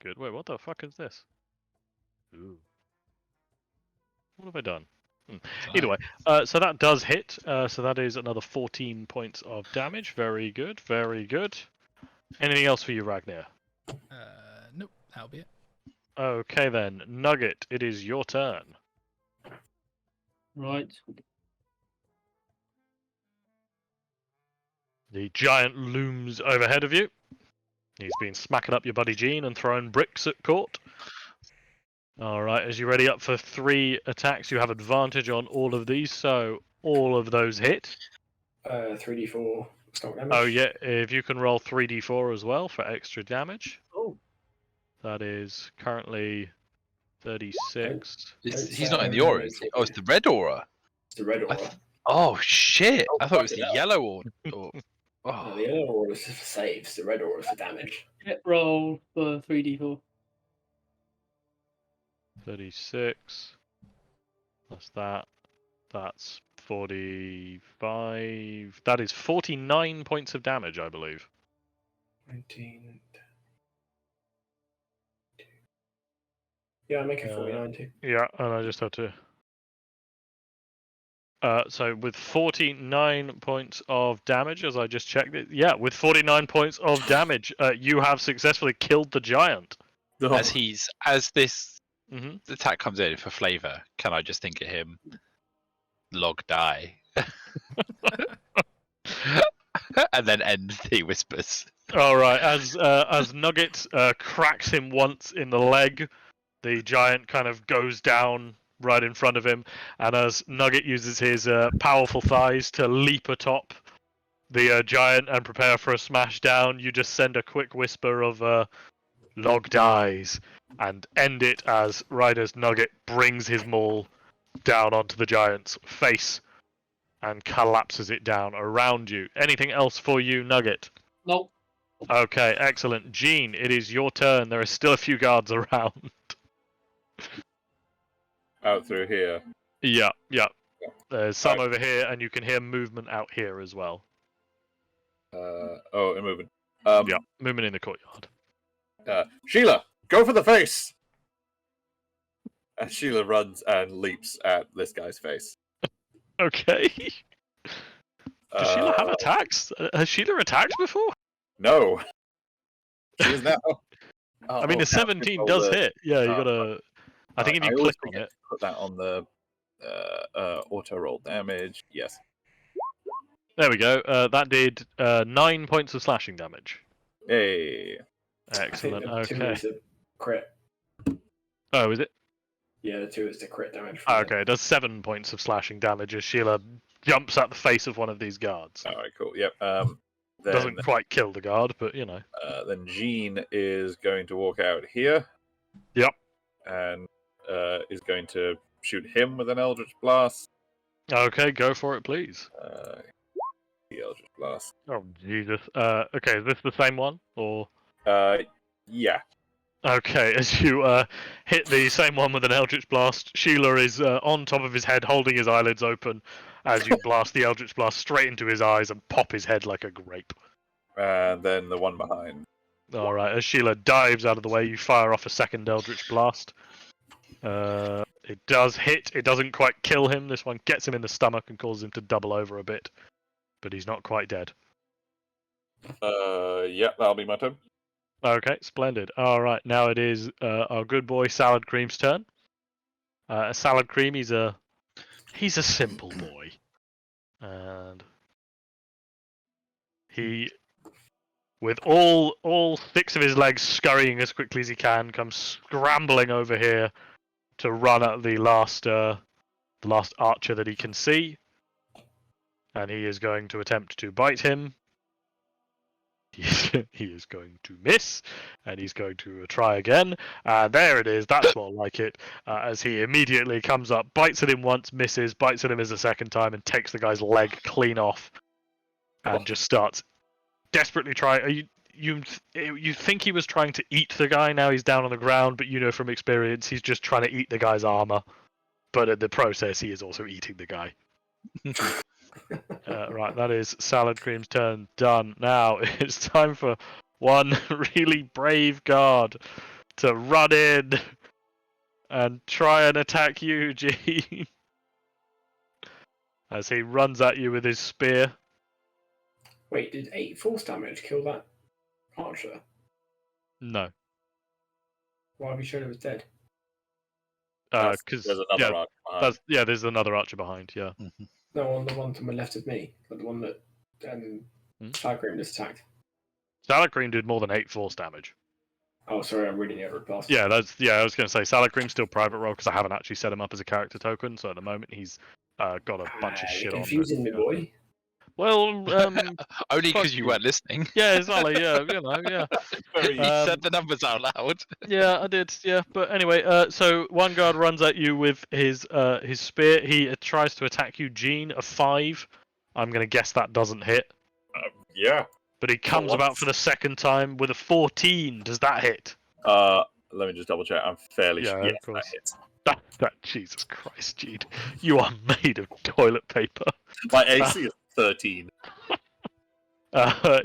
S1: Good. Wait, what the fuck is this? Ooh. What have I done? Either way, so that does hit. So that is another 14 points of damage. Very good. Very good. Anything else for you, Ragnar?
S6: Nope. That'll be it.
S1: Okay then, Nugget. It is your turn.
S5: Right.
S1: The giant looms overhead of you. He's been smacking up your buddy Gene and throwing bricks at court. Alright, as you're ready up for 3 attacks, you have advantage on all of these, so all of those hit.
S2: 3d4 stock damage.
S1: Oh yeah, if you can roll 3d4 as well for extra damage.
S5: Oh.
S1: That is currently 36.
S4: He's not in the aura, is he? Oh, it's the red aura.
S2: It's the red aura.
S4: Oh shit!
S2: Oh,
S4: I thought it was
S2: fuck
S4: the
S2: it up.
S4: yellow aura.
S2: No,
S4: Oh.
S2: the yellow aura is for saves, the red aura is for damage.
S5: Hit roll for 3d4.
S1: 36. Plus that. That's 45. That is 49 points of damage, I believe.
S2: 19. Yeah, I make it 49 too.
S1: Yeah, and I just had to. So with 49 points of damage, as I just checked it, yeah, with 49 points of damage, you have successfully killed the giant.
S4: As this
S1: Mhm.
S4: attack comes in for flavor, can I just think of him? Log die. And then end the whispers.
S1: All right, as Nugget cracks him once in the leg, the giant kind of goes down right in front of him, and as Nugget uses his powerful thighs to leap atop the giant and prepare for a smash down, you just send a quick whisper of "Log dies," and end it as Nugget brings his maul down onto the giant's face and collapses it down around you. Anything else for you, Nugget?
S5: Nope.
S1: Okay, excellent. Gene, it is your turn. There are still a few guards around.
S3: Out through here.
S1: Yeah. There's some over here, and you can hear movement out here as well.
S3: And moving.
S1: Yeah, movement in the courtyard.
S3: Sheila, go for the face! And Sheila runs and leaps at this guy's face.
S1: Okay. Does Sheila have attacks? Has Sheila attacked before?
S3: No. She is now.
S1: I mean, the 17 does hit. Yeah, you gotta. I think if you click on it.
S3: Put that on the auto roll damage. Yes.
S1: There we go. That did 9 points of slashing damage.
S3: Hey.
S1: Excellent.
S2: I think the 2
S1: Okay.
S2: is the crit.
S1: Oh, is it?
S2: Yeah, the 2 is the crit damage.
S1: Okay, it does 7 points of slashing damage as Sheila jumps at the face of one of these guards.
S3: Alright, cool. Yep. Then,
S1: Doesn't quite kill the guard, but you know.
S3: Then Jean is going to walk out here.
S1: Yep.
S3: And is going to shoot him with an Eldritch Blast.
S1: Okay, go for it, please.
S3: The Eldritch Blast.
S1: Oh, Jesus. Okay, is this the same one? Or...
S3: Yeah.
S1: Okay, as you hit the same one with an Eldritch Blast, Sheila is on top of his head, holding his eyelids open as you blast the Eldritch Blast straight into his eyes and pop his head like a grape.
S3: And then the one behind.
S1: Alright, as Sheila dives out of the way, you fire off a second Eldritch Blast. It does hit. It doesn't quite kill him. This one gets him in the stomach and causes him to double over a bit. But he's not quite dead.
S3: Yeah, that'll be my turn.
S1: Okay, splendid. Alright, now it is our good boy Salad Cream's turn. Salad Cream, he's a simple boy. And he, with all 6 of his legs scurrying as quickly as he can, comes scrambling over here to run at the last archer that he can see. And he is going to attempt to bite him. he is going to miss, and he's going to try again. And there it is. That's more like it. As he immediately comes up, bites at him once, misses, bites at him as a second time, and takes the guy's leg clean off, and just starts desperately trying. You think he was trying to eat the guy? Now he's down on the ground, but you know from experience he's just trying to eat the guy's armor. But in the process, he is also eating the guy. Right, that is Salad Cream's turn done. Now it's time for one really brave guard to run in and try and attack you, Gene. As he runs at you with his spear.
S2: Wait, did 8 force damage kill that archer?
S1: No.
S2: Why have you shown it was dead?
S1: Because
S3: there's another archer behind.
S1: there's another archer behind, yeah.
S2: No, on the one to my left of me, but the one that Salad Cream just attacked.
S1: Salad Cream did more than 8 force damage.
S2: Oh, sorry, I'm reading the other class.
S1: Yeah, I was going to say Salad Cream's still private role because I haven't actually set him up as a character token. So at the moment he's got a bunch of shit
S2: you're
S1: on.
S2: confusing me, boy.
S1: Well,
S4: only because you weren't listening.
S1: Yeah, exactly. Yeah, yeah.
S4: You said the numbers out loud.
S1: Yeah, I did. Yeah, but anyway, so one guard runs at you with his spear. He tries to attack you, Gene. A 5. I'm going to guess that doesn't hit.
S3: Yeah.
S1: But he comes about for the second time with a 14. Does that hit?
S3: Let me just double check. I'm fairly sure.
S1: Yeah,
S3: Yes,
S1: of course.
S3: that hits.
S1: That Jesus Christ, Gene. You are made of toilet paper.
S3: My AC is 13.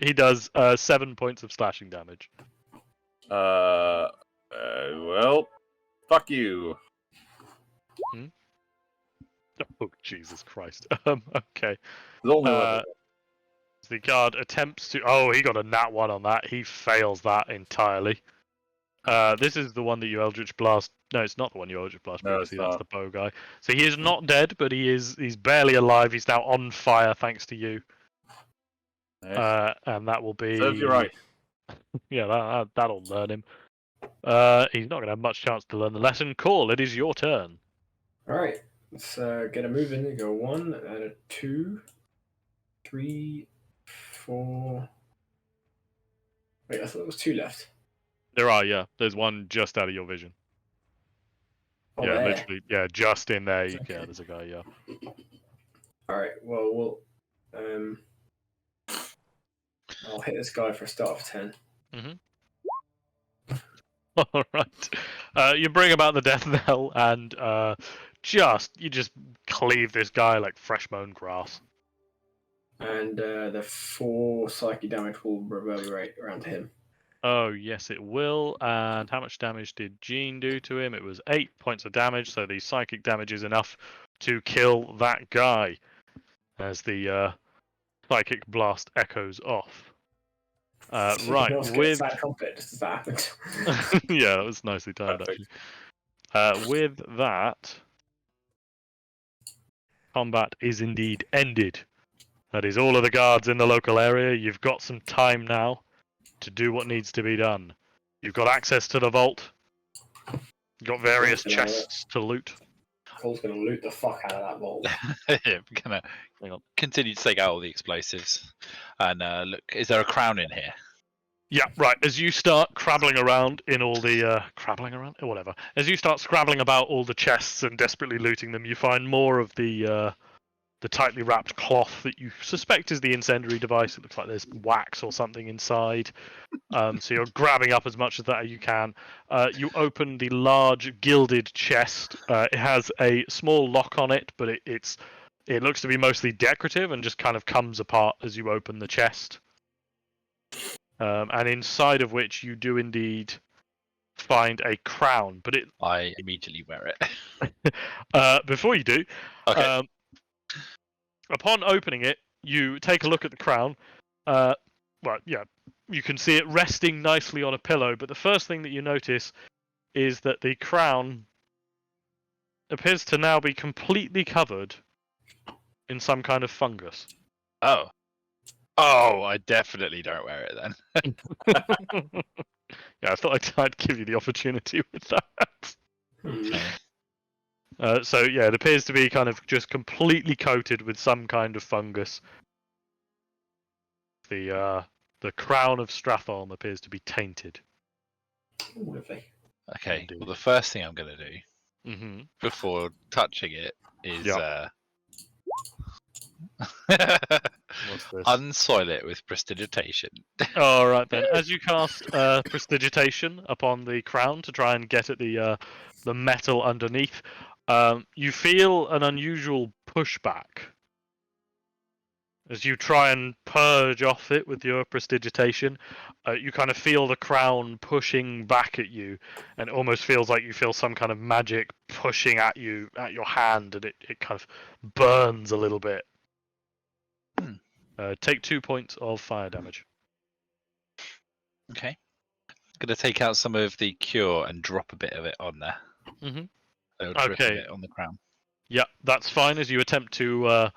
S1: He does 7 points of slashing damage.
S3: Well, fuck you.
S1: Oh, Jesus Christ. Okay.
S3: There's only one.
S1: The guard attempts to... Oh, he got a nat 1 on that. He fails that entirely. This is the one that you Eldritch Blast... No, it's not the one you Eldritch Blast previously. That's the bow guy. So he is not dead, but he's barely alive. He's now on fire thanks to you.
S3: Nice.
S1: And that will be...
S3: Serves you right.
S1: Yeah, that'll learn him. He's not going to have much chance to learn the lesson. Call, it is your turn.
S2: Alright, let's get a move in. Go 1 and a 2, 3, 4. Wait, I thought there was 2 left.
S1: There are, yeah. There's one just out of your vision.
S2: Oh,
S1: yeah,
S2: there.
S1: literally. Yeah, just in there.
S2: Okay.
S1: Yeah, there's a guy, yeah.
S2: Alright, well, I'll hit this guy for a start of 10.
S1: Alright. You bring about the death knell and you just cleave this guy like fresh mown grass.
S2: And the 4 psychic damage will reverberate around to him.
S1: Oh, yes, it will. And how much damage did Gene do to him? It was 8 points of damage, so the psychic damage is enough to kill that guy as the psychic blast echoes off. Right, with...
S2: That trumpet, just as that happened.
S1: Yeah, that was nicely timed, actually. With that, combat is indeed ended. That is all of the guards in the local area. You've got some time now to do what needs to be done. You've got access to the vault. You've got various chests to loot.
S2: Cole's going to loot the fuck out of that vault.
S4: Yeah, we're gonna continue to take out all the explosives. And look, is there a crown in here?
S1: Yeah, right. As you start crabbling around in all the whatever. As you start scrabbling about all the chests and desperately looting them, you find more of the tightly wrapped cloth that you suspect is the incendiary device. It looks like there's wax or something inside. So you're grabbing up as much of that as you can. You open the large gilded chest. It has a small lock on it, but it looks to be mostly decorative and just kind of comes apart as you open the chest. And inside of which you do indeed find a crown, but
S4: I immediately wear it.
S1: Before you do,
S4: Okay.
S1: Upon opening it, you take a look at the crown. You can see it resting nicely on a pillow, but the first thing that you notice is that the crown appears to now be completely covered in some kind of fungus.
S4: Oh, I definitely don't wear it then.
S1: Yeah, I thought I'd give you the opportunity with that. So yeah, it appears to be kind of just completely coated with some kind of fungus. The The crown of Stratholm appears to be tainted.
S2: Ooh, lovely.
S4: Okay.
S1: Indeed.
S4: Well, the first thing I'm gonna do
S1: Mm-hmm.
S4: before touching it is
S1: What's this?
S4: unsoil it with prestidigitation.
S1: All right then. As you cast prestidigitation upon the crown to try and get at the metal underneath, you feel an unusual pushback. As you try and purge off it with your prestidigitation, you kind of feel the crown pushing back at you, and it almost feels like you feel some kind of magic pushing at you, at your hand, and it kind of burns a little bit. Take 2 points of fire damage.
S4: Okay. Gonna take out some of the cure and drop a bit of it on there.
S1: Mhm.
S4: It'll drip a
S1: Okay.
S4: bit on the crown.
S1: Yeah, that's fine. As you attempt to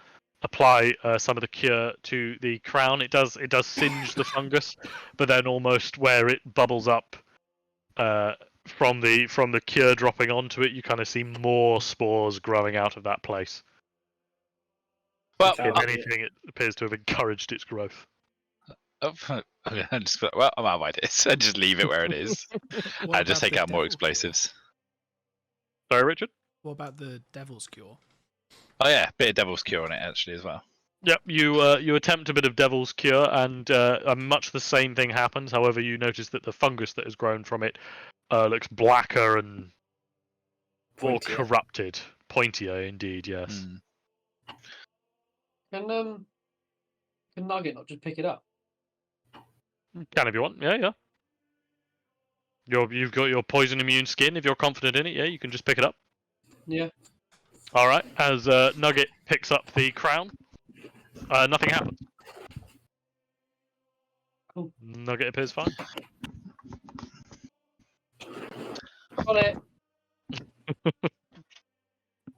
S1: apply some of the cure to the crown, it does singe the fungus, but then almost where it bubbles up from the cure dropping onto it, you kind of see more spores growing out of that place.
S4: Well,
S1: If anything, it appears to have encouraged its growth.
S4: I'm just, well, I'm out of ideas. I just leave it where it is.
S6: What
S4: I just
S6: about
S4: take
S6: the
S4: out more
S6: devil
S4: explosives.
S1: Sorry, Richard?
S6: Cure? What about the devil's cure?
S4: Oh yeah, bit of devil's cure on it actually as well.
S1: Yep, you attempt a bit of Devil's Cure, and much the same thing happens. However, you notice that the fungus that has grown from it looks blacker and more
S5: Pointier.
S1: corrupted. Pointier, indeed, yes.
S4: Mm.
S5: Can Nugget not just pick it up?
S1: Can if you want, yeah. You've got your poison immune skin. If you're confident in it, yeah, you can just pick it up.
S5: Yeah.
S1: All right. As Nugget picks up the crown, nothing happens.
S5: Cool.
S1: Nugget appears fine.
S5: Got it.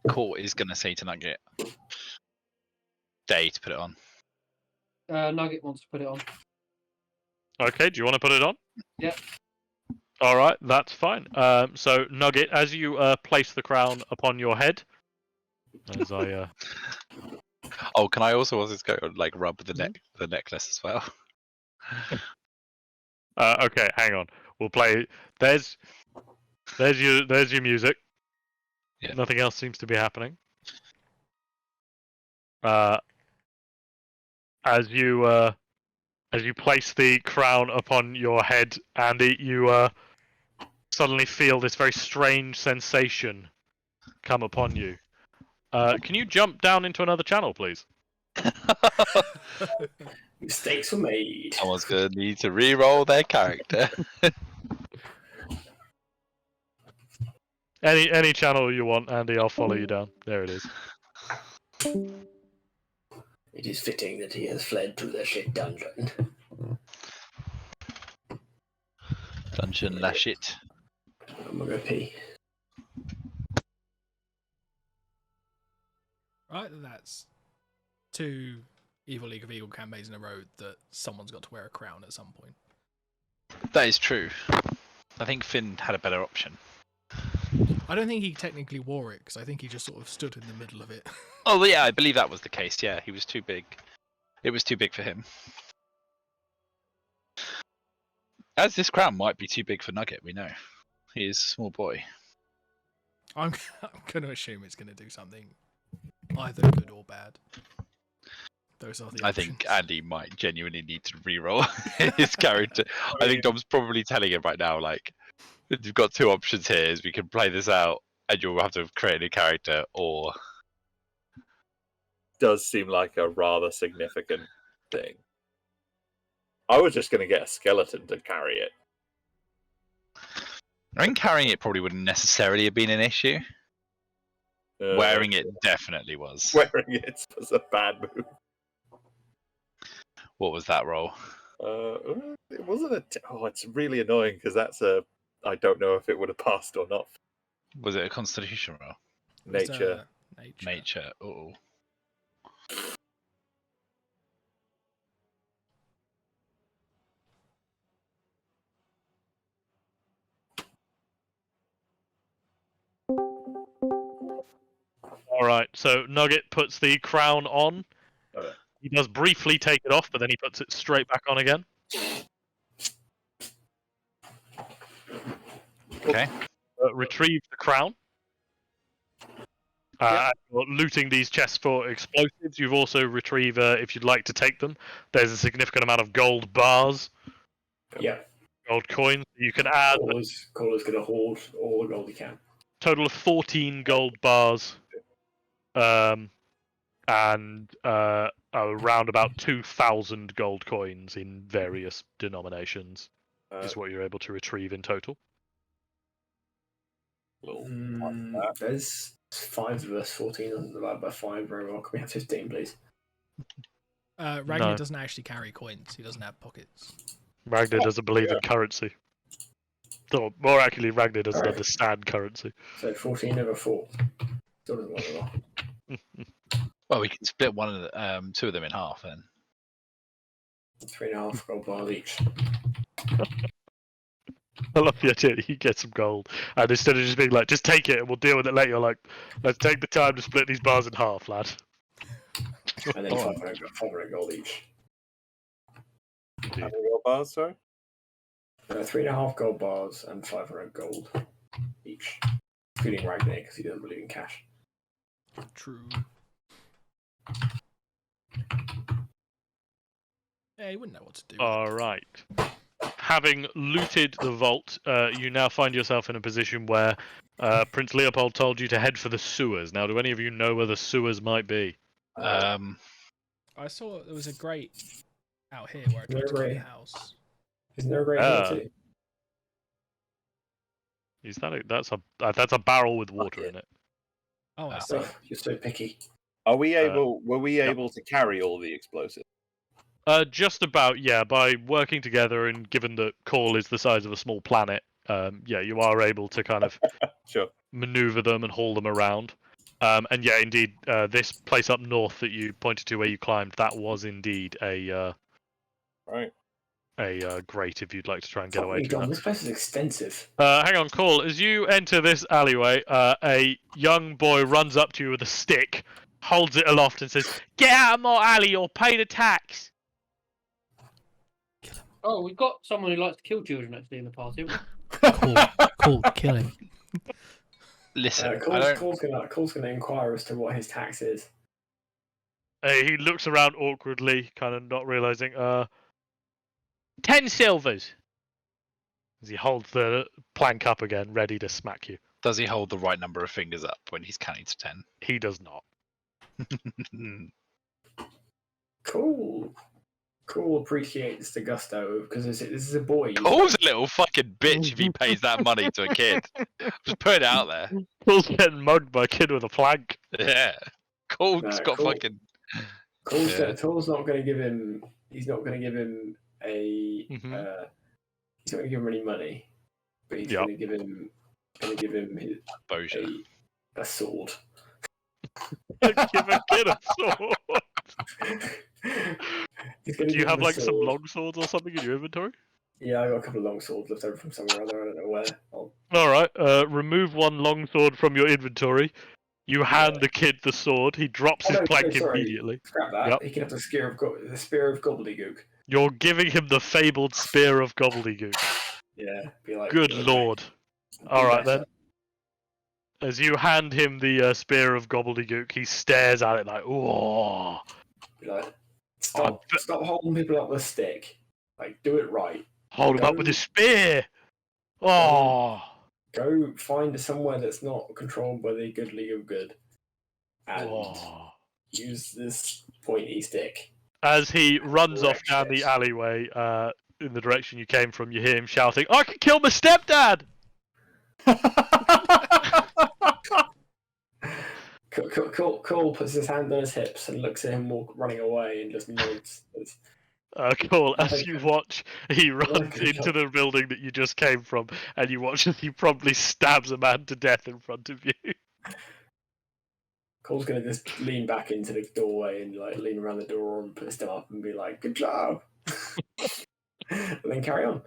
S4: Court is gonna say to Nugget, day to put it on.
S5: Nugget wants to put it on.
S1: Okay. Do you want to put it on?
S5: Yeah.
S1: All right. That's fine. So Nugget, as you place the crown upon your head, as I
S4: Oh, can I also go like rub the necklace as well?
S1: okay, hang on. We'll play. There's your music.
S4: Yeah.
S1: Nothing else seems to be happening. As you place the crown upon your head, Andy, you suddenly feel this very strange sensation come upon you. Can you jump down into another channel, please?
S2: Mistakes were made.
S4: Someone's gonna need to re-roll their character.
S1: Any channel you want, Andy. I'll follow you down. There it is.
S2: It is fitting that he has fled to the shit dungeon.
S4: Dungeon la shit.
S2: I'm gonna pee.
S6: Right, that's 2 Evil League of Eagle campaigns in a row that someone's got to wear a crown at some point.
S4: That is true. I think Finn had a better option.
S6: I don't think he technically wore it, because I think he just sort of stood in the middle of it.
S4: Oh yeah, I believe that was the case. Yeah, he was too big. It was too big for him. As this crown might be too big for Nugget, we know. He is a small boy.
S6: I'm going to assume it's going to do something either good or bad. Those are the
S4: I
S6: options.
S4: think Andy might genuinely need to re-roll his character. I think Dom's probably telling him right now, like, you've got 2 options here: is we can play this out and you'll have to create a character, or
S3: Does seem like a rather significant thing. I was just going to get a skeleton to carry it.
S4: I think carrying it probably wouldn't necessarily have been an issue. Wearing it definitely was.
S3: Wearing it was a bad move.
S4: What was that roll?
S3: It wasn't it's really annoying because that's a. I don't know if it would have passed or not.
S4: Was it a constitution roll?
S6: It was,
S3: Nature.
S6: nature.
S4: Oh.
S1: All right. So Nugget puts the crown on.
S3: Okay.
S1: He does briefly take it off, but then he puts it straight back on again.
S4: Okay.
S1: Retrieve the crown. You're looting these chests for explosives. You've also retrieve, if you'd like to take them. There's a significant amount of gold bars,
S2: Yeah.
S1: gold coins. You can add
S2: Caller's going to hoard all the gold he can.
S1: total of 14 gold bars, and around about 2,000 gold coins in various denominations is what you're able to retrieve in total.
S2: There's 5 of us. 14 divided by 5. Very well. Can we have 15, please?
S6: Ragnar doesn't actually carry coins. He doesn't have pockets.
S1: Ragnar doesn't believe in currency. Or more accurately, Ragnar doesn't understand currency.
S2: So 14 over 4. Still doesn't work well.
S4: Well, we can split one of the, 2 of them in half then.
S2: 3.5 gold bars each.
S1: I love the idea that you get some gold, and instead of just being like, just take it and we'll deal with it later, you're like, let's take the time to split these bars in half, lad.
S2: And then 500 gold each.
S3: How many gold bars, sorry?
S2: 3.5 gold bars and 500 gold each. Including Ragnar, because he doesn't believe in cash.
S6: True. Yeah, he wouldn't know what to do.
S1: Alright. Having looted the vault, you now find yourself in a position where Prince Leopold told you to head for the sewers. Now, do any of you know where the sewers might be?
S6: I saw there was a grate out here where I tried to go to the house.
S2: Isn't there a grate here too?
S1: Is that that's a barrel with water in it.
S6: Oh, I see.
S2: You're so picky.
S3: Are we able? Were we able to carry all the explosives?
S1: Just about, yeah. By working together, and given that Call is the size of a small planet, yeah, you are able to kind of
S3: Sure.
S1: maneuver them and haul them around. And yeah, indeed, this place up north that you pointed to where you climbed, that was indeed a grate if you'd like to try and get away to that.
S2: This place is extensive.
S1: Hang on, Call. As you enter this alleyway, a young boy runs up to you with a stick, holds it aloft, and says, "Get out of my alley or pay the tax."
S5: Oh, we've got someone who likes to kill children actually in the party.
S6: Cool, kill him.
S4: Listen,
S2: Cole's going to inquire as to what his tax is.
S1: He looks around awkwardly, kind of not realizing. 10 silvers. As he holds the plank up again, ready to smack you.
S4: Does he hold the right number of fingers up when he's counting to 10?
S1: He does not.
S2: Cool appreciates the gusto because this is a boy.
S4: Cole's a little fucking bitch if he pays that money to a kid. Just put it out there.
S1: Cole's getting mugged by a kid with a plank.
S4: Yeah. Cole's got
S2: Cole,
S4: fucking.
S2: Cole's not going to give him. He's not going to give him a. He's not going to give him any money, but he's going to give him. A sword.
S1: Give a kid a sword. Do you have like some long swords or something in your inventory?
S2: Yeah, I got a couple of long swords left over from somewhere or other. I don't know where.
S1: Alright, remove one long sword from your inventory. You hand the kid the sword. He drops his plank immediately.
S2: Scrap that. Yep. He can have the spear of gobbledygook.
S1: You're giving him the fabled spear of gobbledygook.
S2: Yeah, be like.
S1: Good lord. Alright then. As you hand him the spear of gobbledygook, he stares at it like, "Whoa!"
S2: Like, stop holding people up with a stick. Like, do it right.
S1: Hold him up with a spear. Oh.
S2: Go find somewhere that's not controlled by the good league of good, and use this pointy stick.
S1: As he runs off down the alleyway, in the direction you came from, you hear him shouting, "I can kill my stepdad!"
S2: Cole puts his hand on his hips and looks at him running away and just nods.
S1: Cool. As you watch, he runs into the building that you just came from, and you watch as he probably stabs a man to death in front of you.
S2: Cole's gonna just lean back into the doorway and like lean around the door and put his stem up and be like, "Good job," and then carry on.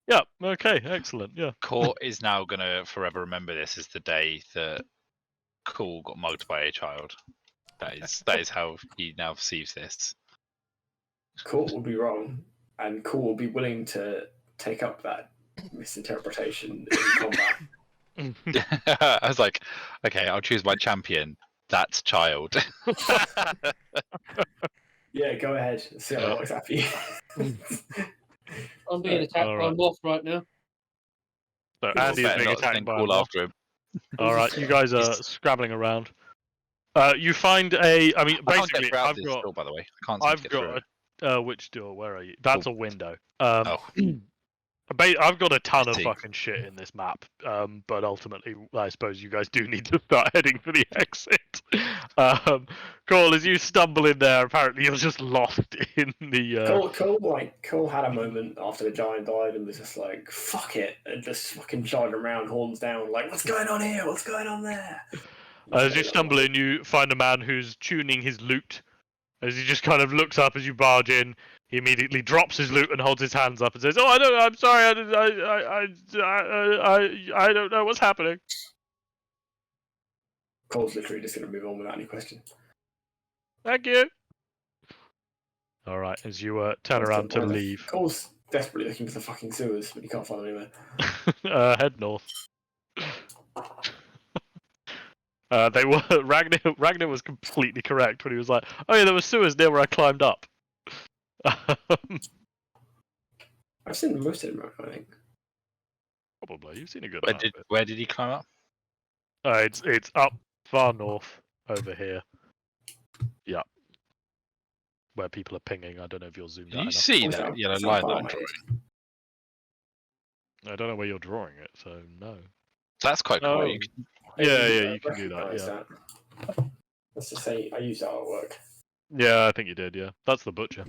S1: Yeah. Okay. Excellent. Yeah.
S4: Court is now gonna forever remember this as the day that Cool got mugged by a child. That is how he now perceives this.
S2: Court would be wrong. and Cool will be willing to take up that misinterpretation in combat.
S4: I was like, okay, I'll choose my champion. That's Child.
S2: Yeah, go ahead. See how it works out for you.
S5: I'm being attacked by a moth right now.
S1: So Andy is
S4: Better
S1: being
S4: not
S1: attacked
S4: send
S1: by a
S4: Call
S1: moth.
S4: after him.
S1: All right, you guys are scrabbling around. You find a. I mean,
S4: I can't get
S1: basically,
S4: through
S1: I've
S4: this
S1: got.
S4: door, by the way. I can't seem to
S1: I've
S4: get through
S1: got
S4: it.
S1: a. Which door? Where are you? That's a window.
S4: Oh.
S1: I've got a ton of
S4: Pity.
S1: fucking shit in this map, but ultimately, I suppose you guys do need to start heading for the exit. Cole, as you stumble in there, apparently you're just lost in the.
S2: Cole had a moment after the giant died and was just like, fuck it, and just fucking charging around, horns down, like, what's going on here? What's going on there?
S1: As you stumble in, you find a man who's tuning his lute. As he just kind of looks up as you barge in, he immediately drops his lute and holds his hands up and says, "Oh, I don't know. I'm sorry. I don't know what's happening."
S2: Cole's literally just going to move on without any question.
S1: Thank you. All right, as you turn around to leave,
S2: Cole's desperately looking for the fucking sewers, but he can't find them
S1: head
S2: anywhere.
S1: north. They were Ragnar was completely correct when he was like, "Oh yeah, there were sewers near where I climbed up."
S2: I've seen most of them, I think.
S1: Probably, you've seen a good
S4: Where
S1: amount
S4: did
S1: of it.
S4: where did he climb up?
S1: It's up far north over here. Yeah, where people are pinging. I don't know if you're zoomed
S4: Can
S1: out
S4: you
S1: enough.
S4: see that yellow line that I'm drawing?
S1: I don't know where you're drawing it, so no.
S4: That's quite cool.
S1: Oh.
S4: You can,
S1: Yeah, you can do that. Yeah.
S2: Let's just say I used that artwork.
S1: Yeah, I think you did. Yeah, that's the butcher.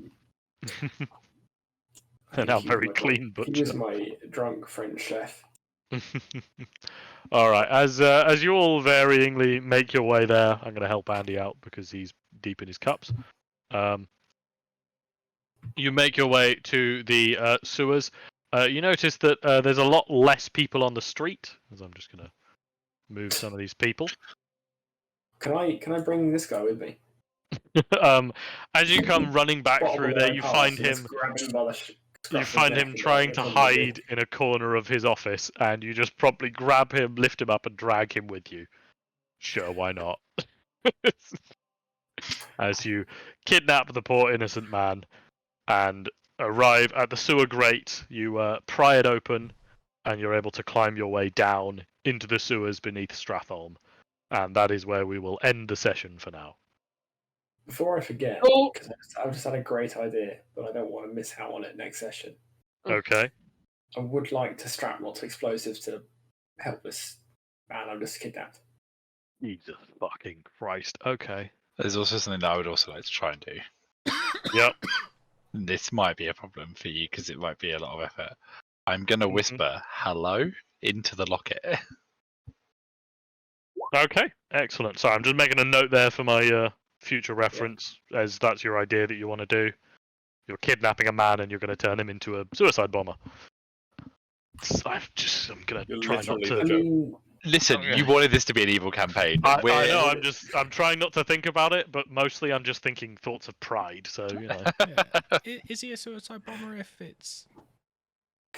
S1: And now very clean
S2: He was
S1: butcher.
S2: my drunk French chef.
S1: All right, as you all varyingly make your way there, I'm going to help Andy out because he's deep in his cups. You make your way to the sewers. You notice that there's a lot less people on the street. As I'm just going to move some of these people.
S2: Can I bring this guy with me?
S1: As you come running back through there, you find him. You find him trying to hide in a corner of his office, and you just promptly grab him, lift him up, and drag him with you. Sure, why not? As you kidnap the poor innocent man and arrive at the sewer grate, you pry it open, and you're able to climb your way down into the sewers beneath Stratholm. And that is where we will end the session for now.
S2: Before I forget, because I've just had a great idea, but I don't want to miss out on it next session.
S1: Okay.
S2: I would like to strap lots of explosives to help this man I'm just kidnapped.
S1: Jesus fucking Christ. Okay.
S4: there's also something that I would also like to try and do.
S1: Yep.
S4: This might be a problem for you because it might be a lot of effort. I'm going to whisper hello into the locket.
S1: Okay, excellent. So I'm just making a note there for my future reference, as that's your idea that you want to do. You're kidnapping a man and you're going to turn him into a suicide bomber. I'm going to try not to.
S4: Listen, you wanted this to be an evil campaign.
S1: I know. I'm trying not to think about it, but mostly I'm just thinking thoughts of pride. So you know.
S6: Yeah. Is he a suicide bomber if it's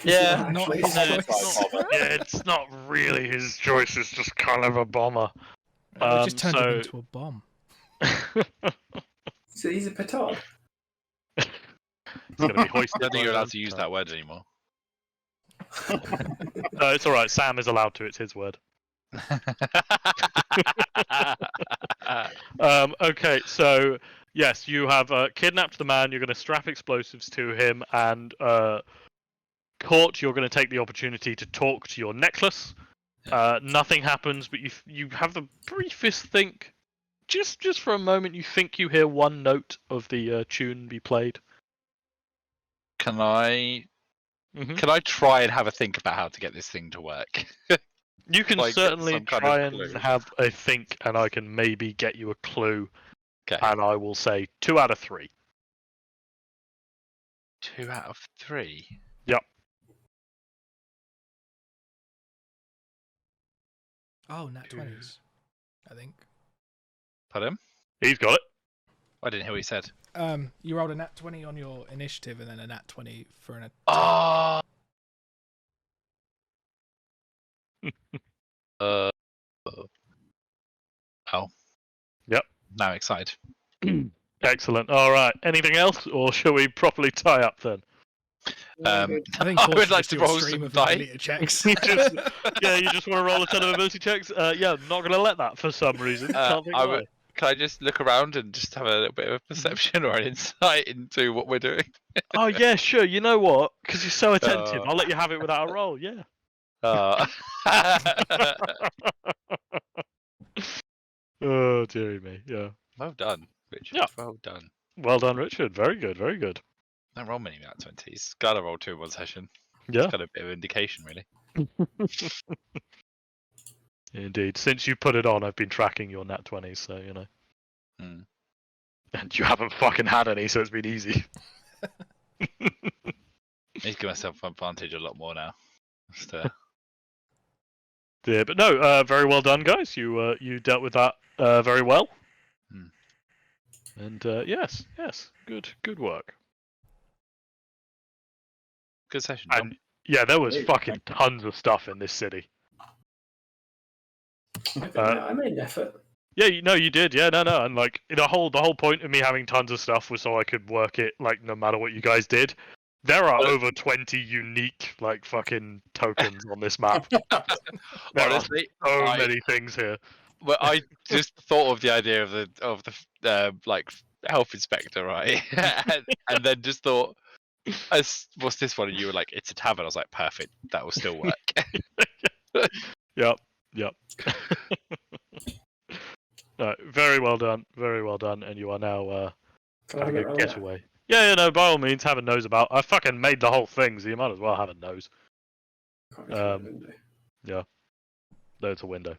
S4: Yeah,
S6: not his choice?
S1: Yeah, it's not really his choice. It's just kind of a bomber.
S6: We just turned him into a bomb.
S2: So he's a petard.
S1: He's going to be hoisted.
S4: I don't think you're allowed to use that word anymore.
S1: No, it's all right. Sam is allowed to. It's his word. Okay, so yes, you have kidnapped the man. You're going to strap explosives to him, and Court, you're going to take the opportunity to talk to your necklace. Nothing happens, but you have the briefest think. Just for a moment, you think you hear one note of the tune be played.
S4: Can I try and have a think about how to get this thing to work?
S1: You can
S4: Like,
S1: certainly
S4: some kind
S1: try
S4: of
S1: and
S4: clue.
S1: have a think, and I can maybe get you a clue.
S4: Okay.
S1: And I will say 2 out of 3.
S4: 2 out of 3.
S1: Yep.
S6: Oh, nat 20s, I think.
S4: Pardon?
S1: He's got it.
S4: I didn't hear what you said.
S6: You rolled a nat 20 on your initiative, and then a nat 20 for an attack.
S4: Oh. Oh.
S1: Yep.
S4: Now I'm excited.
S1: Excellent. All right. Anything else, or shall we properly tie up then?
S6: I think
S4: I
S6: Paul
S4: would
S6: should
S4: like
S6: just
S4: to
S6: do a
S4: roll
S6: stream
S4: some
S6: of
S4: die.
S6: ability checks.
S1: You just want to roll a ton of ability checks? Yeah, not going to let that for some reason. Can't think why.
S4: Can I just look around and just have a little bit of a perception or an insight into what we're doing?
S1: Oh yeah, sure. You know what? Because you're so attentive, I'll let you have it without a roll. Yeah. Oh dearie me. Yeah.
S4: Well done, Richard.
S1: Yeah.
S4: Well done.
S1: Well done, Richard. Very good. Very good.
S4: Don't roll many nat 20s. Gotta roll 2 in one session.
S1: Yeah.
S4: It's got a bit of indication, really.
S1: Indeed. Since you put it on, I've been tracking your nat 20s, so you know.
S4: Hmm.
S1: And you haven't fucking had any, so it's been easy.
S4: I need to give myself advantage a lot more now. Just,
S1: Yeah, but no, very well done, guys. You dealt with that very well.
S4: Hmm.
S1: And yes, good work.
S4: good session, John.
S1: And yeah, there was
S2: Great,
S1: fucking tons of stuff in this city.
S2: I made an effort.
S1: Yeah, you did. Yeah, no, and like the whole point of me having tons of stuff was so I could work it like no matter what you guys did. There are over 20 unique like fucking tokens on this map. There
S4: Honestly,
S1: are so many things here.
S4: Well, I just thought of the idea of the like health inspector, right? and then just thought, what's this one? And you were like, it's a tavern. I was like, perfect. That will still work.
S1: Yep. No, very well done, and you are now
S2: Can I have
S1: having
S2: it
S1: a
S2: roll
S1: getaway. Yeah, no, by all means, have a nose about. I fucking made the whole thing, so you might as well have a nose.
S2: now? Can't go through the window.
S1: There's a window.